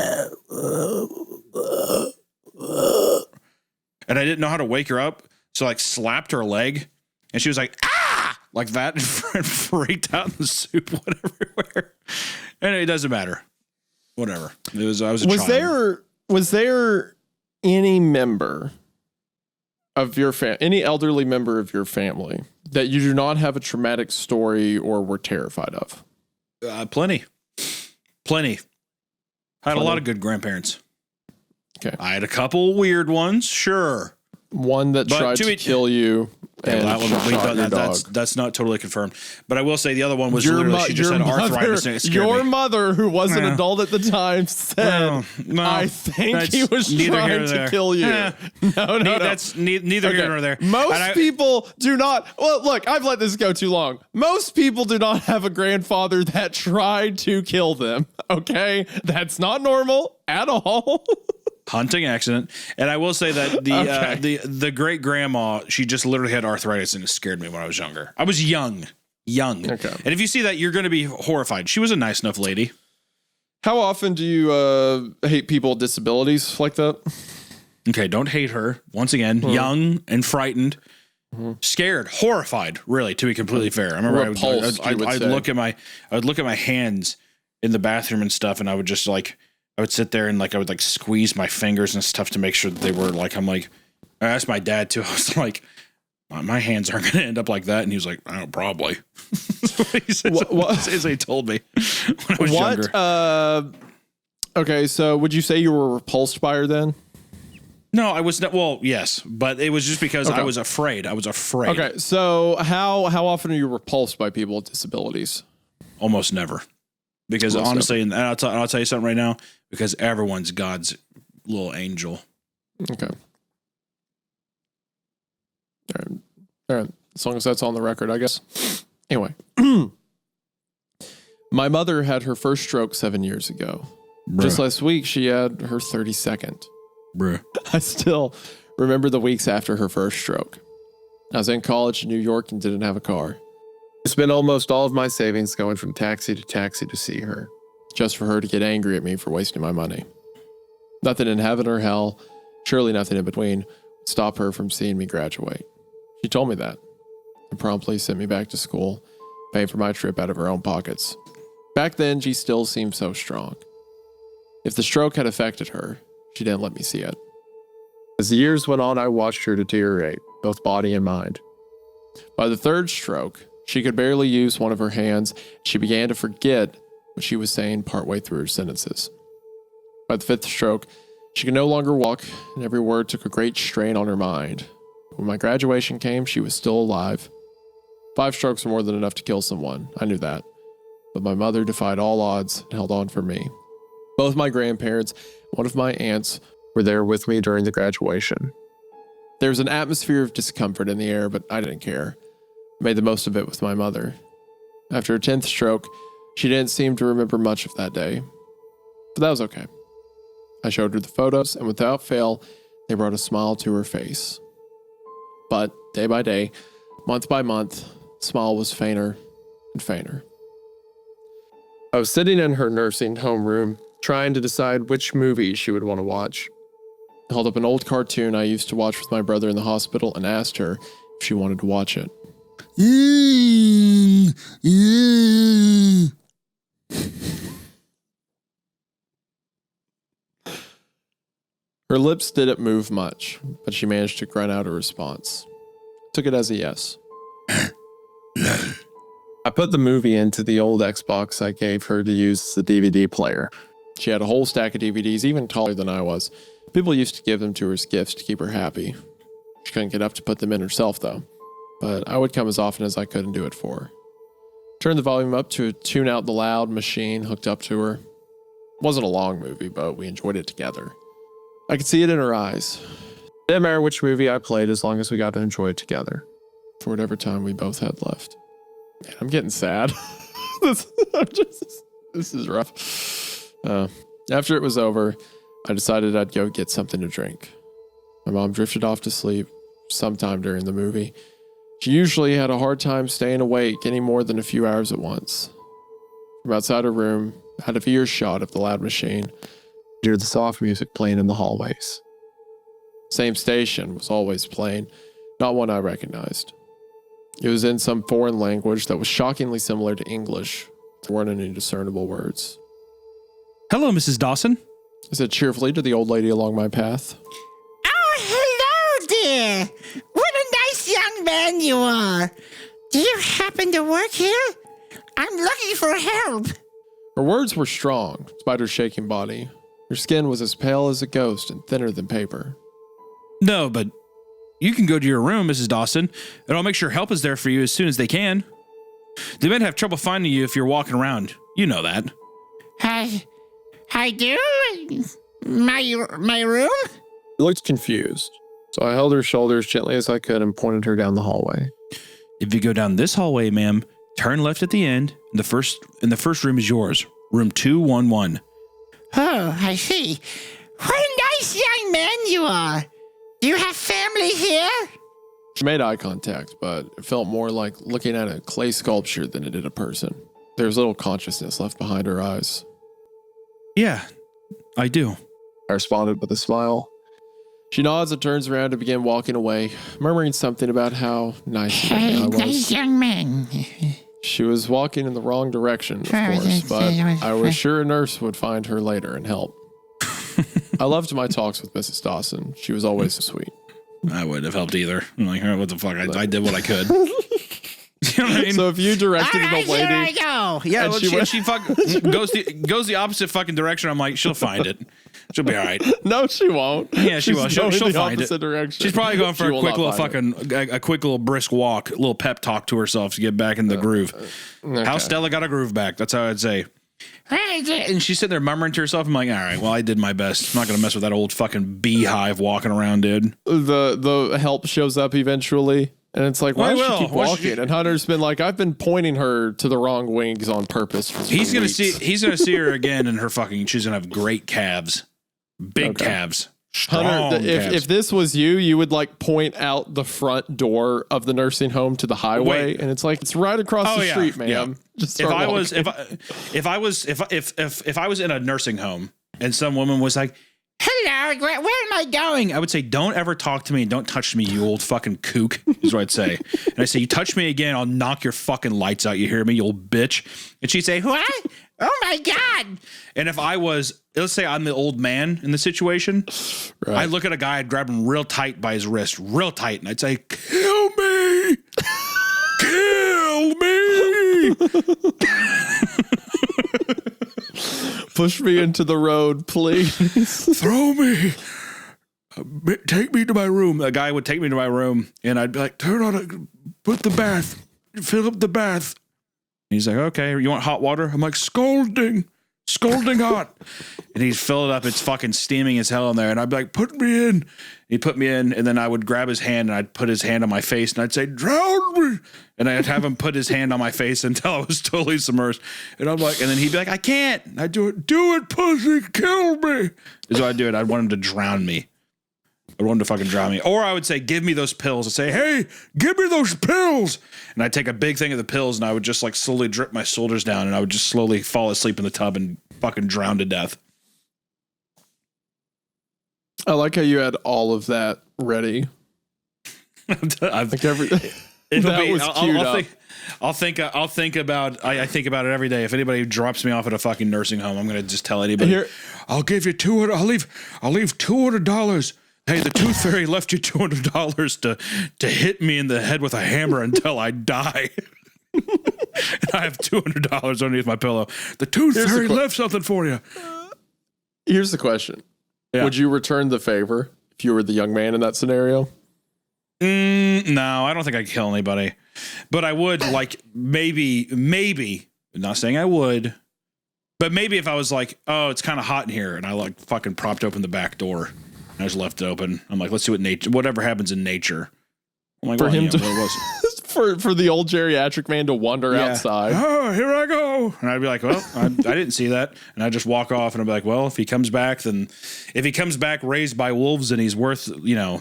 [SPEAKER 1] I didn't know how to wake her up. So I like slapped her leg, and she was like, ah, like that, and freaked out, and the soup went everywhere. And it doesn't matter. Whatever. I was a child.
[SPEAKER 2] Was there any member of your any elderly member of your family that you do not have a traumatic story or were terrified of?
[SPEAKER 1] Plenty. Plenty. I had a lot of good grandparents.
[SPEAKER 2] Okay.
[SPEAKER 1] I had a couple weird ones, sure.
[SPEAKER 2] One that tried to kill you. And
[SPEAKER 1] that's not totally confirmed. But I will say the other one was literally she just had arthritis and it scared
[SPEAKER 2] Your
[SPEAKER 1] me.
[SPEAKER 2] mother, who was an adult at the time, said, I think he was trying to kill you. No.
[SPEAKER 1] That's neither here nor there.
[SPEAKER 2] Most people do not. Well, look, I've let this go too long. Most people do not have a grandfather that tried to kill them. Okay? That's not normal at all.
[SPEAKER 1] Hunting accident. And I will say that the great grandma, she just literally had arthritis and it scared me when I was younger. I was young. Okay. And if you see that, you're going to be horrified. She was a nice enough lady.
[SPEAKER 2] How often do you hate people with disabilities like that?
[SPEAKER 1] Okay, don't hate her. Once again, young and frightened, scared, horrified. Really, to be completely fair. I remember I'd look at my hands in the bathroom and stuff, and I would just I would sit there and I would squeeze my fingers and stuff to make sure that they were I asked my dad too. I was like, my hands aren't going to end up like that. And he was like, I don't probably. He said, as he told me when I was younger.
[SPEAKER 2] Okay. So would you say you were repulsed by her then?
[SPEAKER 1] No, I was not. Well, yes, but it was just because I was afraid.
[SPEAKER 2] Okay. So how often are you repulsed by people with disabilities?
[SPEAKER 1] Almost never. Because honestly, and I'll tell you something right now, because everyone's God's little angel.
[SPEAKER 2] Okay. All right. As long as that's on the record, I guess. Anyway. My mother had her first stroke 7 years ago. Bruh. Just last week, she had her 32nd.
[SPEAKER 1] Bruh.
[SPEAKER 2] I still remember the weeks after her first stroke. I was in college in New York and didn't have a car.
[SPEAKER 3] I spent almost all of my savings going from taxi to see her.
[SPEAKER 2] Just for her to get angry at me for wasting my money. Nothing in heaven or hell, surely nothing in between, would stop her from seeing me graduate. She told me that, and promptly sent me back to school, paying for my trip out of her own pockets. Back then, she still seemed so strong. If the stroke had affected her, she didn't let me see it.
[SPEAKER 3] As the years went on, I watched her deteriorate, both body and mind.
[SPEAKER 2] By the third stroke, she could barely use one of her hands. She began to forget what she was saying partway through her sentences. By the fifth stroke, she could no longer walk, and every word took a great strain on her mind. When my graduation came, she was still alive. 5 strokes were more than enough to kill someone, I knew that. But my mother defied all odds and held on for me. Both my grandparents, one of my aunts,
[SPEAKER 3] were there with me during the graduation.
[SPEAKER 2] There was an atmosphere of discomfort in the air, but I didn't care. I made the most of it with my mother. After her 10th stroke, she didn't seem to remember much of that day. But that was okay. I showed her the photos, and without fail, they brought a smile to her face. But day by day, month by month, the smile was fainter and fainter.
[SPEAKER 3] I was sitting in her nursing home room, trying to decide which movie she would want to watch.
[SPEAKER 2] I held up an old cartoon I used to watch with my brother in the hospital and asked her if she wanted to watch it. Her lips didn't move much, but she managed to grunt out a response. Took it as a yes.
[SPEAKER 3] I put the movie into the old Xbox I gave her to use as the DVD player.
[SPEAKER 2] She had a whole stack of DVDs, even taller than I was. People used to give them to her as gifts to keep her happy. She couldn't get up to put them in herself, though. But I would come as often as I could and do it for her. Turned the volume up to tune out the loud machine hooked up to her. It wasn't a long movie, but we enjoyed it together. I could see it in her eyes.
[SPEAKER 3] It didn't matter which movie I played as long as we got to enjoy it together.
[SPEAKER 2] For whatever time we both had left. Man, I'm getting sad. This is rough. After it was over, I decided I'd go get something to drink. My mom drifted off to sleep sometime during the movie. She usually had a hard time staying awake any more than a few hours at once. From outside her room, out of earshot of the loud machine,
[SPEAKER 3] I hear the soft music playing in the hallways.
[SPEAKER 2] Same station was always playing, not one I recognized. It was in some foreign language that was shockingly similar to English. There weren't any discernible words.
[SPEAKER 1] Hello, Mrs. Dawson.
[SPEAKER 2] I said cheerfully to the old lady along my path.
[SPEAKER 5] Oh, hello there. What a nice young man you are. Do you happen to work here? I'm looking for help.
[SPEAKER 3] Her words were strong, despite her shaking body. Her skin was as pale as a ghost and thinner than paper.
[SPEAKER 1] No, but you can go to your room, Mrs. Dawson, and I'll make sure help is there for you as soon as they can. They might have trouble finding you if you're walking around. You know that.
[SPEAKER 5] I do? My room?
[SPEAKER 3] She looked confused, so I held her shoulders gently as I could and pointed her down the hallway.
[SPEAKER 1] If you go down this hallway, ma'am, turn left at the end, and the first room is yours. Room 211.
[SPEAKER 5] Oh, I see. What a nice young man you are. Do you have family here?
[SPEAKER 3] She made eye contact, but it felt more like looking at a clay sculpture than it did a person. There was little consciousness left behind her eyes.
[SPEAKER 1] Yeah, I do.
[SPEAKER 3] I responded with a smile. She nods and turns around to begin walking away, murmuring something about how nice I was.
[SPEAKER 5] Nice young man.
[SPEAKER 3] She was walking in the wrong direction, of course, but I was sure a nurse would find her later and help. I loved my talks with Mrs. Dawson. She was always so sweet.
[SPEAKER 1] I wouldn't have helped either. I'm like, all right, what the fuck? I did what I could. You know what I mean?
[SPEAKER 3] So if you directed
[SPEAKER 5] All right,
[SPEAKER 3] the lady,
[SPEAKER 5] here I go.
[SPEAKER 1] Yeah,
[SPEAKER 3] and
[SPEAKER 1] well, she goes the opposite fucking direction. I'm like, she'll find it. She'll be all right.
[SPEAKER 3] no, she won't.
[SPEAKER 1] Yeah, she will. She'll find it.
[SPEAKER 3] Direction.
[SPEAKER 1] She's probably going for a quick little brisk walk, a little pep talk to herself to get back in the groove.
[SPEAKER 3] Okay.
[SPEAKER 1] How Stella got a groove back. That's how I'd say. And she's sitting there murmuring to herself. I'm like, all right, well, I did my best. I'm not going to mess with that old fucking beehive walking around, dude.
[SPEAKER 3] The help shows up eventually. And it's like, why does she keep
[SPEAKER 1] Well,
[SPEAKER 3] walking? And Hunter's been like, I've been pointing her to the wrong wings on purpose.
[SPEAKER 1] He's gonna see her again, and her fucking. She's gonna have great calves, big calves, strong
[SPEAKER 3] Hunter,
[SPEAKER 1] calves.
[SPEAKER 3] if this was you would like point out the front door of the nursing home to the highway, and it's like it's right across the street, ma'am.
[SPEAKER 1] Yeah.
[SPEAKER 3] Just
[SPEAKER 1] if I was in a nursing home and some woman was like, hello, where am I going? I would say, don't ever talk to me and don't touch me, you old fucking kook, is what I'd say. And I say, you touch me again, I'll knock your fucking lights out. You hear me, you old bitch? And she'd say, what? Oh my God. And if I was, let's say I'm the old man in the situation, right. I'd look at a guy, I'd grab him real tight by his wrist, real tight. And I'd say, kill me. Kill me.
[SPEAKER 3] Push me into the road, please.
[SPEAKER 1] Throw me. Take me to my room. A guy would take me to my room, and I'd be like, turn on put the bath, fill up the bath. And he's like, okay, you want hot water? I'm like, scalding hot. And he'd fill it up. It's fucking steaming as hell in there. And I'd be like, put me in. He'd put me in, and then I would grab his hand, and I'd put his hand on my face, and I'd say, drown me. And I'd have him put his hand on my face until I was totally submerged. And I'm like, and then he'd be like, I can't. And I'd do it, pussy, kill me. Is what I'd do it. I'd want him to drown me. I'd want him to fucking drown me. Or I would say, give me those pills. I'd say, hey, give me those pills. And I'd take a big thing of the pills, and I would just like slowly drip my shoulders down, and I would just slowly fall asleep in the tub and fucking drown to death.
[SPEAKER 3] I like how you had all of that ready.
[SPEAKER 1] I think I'll think about it every day. If anybody drops me off at a fucking nursing home, I'm gonna just tell anybody. I'll give you $200. I'll leave $200. Hey, the tooth fairy left you $200 to hit me in the head with a hammer until I die. And I have $200 underneath my pillow. The tooth fairy left something for you.
[SPEAKER 3] Here's the question. Yeah. Would you return the favor if you were the young man in that scenario?
[SPEAKER 1] No, I don't think I'd kill anybody. But I would, like, maybe, I'm not saying I would, but maybe if I was like, oh, it's kind of hot in here, and I, like, fucking propped open the back door, and I just left it open. I'm like, let's see whatever happens in nature. I'm like,
[SPEAKER 3] for him to...
[SPEAKER 1] what it was.
[SPEAKER 3] For the old geriatric man to wander outside.
[SPEAKER 1] Oh, here I go. And I'd be like, well, I didn't see that. And I'd just walk off, and I'd be like, well, if he comes back raised by wolves and he's worth,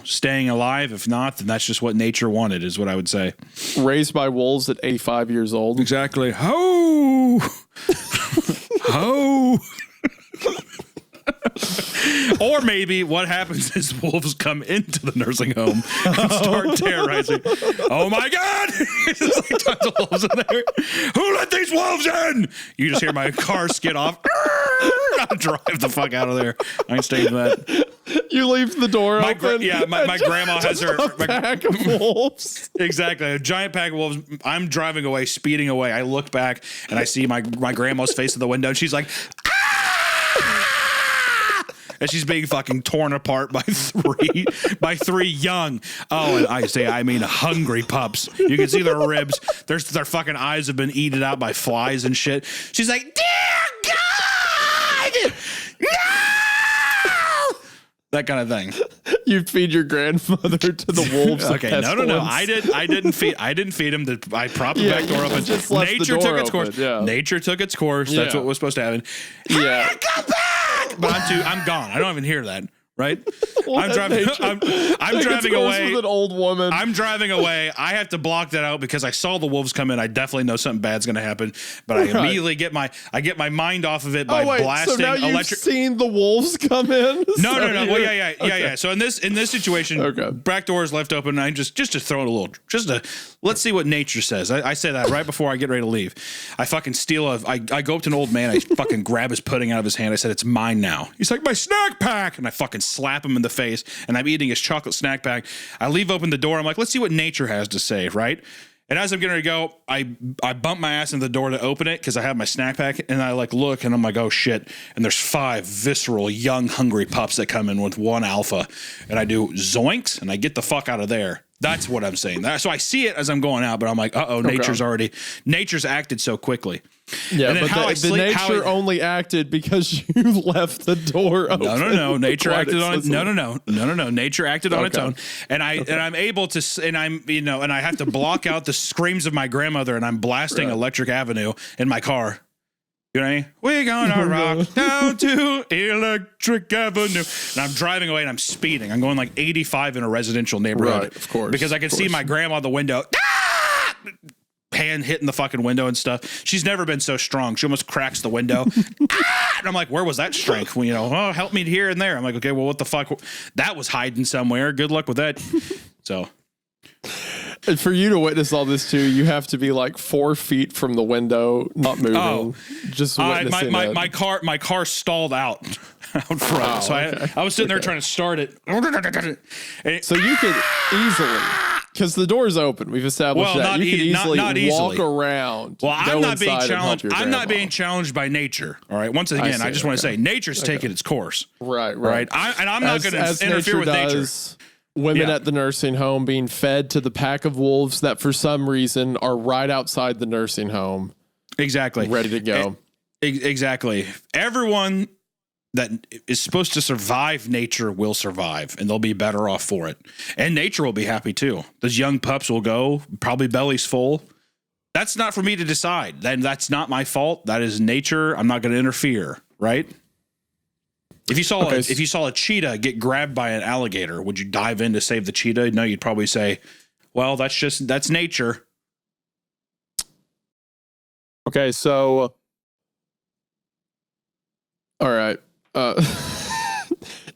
[SPEAKER 1] staying alive. If not, then that's just what nature wanted, is what I would say.
[SPEAKER 3] Raised by wolves at 85 years old.
[SPEAKER 1] Exactly. Ho! Ho! Or maybe what happens is wolves come into the nursing home and start terrorizing. Oh my God! There's like tons of wolves in there. Who let these wolves in? You just hear my car skid off. I'll drive the fuck out of there. I ain't staying that.
[SPEAKER 3] You leave the door open.
[SPEAKER 1] My grandma has her
[SPEAKER 3] pack of wolves.
[SPEAKER 1] Exactly, a giant pack of wolves. I'm driving away, speeding away. I look back and I see my grandma's face in the window, and she's like, ah! And she's being fucking torn apart by three young. Oh, and I mean hungry pups. You can see their ribs. Their fucking eyes have been eaten out by flies and shit. She's like, dear God, no! That kind of thing.
[SPEAKER 3] You'd feed your grandmother to the wolves.
[SPEAKER 1] Okay, no. I didn't feed him. I propped the back door open. Nature took its course. Yeah. Nature took its course. That's what was supposed to happen.
[SPEAKER 3] Yeah.
[SPEAKER 1] Come back! But I'm gone. I don't even hear that. Right? I'm driving. I'm driving away
[SPEAKER 3] with an old woman.
[SPEAKER 1] I'm driving away. I have to block that out because I saw the wolves come in. I definitely know something bad's going to happen. But I immediately get my mind off of it by blasting
[SPEAKER 3] so now you've
[SPEAKER 1] electric.
[SPEAKER 3] Seen the wolves come in?
[SPEAKER 1] No. Well, yeah. So in this situation, back door is left open. And I just to throw it a little, let's see what nature says. I say that right before I get ready to leave. I fucking I go up to an old man. I fucking grab his pudding out of his hand. I said, "It's mine now." He's like, "My snack pack," and I fucking slap him in the face, and I'm eating his chocolate snack pack. I leave open the door. I'm like, let's see what nature has to say, right? And as I'm getting ready to go, I bump my ass into the door to open it because I have my snack pack, and I look, and I'm like, oh shit. And there's 5 visceral, young, hungry pups that come in with 1 alpha, and I do zoinks, and I get the fuck out of there. That's what I'm saying. So I see it as I'm going out, but I'm like, nature's acted so quickly.
[SPEAKER 3] Yeah, but the nature only acted because you left the door open.
[SPEAKER 1] No. Nature acted on it. No. Nature acted on its own, and I'm able to, and I have to block out the screams of my grandmother, and I'm blasting Electric Avenue in my car. You know what I mean? We're gonna rock down to Electric Avenue. And I'm driving away and I'm speeding. I'm going like 85 in a residential neighborhood.
[SPEAKER 3] Right, of course.
[SPEAKER 1] Because I can see my grandma out the window. Hand hitting the fucking window and stuff. She's never been so strong. She almost cracks the window. And I'm like, where was that strength? Well, help me here and there. I'm like, okay, well, what the fuck? That was hiding somewhere. Good luck with that. So.
[SPEAKER 3] And for you to witness all this too, you have to be like 4 feet from the window, not moving, just witnessing it.
[SPEAKER 1] My car stalled out front, so I was sitting there trying to start it.
[SPEAKER 3] So you could easily, because the door's open. We've established that you could easily walk around.
[SPEAKER 1] Well, I'm not being challenged. I'm not being challenged by nature. All right. Once again, I just want to say nature's taking its course.
[SPEAKER 3] Right.
[SPEAKER 1] I'm not going to interfere with nature.
[SPEAKER 3] Women at the nursing home being fed to the pack of wolves that for some reason are right outside the nursing home.
[SPEAKER 1] Exactly.
[SPEAKER 3] Ready to go.
[SPEAKER 1] Exactly. Everyone that is supposed to survive nature will survive, and they'll be better off for it. And nature will be happy too. Those young pups will go, probably bellies full. That's not for me to decide. That's not my fault. That is nature. I'm not going to interfere, right? If you saw a cheetah get grabbed by an alligator, would you dive in to save the cheetah? No, you'd probably say, well, that's nature.
[SPEAKER 3] Okay, so all right.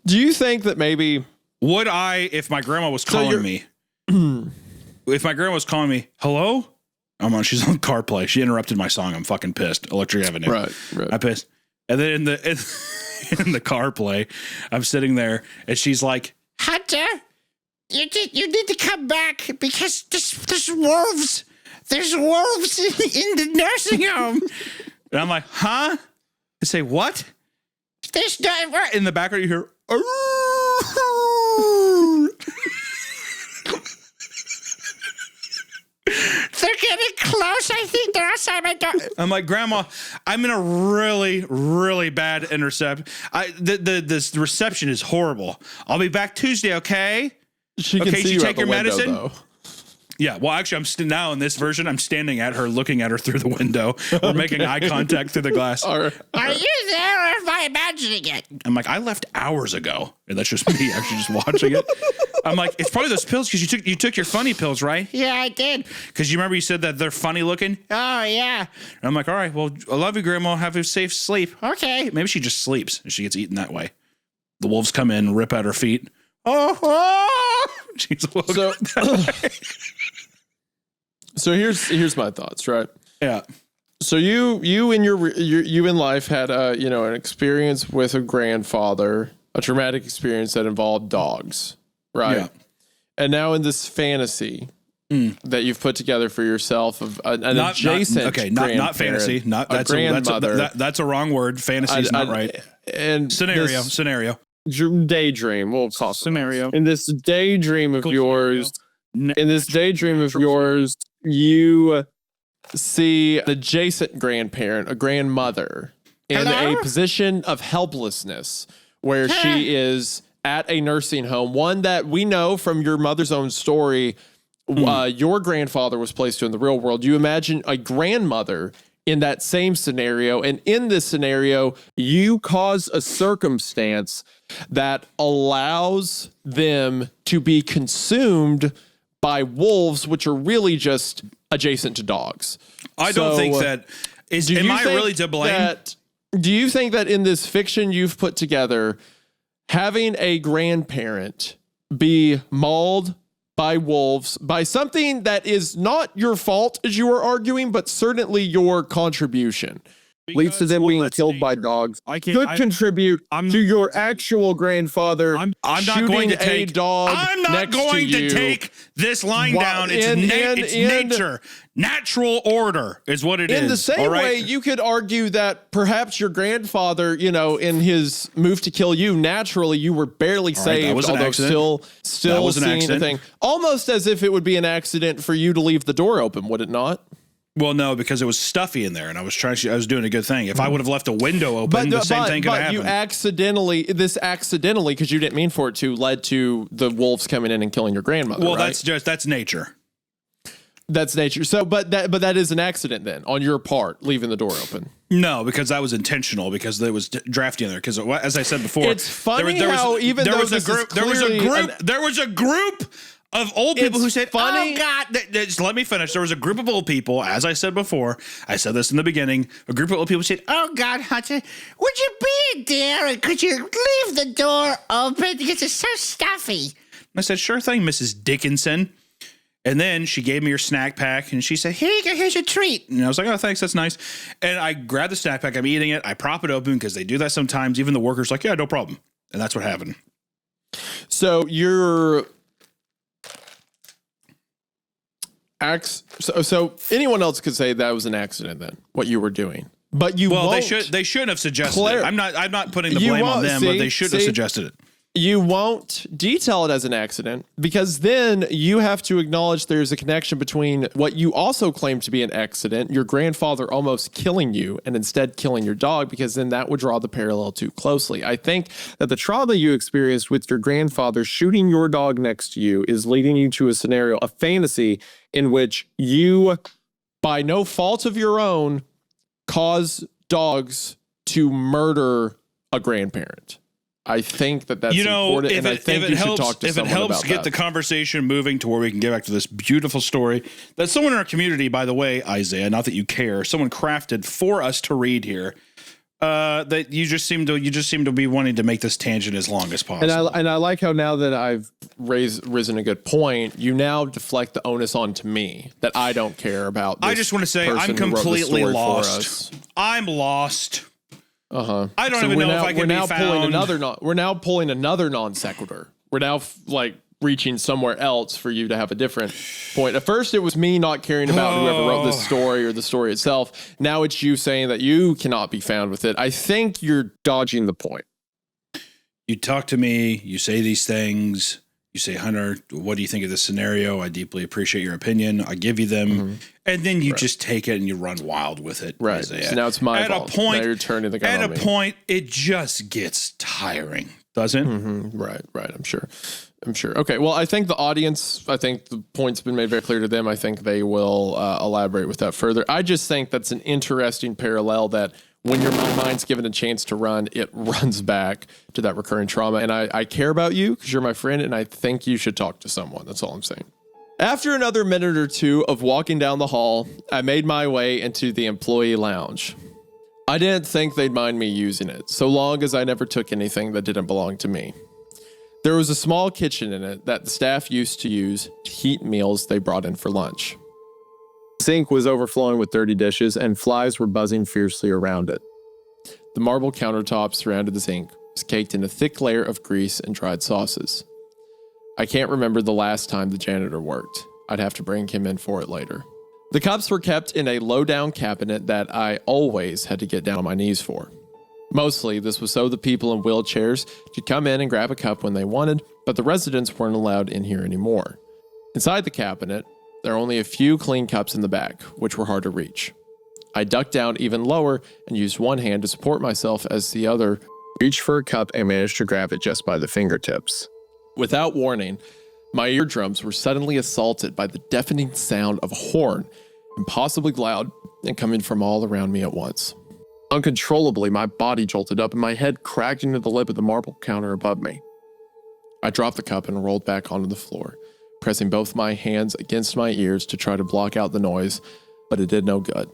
[SPEAKER 3] Do you think that maybe
[SPEAKER 1] would I, if my grandma was calling me, if my grandma was calling me, hello? She's on CarPlay. She interrupted my song. I'm fucking pissed. Electric Avenue. Right. I'm pissed. And then in the CarPlay, I'm sitting there, and she's like,
[SPEAKER 5] Hunter, you need to come back because there's wolves. There's wolves in the nursing home.
[SPEAKER 1] And I'm like, huh? I say, what?
[SPEAKER 5] There's no...
[SPEAKER 1] In the background, you hear...
[SPEAKER 5] They're getting close. I think they're outside my door.
[SPEAKER 1] I'm like, Grandma, I'm in a really, really bad intercept. The reception is horrible. I'll be back Tuesday, okay?
[SPEAKER 3] She can see you take your medicine. Though.
[SPEAKER 1] Yeah, well, actually, now in this version, I'm standing at her, looking at her through the window. We're making eye contact through the glass.
[SPEAKER 5] Are you there, or am I imagining it?
[SPEAKER 1] I'm like, I left hours ago, and that's just me actually just watching it. I'm like, it's probably those pills because you took your funny pills, right?
[SPEAKER 5] Yeah, I did.
[SPEAKER 1] Because you remember you said that they're funny looking.
[SPEAKER 5] Oh yeah.
[SPEAKER 1] And I'm like, all right, well, I love you, Grandma. Have a safe sleep.
[SPEAKER 5] Okay.
[SPEAKER 1] Maybe she just sleeps and she gets eaten that way. The wolves come in, rip at her feet. She's
[SPEAKER 3] so here's my thoughts, right?
[SPEAKER 1] Yeah.
[SPEAKER 2] So you in life had an experience with a grandfather, a traumatic experience that involved dogs, right? Yeah. And now in this fantasy that you've put together for yourself of an adjacent
[SPEAKER 1] not fantasy, not that's that's a wrong word. Fantasy is not right.
[SPEAKER 2] And
[SPEAKER 1] scenario.
[SPEAKER 3] Daydream. We'll call
[SPEAKER 4] scenario.
[SPEAKER 3] In this daydream of yours, you see an adjacent grandparent, a grandmother, in a position of helplessness where she is at a nursing home, one that we know from your mother's own story, your grandfather was placed to in the real world. You imagine a grandmother in that same scenario, and in this scenario, you cause a circumstance that allows them to be consumed by wolves, which are really just adjacent to dogs.
[SPEAKER 1] I don't think that is. Am I really to blame?
[SPEAKER 3] Do you think that in this fiction you've put together, having a grandparent be mauled by wolves, by something that is not your fault, as you were arguing, but certainly your contribution, leads to them being killed by dogs, could contribute to your actual grandfather
[SPEAKER 1] I'm not going to take
[SPEAKER 3] a dog.
[SPEAKER 1] I'm not going to take this line down. It's nature. Natural order is what it is.
[SPEAKER 3] In the same way, you could argue that perhaps your grandfather, in his move to kill you, naturally you were barely saved, although still seeing the thing. Almost as if it would be an accident for you to leave the door open, would it not?
[SPEAKER 1] Well, no, because it was stuffy in there, and I was doing a good thing. If I would have left a window open, the same thing could happen.
[SPEAKER 3] But accidentally, because you didn't mean for it to, led to the wolves coming in and killing your grandmother.
[SPEAKER 1] Well,
[SPEAKER 3] right?
[SPEAKER 1] that's nature.
[SPEAKER 3] That's nature. So, but that is an accident then on your part, leaving the door open.
[SPEAKER 1] No, because that was intentional. Because there was drafty in there. Because as I said before,
[SPEAKER 3] it's funny there was
[SPEAKER 1] a group of old people who said, "Oh God!" Just let me finish. There was a group of old people, as I said before. I said this in the beginning. A group of old people said, "Oh God, Hunter, would you be in there? And could you leave the door open because it's so stuffy?" And I said, "Sure thing, Mrs. Dickinson." And then she gave me her snack pack, and she said, "Here you go. Here's your treat." And I was like, "Oh, thanks. That's nice." And I grabbed the snack pack. I'm eating it. I prop it open because they do that sometimes. Even the workers like, "Yeah, no problem." And that's what happened.
[SPEAKER 3] So So anyone else could say that was an accident then, what you were doing. But
[SPEAKER 1] they shouldn't have suggested it. I'm not putting the blame on them, but they should have suggested it.
[SPEAKER 3] You won't detail it as an accident because then you have to acknowledge there's a connection between what you also claim to be an accident, your grandfather almost killing you, and instead killing your dog, because then that would draw the parallel too closely. I think that the trauma you experienced with your grandfather shooting your dog next to you is leading you to a scenario, a fantasy in which you, by no fault of your own, cause dogs to murder a grandparent. I think that's important, and I think you should talk to someone about that. If it helps
[SPEAKER 1] get the conversation moving to where we can get back to this beautiful story that someone in our community, by the way, Isaiah, not that you care, someone crafted for us to read here. That you just seem to be wanting to make this tangent as long as possible.
[SPEAKER 3] And I like how now that I've risen a good point, you now deflect the onus onto me that I don't care about.
[SPEAKER 1] I just want to say I'm completely lost. I'm lost. I don't even know if I can be found.
[SPEAKER 3] We're now pulling another non sequitur. We're now reaching somewhere else for you to have a different point. At first, it was me not caring about whoever wrote this story or the story itself. Now it's you saying that you cannot be found with it. I think you're dodging the point.
[SPEAKER 1] You talk to me. You say these things. You say, "Hunter, what do you think of this scenario? I deeply appreciate your opinion." I give you them. And then you just take it and you run wild with it.
[SPEAKER 3] Right. So now it's my fault. Now you're turning the gun on me.
[SPEAKER 1] At a point, it just gets tiring, doesn't it?
[SPEAKER 3] Right. I'm sure. Okay. Well, I think the point's been made very clear to them. I think they will elaborate with that further. I just think that's an interesting parallel that when your mind's given a chance to run, it runs back to that recurring trauma. And I care about you because you're my friend, and I think you should talk to someone. That's all I'm saying. After another minute or two of walking down the hall, I made my way into the employee lounge. I didn't think they'd mind me using it, so long as I never took anything that didn't belong to me. There was a small kitchen in it that the staff used to use to heat meals they brought in for lunch. The sink was overflowing with dirty dishes, and flies were buzzing fiercely around it. The marble countertop surrounded the sink was caked in a thick layer of grease and dried sauces. I can't remember the last time the janitor worked. I'd have to bring him in for it later. The cups were kept in a low-down cabinet that I always had to get down on my knees for. Mostly, this was so the people in wheelchairs could come in and grab a cup when they wanted, but the residents weren't allowed in here anymore. Inside the cabinet, there are only a few clean cups in the back, which were hard to reach. I ducked down even lower and used one hand to support myself as the other reached for a cup and managed to grab it just by the fingertips. Without warning, my eardrums were suddenly assaulted by the deafening sound of a horn, impossibly loud and coming from all around me at once. Uncontrollably, my body jolted up and my head cracked into the lip of the marble counter above me. I dropped the cup and rolled back onto the floor, pressing both my hands against my ears to try to block out the noise, but it did no good.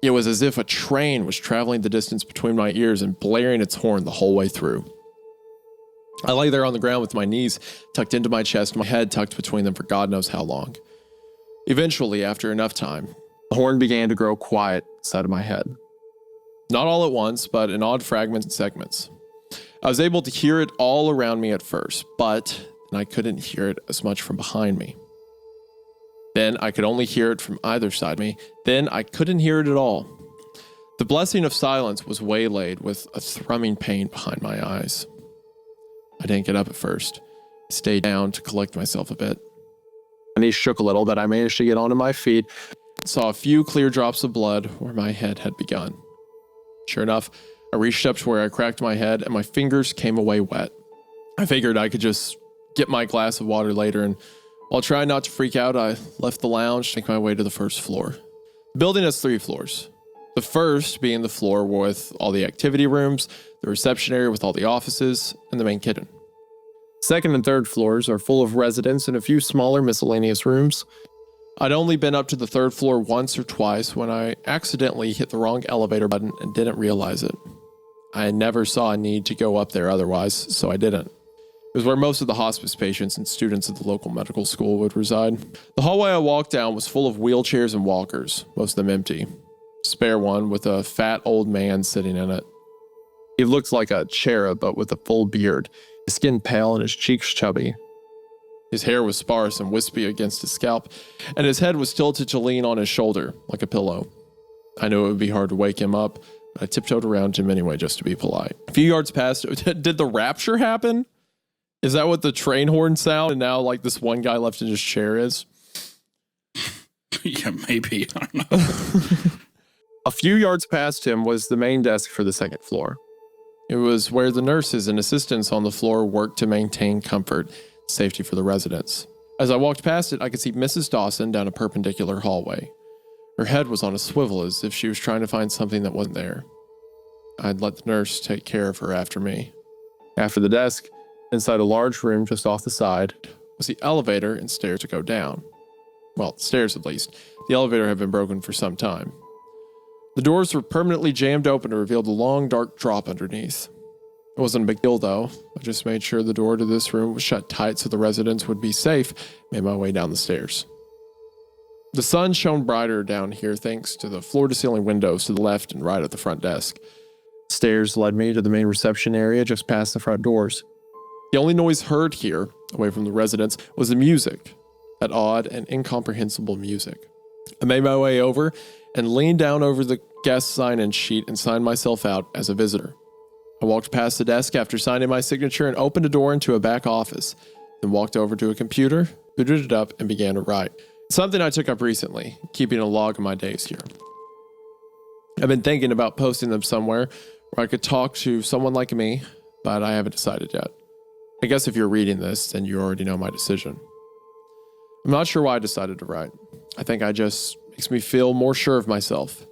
[SPEAKER 3] It was as if a train was traveling the distance between my ears and blaring its horn the whole way through. I lay there on the ground with my knees tucked into my chest and my head tucked between them for God knows how long. Eventually, after enough time, the horn began to grow quiet inside of my head. Not all at once, but in odd fragments and segments. I was able to hear it all around me at first, but I couldn't hear it as much from behind me. Then I could only hear it from either side of me. Then I couldn't hear it at all. The blessing of silence was waylaid with a thrumming pain behind my eyes. I didn't get up at first. I stayed down to collect myself a bit. My knees shook a little, but I managed to get onto my feet and saw a few clear drops of blood where my head had begun. Sure enough, I reached up to where I cracked my head and my fingers came away wet. I figured I could just get my glass of water later, and while trying not to freak out, I left the lounge to make my way to the first floor. The building has 3 floors. The first being the floor with all the activity rooms, the reception area with all the offices, and the main kitchen. Second and third floors are full of residents and a few smaller miscellaneous rooms. I'd only been up to the 3rd floor once or twice when I accidentally hit the wrong elevator button and didn't realize it. I never saw a need to go up there otherwise, so I didn't. It was where most of the hospice patients and students at the local medical school would reside. The hallway I walked down was full of wheelchairs and walkers, most of them empty. Spare one with a fat old man sitting in it. He looked like a cherub, but with a full beard, his skin pale and his cheeks chubby. His hair was sparse and wispy against his scalp, and his head was tilted to lean on his shoulder, like a pillow. I knew it would be hard to wake him up, but I tiptoed around him anyway just to be polite. A few yards past, did the rapture happen? Is that what the train horn sound and now like this one guy left in his chair is?
[SPEAKER 1] Yeah, maybe. I don't know.
[SPEAKER 3] A few yards past him was the main desk for the 2nd floor. It was where the nurses and assistants on the floor worked to maintain comfort, safety for the residents. As I walked past it, I could see Mrs. Dawson down a perpendicular hallway. Her head was on a swivel as if she was trying to find something that wasn't there. I'd let the nurse take care of her after me. After the desk, inside a large room just off the side, was the elevator and stairs to go down. Well, stairs at least. The elevator had been broken for some time. The doors were permanently jammed open to reveal the long, dark drop underneath. It wasn't a big deal, though. I just made sure the door to this room was shut tight so the residents would be safe, made my way down the stairs. The sun shone brighter down here thanks to the floor-to-ceiling windows to the left and right of the front desk. Stairs led me to the main reception area just past the front doors. The only noise heard here, away from the residents, was the music, that odd and incomprehensible music. I made my way over and leaned down over the guest sign-in sheet and signed myself out as a visitor. I walked past the desk after signing my signature and opened a door into a back office, then walked over to a computer, booted it up, and began to write. Something I took up recently, keeping a log of my days here. I've been thinking about posting them somewhere where I could talk to someone like me, but I haven't decided yet. I guess if you're reading this, then you already know my decision. I'm not sure why I decided to write. I think it just makes me feel more sure of myself.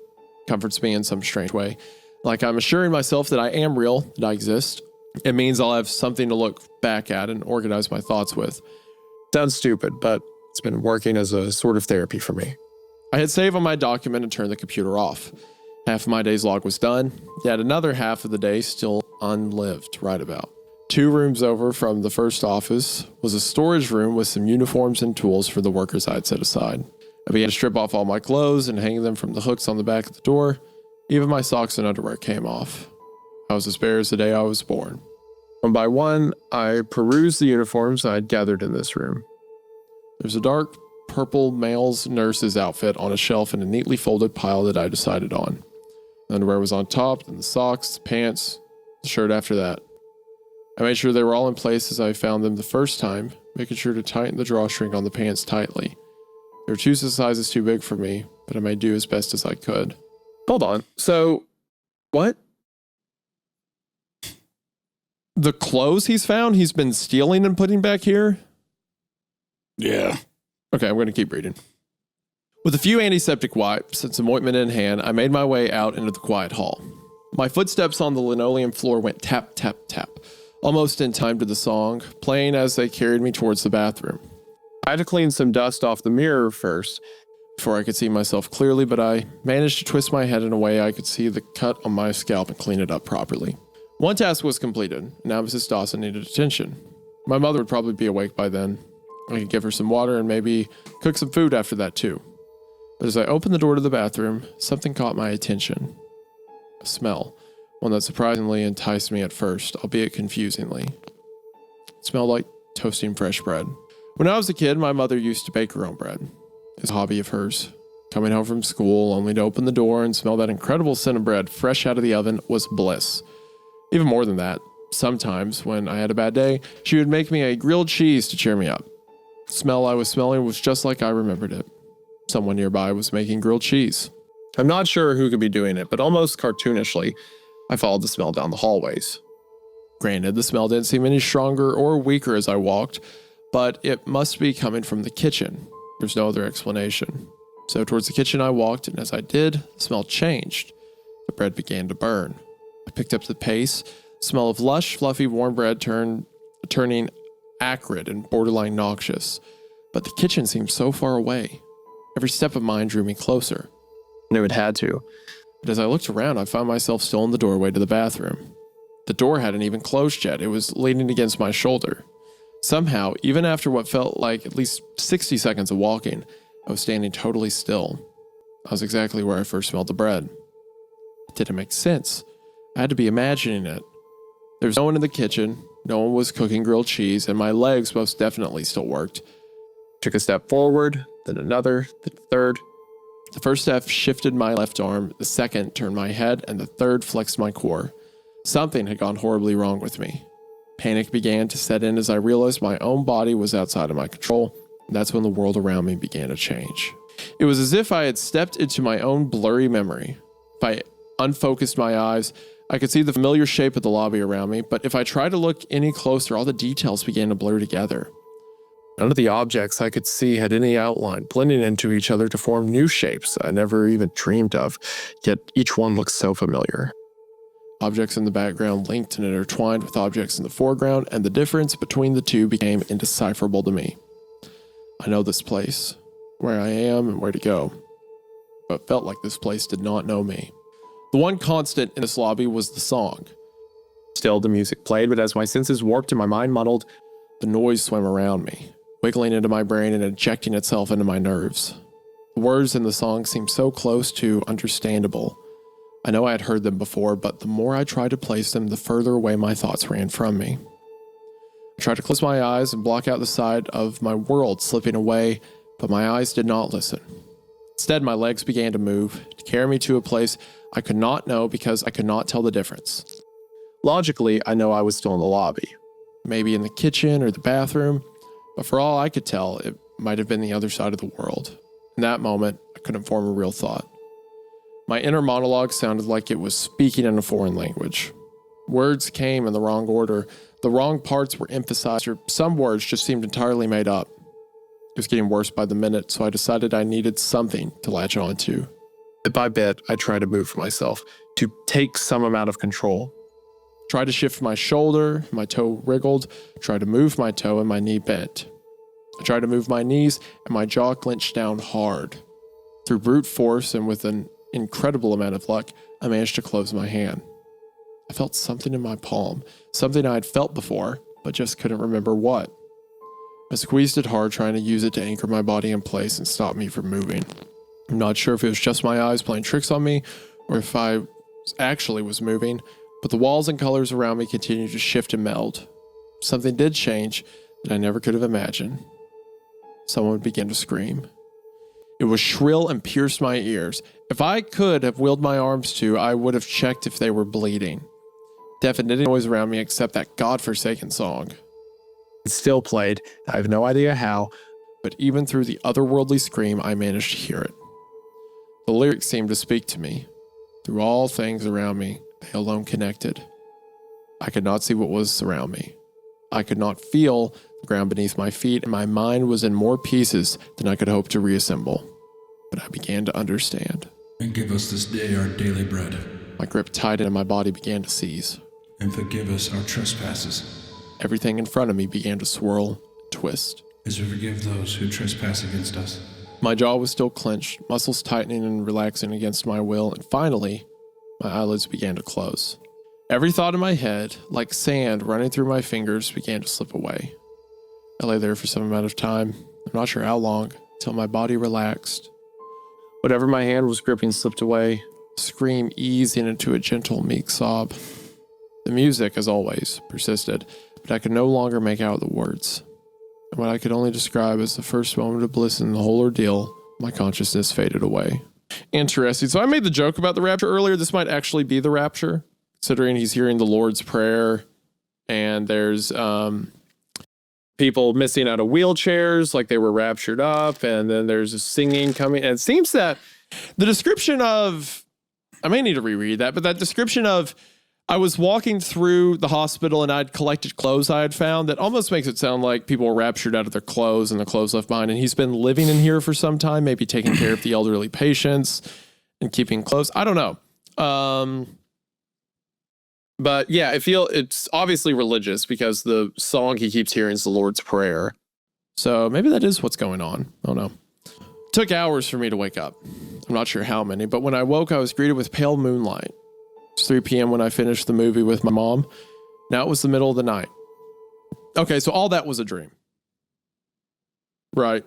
[SPEAKER 3] Comforts me in some strange way. Like I'm assuring myself that I am real, that I exist. It means I'll have something to look back at and organize my thoughts with. Sounds stupid, but it's been working as a sort of therapy for me. I hit save on my document and turned the computer off. Half of my day's log was done, yet another half of the day still unlived to write about. 2 rooms over from the first office was a storage room with some uniforms and tools for the workers I'd set aside.
[SPEAKER 2] I began to strip off all my clothes and hang them from the hooks on the back of the door. Even my socks and underwear came off. I was as bare as the day I was born.
[SPEAKER 3] One by one, I perused the uniforms I had gathered in this room.
[SPEAKER 2] There's a dark purple male's nurse's outfit on a shelf in a neatly folded pile that I decided on. The underwear was on top, then the socks, the pants, the shirt after that. I made sure they were all in place as I found them the first time, making sure to tighten the drawstring on the pants tightly. They were 2 sizes too big for me, but I made do as best as I could.
[SPEAKER 3] Hold on. So, what?
[SPEAKER 2] The clothes he's found, he's been stealing and putting back here?
[SPEAKER 1] Yeah.
[SPEAKER 2] Okay, I'm going to keep reading. With a few antiseptic wipes and some ointment in hand, I made my way out into the quiet hall. My footsteps on the linoleum floor went tap, tap, tap, almost in time to the song, playing as they carried me towards the bathroom.
[SPEAKER 3] I had to clean some dust off the mirror first
[SPEAKER 2] before I could see myself clearly, but I managed to twist my head in a way I could see the cut on my scalp and clean it up properly. One task was completed. Now Mrs. Dawson needed attention. My mother would probably be awake by then. I could give her some water and maybe cook some food after that too. But as I opened the door to the bathroom, something caught my attention. A smell, one that surprisingly enticed me at first, albeit confusingly. It smelled like toasting fresh bread. When I was a kid, my mother used to bake her own bread. It's a hobby of hers. Coming home from school, only to open the door and smell that incredible scent of bread fresh out of the oven was bliss. Even more than that, sometimes when I had a bad day, she would make me a grilled cheese to cheer me up. The smell I was smelling was just like I remembered it. Someone nearby was making grilled cheese.
[SPEAKER 3] I'm not sure who could be doing it, but almost cartoonishly, I followed the smell down the hallways.
[SPEAKER 2] Granted, the smell didn't seem any stronger or weaker as I walked, but it must be coming from the kitchen. There's no other explanation. So towards the kitchen I walked, and as I did, the smell changed. The bread began to burn. I picked up the pace. The smell of lush, fluffy, warm bread turning acrid and borderline noxious. But the kitchen seemed so far away. Every step of mine drew me closer.
[SPEAKER 3] I knew it had to.
[SPEAKER 2] But as I looked around, I found myself still in the doorway to the bathroom. The door hadn't even closed yet. It was leaning against my shoulder. Somehow, even after what felt like at least 60 seconds of walking, I was standing totally still. I was exactly where I first smelled the bread. It didn't make sense. I had to be imagining it. There was no one in the kitchen, no one was cooking grilled cheese, and my legs most definitely still worked.
[SPEAKER 3] Took a step forward, then another, then a third.
[SPEAKER 2] The first step shifted my left arm, the second turned my head, and the third flexed my core. Something had gone horribly wrong with me. Panic began to set in as I realized my own body was outside of my control, and that's when the world around me began to change. It was as if I had stepped into my own blurry memory. If I unfocused my eyes, I could see the familiar shape of the lobby around me, but if I tried to look any closer, all the details began to blur together.
[SPEAKER 3] None of the objects I could see had any outline, blending into each other to form new shapes I never even dreamed of, yet each one looked so familiar.
[SPEAKER 2] Objects in the background linked and intertwined with objects in the foreground, and the difference between the two became indecipherable to me. I know this place, where I am and where to go, but it felt like this place did not know me. The one constant in this lobby was the song.
[SPEAKER 3] Still, the music played, but as my senses warped and my mind muddled,
[SPEAKER 2] the noise swam around me, wiggling into my brain and injecting itself into my nerves. The words in the song seemed so close to understandable. I know I had heard them before, but the more I tried to place them, the further away my thoughts ran from me. I tried to close my eyes and block out the side of my world slipping away, but my eyes did not listen. Instead, my legs began to move, to carry me to a place I could not know because I could not tell the difference.
[SPEAKER 3] Logically, I know I was still in the lobby.
[SPEAKER 2] Maybe in the kitchen or the bathroom, but for all I could tell, it might have been the other side of the world. In that moment, I couldn't form a real thought. My inner monologue sounded like it was speaking in a foreign language. Words came in the wrong order, the wrong parts were emphasized, or some words just seemed entirely made up. It was getting worse by the minute, so I decided I needed something to latch onto.
[SPEAKER 3] Bit by bit, I tried to move myself, to take some amount of control.
[SPEAKER 2] Tried to shift my shoulder, my toe wriggled, tried to move my toe and my knee bent. I tried to move my knees and my jaw clenched down hard. Through brute force and with an incredible amount of luck, I managed to close my hand. I felt something in my palm, something I had felt before, but just couldn't remember what. I squeezed it hard, trying to use it to anchor my body in place and stop me from moving. I'm not sure if it was just my eyes playing tricks on me or if I actually was moving, but the walls and colors around me continued to shift and meld. Something did change that I never could have imagined. Someone began to scream. It was shrill and pierced my ears. If I could have willed my arms to, I would have checked if they were bleeding. Deafened any noise around me except that godforsaken song.
[SPEAKER 3] It still played. I have no idea how.
[SPEAKER 2] But even through the otherworldly scream, I managed to hear it. The lyrics seemed to speak to me. Through all things around me, they alone connected. I could not see what was around me. I could not feel the ground beneath my feet, and my mind was in more pieces than I could hope to reassemble. But I began to understand.
[SPEAKER 6] And give us this day our daily bread.
[SPEAKER 2] My grip tightened and my body began to seize.
[SPEAKER 6] And forgive us our trespasses.
[SPEAKER 2] Everything in front of me began to swirl and twist.
[SPEAKER 6] As we forgive those who trespass against us.
[SPEAKER 2] My jaw was still clenched, muscles tightening and relaxing against my will, and finally, my eyelids began to close. Every thought in my head, like sand running through my fingers, began to slip away. I lay there for some amount of time, I'm not sure how long, until my body relaxed.
[SPEAKER 3] Whatever my hand was gripping slipped away.
[SPEAKER 2] Scream easing into a gentle, meek sob. The music, as always, persisted, but I could no longer make out the words. And what I could only describe as the first moment of bliss in the whole ordeal, my consciousness faded away. Interesting. So I made the joke about the rapture earlier. This might actually be the rapture, considering he's hearing the Lord's Prayer, and there's people missing out of wheelchairs, like they were raptured up, and then there's a singing coming. And it seems that the description of, I may need to reread that, but that description of, I was walking through the hospital and I'd collected clothes I had found, that almost makes it sound like people were raptured out of their clothes and the clothes left behind. And he's been living in here for some time, maybe taking care of the elderly patients and keeping clothes. I don't know. But yeah, I feel it's obviously religious because the song he keeps hearing is the Lord's Prayer. So maybe that is what's going on. I don't know. It took hours for me to wake up. I'm not sure how many, but when I woke, I was greeted with pale moonlight. It's 3 p.m. when I finished the movie with my mom. Now it was the middle of the night. Okay, so all that was a dream. Right.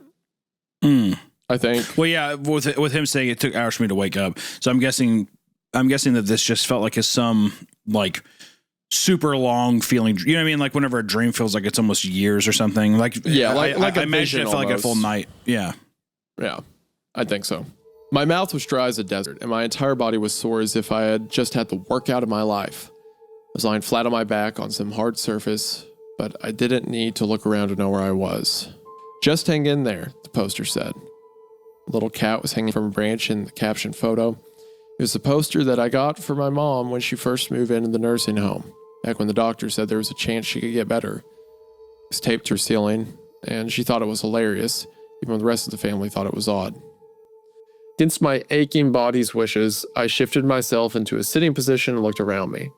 [SPEAKER 2] I think.
[SPEAKER 1] Well, yeah, with him saying it took hours for me to wake up. So I'm guessing that this just felt like some like super long feeling. You know what I mean? Like whenever a dream feels like it's almost years or something. Like
[SPEAKER 2] yeah,
[SPEAKER 1] I imagine it felt like a full night. Yeah.
[SPEAKER 2] Yeah, I think so. My mouth was dry as a desert, and my entire body was sore as if I had just had the workout of my life. I was lying flat on my back on some hard surface, but I didn't need to look around to know where I was. Just hang in there, the poster said. A little cat was hanging from a branch in the caption photo. It was the poster that I got for my mom when she first moved into the nursing home, back when the doctor said there was a chance she could get better. It was taped to her ceiling, and she thought it was hilarious, even when the rest of the family thought it was odd. Against my aching body's wishes, I shifted myself into a sitting position and looked around me.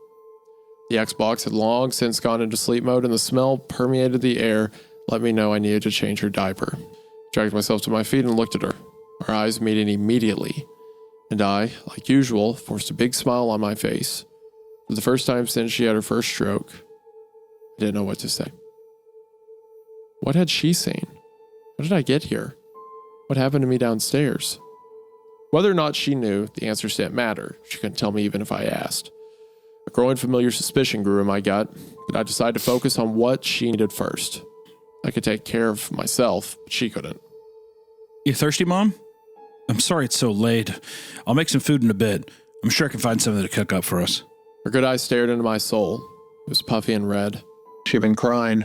[SPEAKER 2] The Xbox had long since gone into sleep mode, and the smell permeated the air, let me know I needed to change her diaper. Dragged myself to my feet and looked at her, our eyes meeting immediately, and I, like usual, forced a big smile on my face. For the first time since she had her first stroke, I didn't know what to say. What had she seen? How did I get here? What happened to me downstairs? Whether or not she knew, the answers didn't matter. She couldn't tell me even if I asked. A growing familiar suspicion grew in my gut, but I decided to focus on what she needed first. I could take care of myself, but she couldn't.
[SPEAKER 1] You thirsty, Mom? I'm sorry it's so late. I'll make some food in a bit. I'm sure I can find something to cook up for us.
[SPEAKER 2] Her good eyes stared into my soul. It was puffy and red.
[SPEAKER 3] She'd been crying.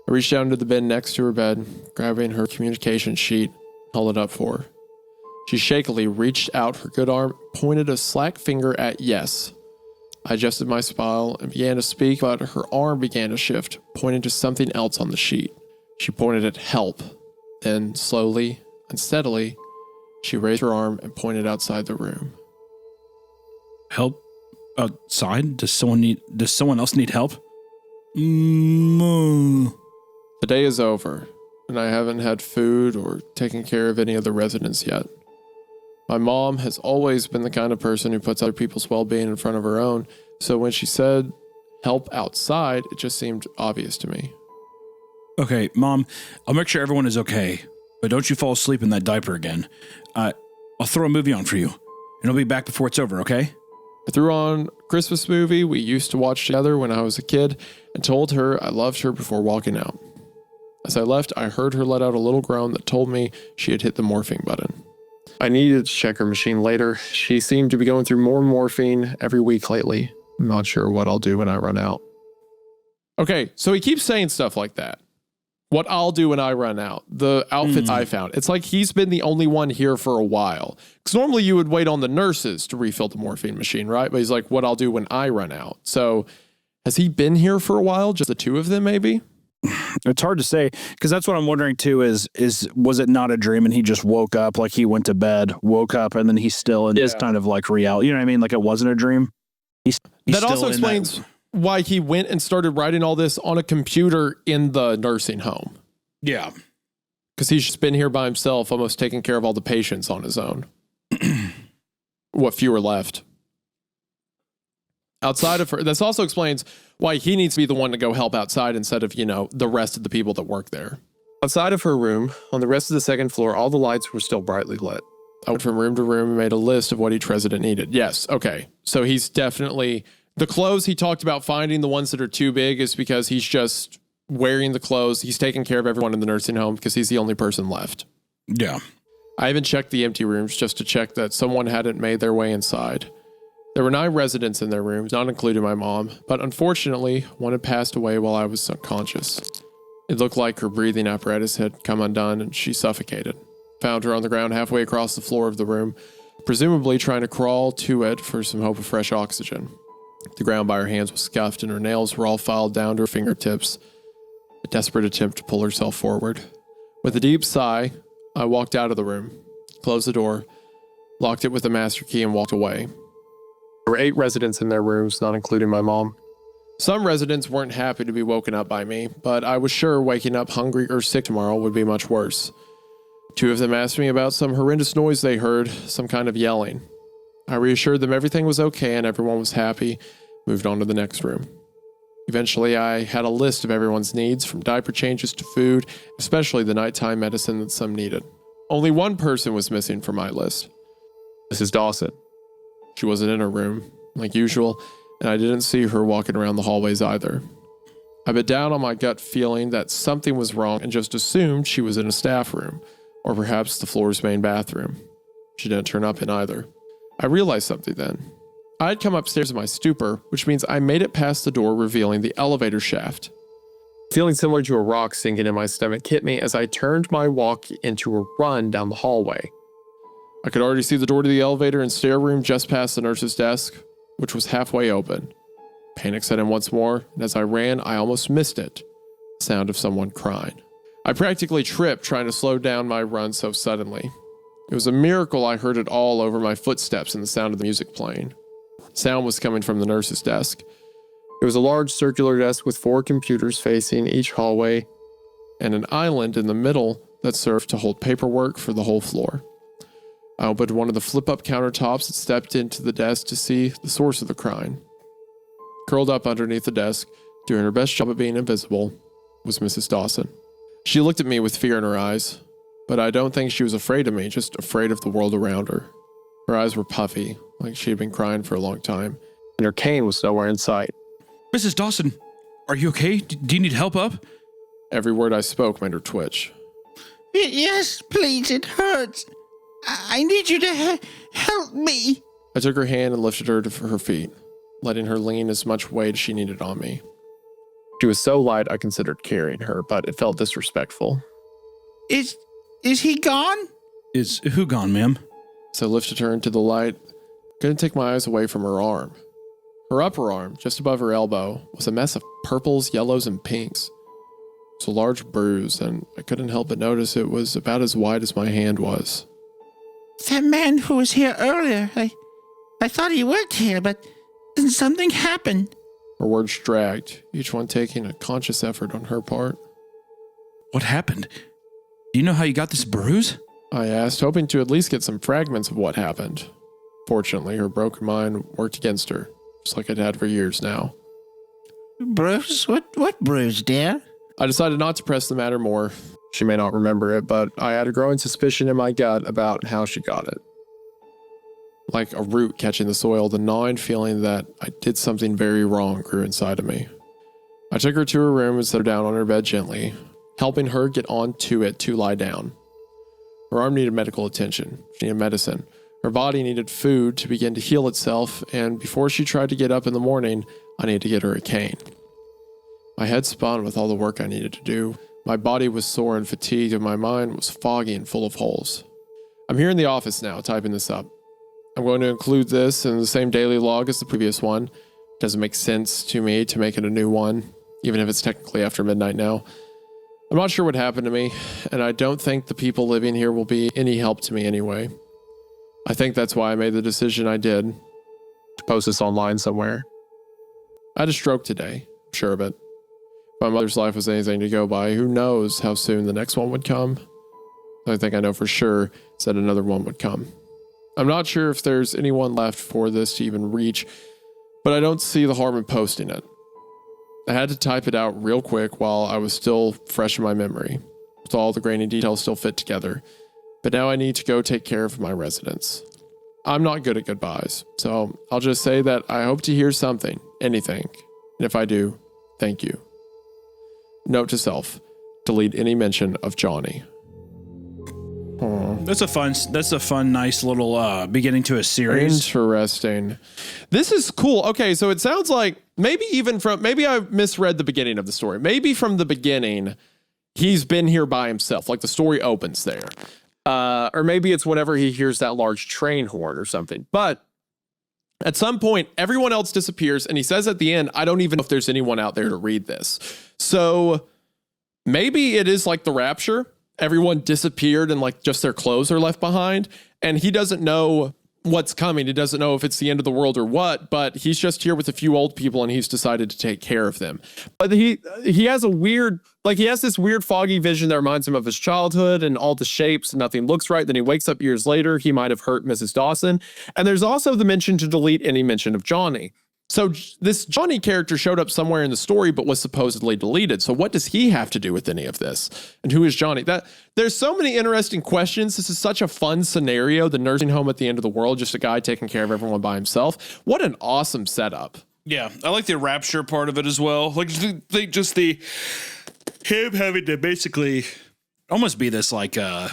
[SPEAKER 2] I reached down to the bin next to her bed, grabbing her communication sheet, held it up for her. She shakily reached out her good arm, pointed a slack finger at yes. I adjusted my smile and began to speak, but her arm began to shift, pointing to something else on the sheet. She pointed at help. Then, slowly and steadily, she raised her arm and pointed outside the room.
[SPEAKER 1] Help? Outside? Does someone else need help? Mm-hmm.
[SPEAKER 2] The day is over, and I haven't had food or taken care of any of the residents yet. My mom has always been the kind of person who puts other people's well-being in front of her own, so when she said help outside, it just seemed obvious to me.
[SPEAKER 1] Okay, Mom, I'll make sure everyone is okay, but don't you fall asleep in that diaper again. I'll throw a movie on for you, and I'll be back before it's over, okay?
[SPEAKER 2] I threw on a Christmas movie we used to watch together when I was a kid and told her I loved her before walking out. As I left, I heard her let out a little groan that told me she had hit the morphine button.
[SPEAKER 3] I needed to check her machine later. She seemed to be going through more morphine every week lately. I'm not sure what I'll do when I run out.
[SPEAKER 2] Okay, so he keeps saying stuff like that. What I'll do when I run out. The outfits I found. It's like he's been the only one here for a while. Because normally you would wait on the nurses to refill the morphine machine, right? But he's like, what I'll do when I run out. So has he been here for a while? Just the two of them, maybe?
[SPEAKER 4] It's hard to say, because that's what I'm wondering too is was it not a dream and he just woke up, like he went to bed, woke up, and then he's still in this kind of like reality. You know what I mean? Like it wasn't a dream. He's
[SPEAKER 2] that also explains why he went and started writing all this on a computer in the nursing home.
[SPEAKER 1] Yeah.
[SPEAKER 2] Because he's just been here by himself, almost taking care of all the patients on his own. What few are left. Outside of her, this also explains why he needs to be the one to go help outside instead of, the rest of the people that work there.
[SPEAKER 3] Outside of her room, on the rest of the second floor, all the lights were still brightly lit.
[SPEAKER 2] I went from room to room and made a list of what each resident needed. Yes, okay. So he's definitely... The clothes he talked about finding, the ones that are too big, is because he's just wearing the clothes. He's taking care of everyone in the nursing home because he's the only person left.
[SPEAKER 1] Yeah.
[SPEAKER 2] I even checked the empty rooms just to check that someone hadn't made their way inside. There were 9 residents in their rooms, not including my mom, but unfortunately, one had passed away while I was unconscious. It looked like her breathing apparatus had come undone and she suffocated. Found her on the ground halfway across the floor of the room, presumably trying to crawl to it for some hope of fresh oxygen. The ground by her hands was scuffed and her nails were all filed down to her fingertips. A desperate attempt to pull herself forward. With a deep sigh, I walked out of the room, closed the door, locked it with a master key, and walked away.
[SPEAKER 3] There were 8 residents in their rooms, not including my mom.
[SPEAKER 2] Some residents weren't happy to be woken up by me, but I was sure waking up hungry or sick tomorrow would be much worse. 2 of them asked me about some horrendous noise they heard, some kind of yelling. I reassured them everything was okay and everyone was happy, moved on to the next room. Eventually, I had a list of everyone's needs, from diaper changes to food, especially the nighttime medicine that some needed. Only one person was missing from my list.
[SPEAKER 3] Mrs. Dawson.
[SPEAKER 2] She wasn't in her room, like usual, and I didn't see her walking around the hallways either. I bit down on my gut feeling that something was wrong and just assumed she was in a staff room, or perhaps the floor's main bathroom. She didn't turn up in either. I realized something then. I had come upstairs in my stupor, which means I made it past the door, revealing the elevator shaft.
[SPEAKER 3] Feeling similar to a rock sinking in my stomach hit me as I turned my walk into a run down the hallway.
[SPEAKER 2] I could already see the door to the elevator and stair room just past the nurse's desk, which was halfway open. Panic set in once more, and as I ran, I almost missed it. The sound of someone crying. I practically tripped trying to slow down my run so suddenly. It was a miracle I heard it all over my footsteps and the sound of the music playing. The sound was coming from the nurse's desk.
[SPEAKER 3] It was a large circular desk with 4 computers facing each hallway,
[SPEAKER 2] and an island in the middle that served to hold paperwork for the whole floor. I opened one of the flip-up countertops and stepped into the desk to see the source of the crying. Curled up underneath the desk, doing her best job at being invisible, was Mrs. Dawson. She looked at me with fear in her eyes, but I don't think she was afraid of me, just afraid of the world around her. Her eyes were puffy, like she had been crying for a long time.
[SPEAKER 3] and her cane was nowhere in sight.
[SPEAKER 1] Mrs. Dawson, are you okay? Do you need help up?
[SPEAKER 2] Every word I spoke made her twitch.
[SPEAKER 5] Yes, please, it hurts. I need you to help me.
[SPEAKER 2] I took her hand and lifted her to her feet, letting her lean as much weight as she needed on me.
[SPEAKER 3] She was so light I considered carrying her, but it felt disrespectful.
[SPEAKER 5] Is he gone?
[SPEAKER 1] Is who gone, ma'am?
[SPEAKER 2] So I lifted her into the light. Couldn't take my eyes away from her arm. Her upper arm, just above her elbow, was a mess of purples, yellows, and pinks. It was a large bruise, and I couldn't help but notice it was about as wide as my hand was.
[SPEAKER 5] That man who was here earlier, I thought he worked here, but then something happened.
[SPEAKER 2] Her words dragged, each one taking a conscious effort on her part.
[SPEAKER 1] What happened? Do you know how you got this bruise?
[SPEAKER 2] I asked, hoping to at least get some fragments of what happened. Fortunately, her broken mind worked against her, just like it had for years now.
[SPEAKER 5] Bruce? What bruise, dear?
[SPEAKER 3] I decided not to press the matter more. She may not remember it, but I had a growing suspicion in my gut about how she got it. Like a root catching the soil, the gnawing feeling that I did something very wrong grew inside of me. I took her to her room and set her down on her bed gently, helping her get onto it to lie down. Her arm needed medical attention. She needed medicine. Her body needed food to begin to heal itself, and before she tried to get up in the morning, I needed to get her a cane. My head spun with all the work I needed to do. My body was sore and fatigued, and my mind was foggy and full of holes. I'm here in the office now, typing this up. I'm going to include this in the same daily log as the previous one. It doesn't make sense to me to make it a new one, even if it's technically after midnight now. I'm not sure what happened to me, and I don't think the people living here will be any help to me anyway. I think that's why I made the decision I did. To post this online somewhere. I had a stroke today, I'm sure of it. If my mother's life was anything to go by, who knows how soon the next one would come. The only thing I know for sure is that another one would come. I'm not sure if there's anyone left for this to even reach, but I don't see the harm in posting it. I had to type it out real quick while I was still fresh in my memory, with all the grainy details still fit together. But now I need to go take care of my residents. I'm not good at goodbyes, so I'll just say that I hope to hear something, anything. And if I do, thank you. Note to self, delete any mention of Johnny.
[SPEAKER 1] That's a fun, nice little beginning to a series.
[SPEAKER 3] Interesting. This is cool. Okay, so it sounds like maybe I misread the beginning of the story. Maybe from the beginning, he's been here by himself. Like the story opens there. Or maybe it's whenever he hears that large train horn or something. But at some point, everyone else disappears, and he says at the end, I don't even know if there's anyone out there to read this. So maybe it is like the Rapture. Everyone disappeared and like just their clothes are left behind, and he doesn't know what's coming. He doesn't know if it's the end of the world or what, but he's just here with a few old people and he's decided to take care of them. But he has this weird foggy vision that reminds him of his childhood and all the shapes and nothing looks right. Then he wakes up years later. He might have hurt Mrs. Dawson. And there's also the mention to delete any mention of Johnny. So this Johnny character showed up somewhere in the story, but was supposedly deleted. So what does he have to do with any of this? And who is Johnny? There's so many interesting questions. This is such a fun scenario. The nursing home at the end of the world, just a guy taking care of everyone by himself. What an awesome setup.
[SPEAKER 1] Yeah, I like the Rapture part of it as well. Like just the him having to basically almost be this like I'm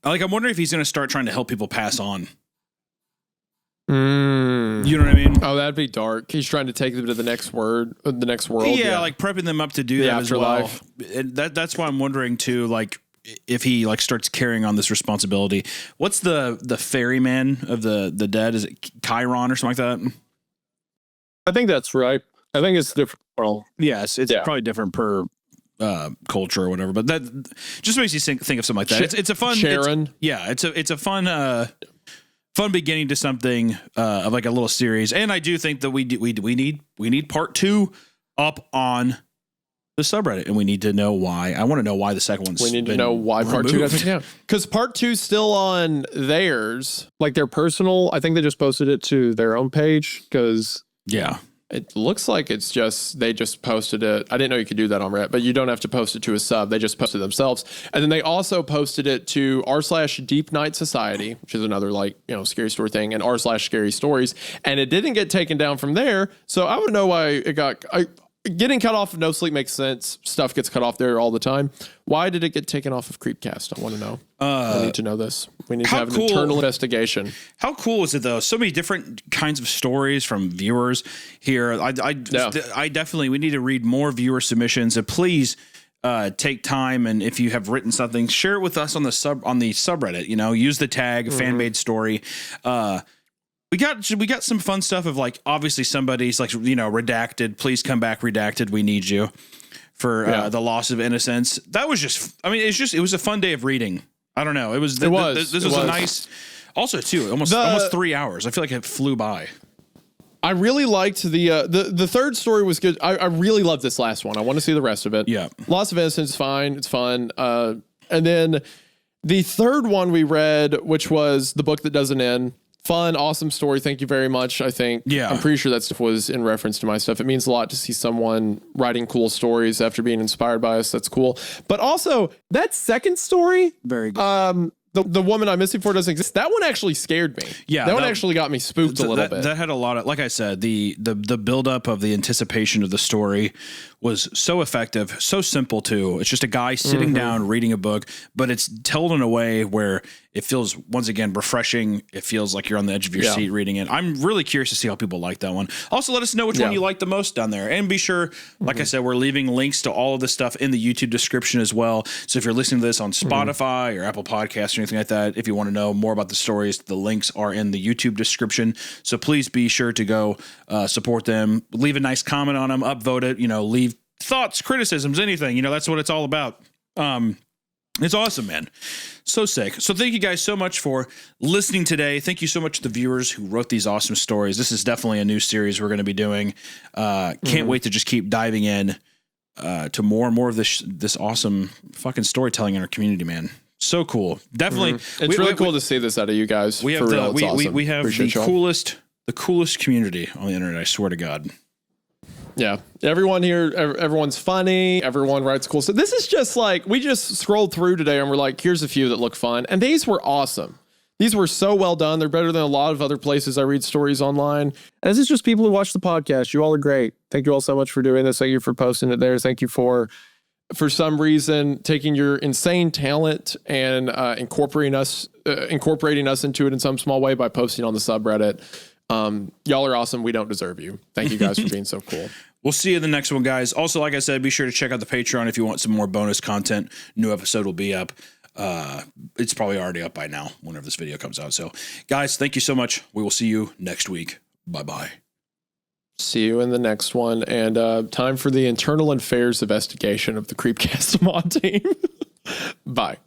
[SPEAKER 1] wondering if he's going to start trying to help people pass on. You know what I mean?
[SPEAKER 3] Oh, that'd be dark. He's trying to take them to the next world.
[SPEAKER 1] Yeah, like prepping them up to do that afterlife as well. And that's why I'm wondering too, like if he like starts carrying on this responsibility. What's the ferryman of the dead? Is it Chiron or something like that?
[SPEAKER 3] I think that's right. I think it's different.
[SPEAKER 4] Well, yes, it's probably different per
[SPEAKER 1] culture or whatever. But that just makes you think of something like that. It's a fun
[SPEAKER 3] Sharon.
[SPEAKER 1] It's a fun beginning to something of like a little series, and I do think that we need part 2 up on the subreddit, and we need to know why. I want to know why the second one's.
[SPEAKER 3] We need to know why part 2 doesn't count, because part 2's still on theirs, like their personal. I think they just posted it to their own page because it looks like it's just they just posted it. I didn't know you could do that on Reddit, but you don't have to post it to a sub. They just posted it themselves. And then they also posted it to r/Deep Night Society, which is another scary story thing, and r/Scary Stories. And it didn't get taken down from there. So I would know why it got getting cut off of No Sleep makes sense. Stuff gets cut off there all the time. Why did it get taken off of Creepcast? I want to know. I need to know this. We need to have an internal investigation.
[SPEAKER 1] How cool is it though? So many different kinds of stories from viewers here. I definitely, we need to read more viewer submissions. So please take time, and if you have written something, share it with us on the subreddit. Use the tag fan-made story. We got some fun stuff of like, obviously somebody's like, redacted, please come back redacted. We need you for the loss of innocence. That was it was a fun day of reading. I don't know. This was a nice, also too, almost 3 hours. I feel like it flew by.
[SPEAKER 3] I really liked the third story was good. I really loved this last one. I want to see the rest of it.
[SPEAKER 1] Yeah.
[SPEAKER 3] Loss of Innocence is fine. It's fun. And then the third one we read, which was The Book That Doesn't End, fun, awesome story. Thank you very much. I think, I'm pretty sure that stuff was in reference to my stuff. It means a lot to see someone writing cool stories after being inspired by us. That's cool. But also that second story,
[SPEAKER 4] very good.
[SPEAKER 3] The woman I'm missing for doesn't exist. That one actually scared me.
[SPEAKER 1] Yeah,
[SPEAKER 3] that one actually got me spooked a little bit.
[SPEAKER 1] That had a lot of, like I said, the buildup of the anticipation of the story was so effective, so simple too. It's just a guy sitting down reading a book, but it's told in a way where it feels, once again, refreshing. It feels like you're on the edge of your seat reading it. I'm really curious to see how people like that one. Also, let us know which one you like the most down there. And be sure, like I said, we're leaving links to all of this stuff in the YouTube description as well. So if you're listening to this on Spotify or Apple Podcasts or anything like that, if you want to know more about the stories, the links are in the YouTube description. So please be sure to go support them. Leave a nice comment on them, upvote it, leave thoughts, criticisms, anything. That's what it's all about. It's awesome, man. So sick. So thank you guys so much for listening today. Thank you so much to the viewers who wrote these awesome stories. This is definitely a new series we're going to be doing. Can't wait to just keep diving in to more and more of this awesome fucking storytelling in our community, man. So cool. Definitely.
[SPEAKER 3] It's really cool to see this out of you guys.
[SPEAKER 1] We have
[SPEAKER 3] awesome.
[SPEAKER 1] we have the coolest community on the internet, I swear to God.
[SPEAKER 3] Yeah. Everyone here, everyone's funny. Everyone writes cool stuff. This is just like, we just scrolled through today and we're like, here's a few that look fun. And these were awesome. These were so well done. They're better than a lot of other places I read stories online.
[SPEAKER 2] And this is just people who watch the podcast. You all are great. Thank you all so much for doing this. Thank you for posting it there. Thank you for some reason, taking your insane talent and incorporating us into it in some small way by posting on the subreddit. Y'all are awesome. We don't deserve you. Thank you guys for being so cool.
[SPEAKER 1] We'll see you in the next one, guys. Also, like I said, be sure to check out the Patreon if you want some more bonus content. New episode will be up. It's probably already up by now whenever this video comes out. So, guys, thank you so much. We will see you next week. Bye-bye.
[SPEAKER 3] See you in the next one. And time for the internal affairs investigation of the Creepcast mod team. Bye.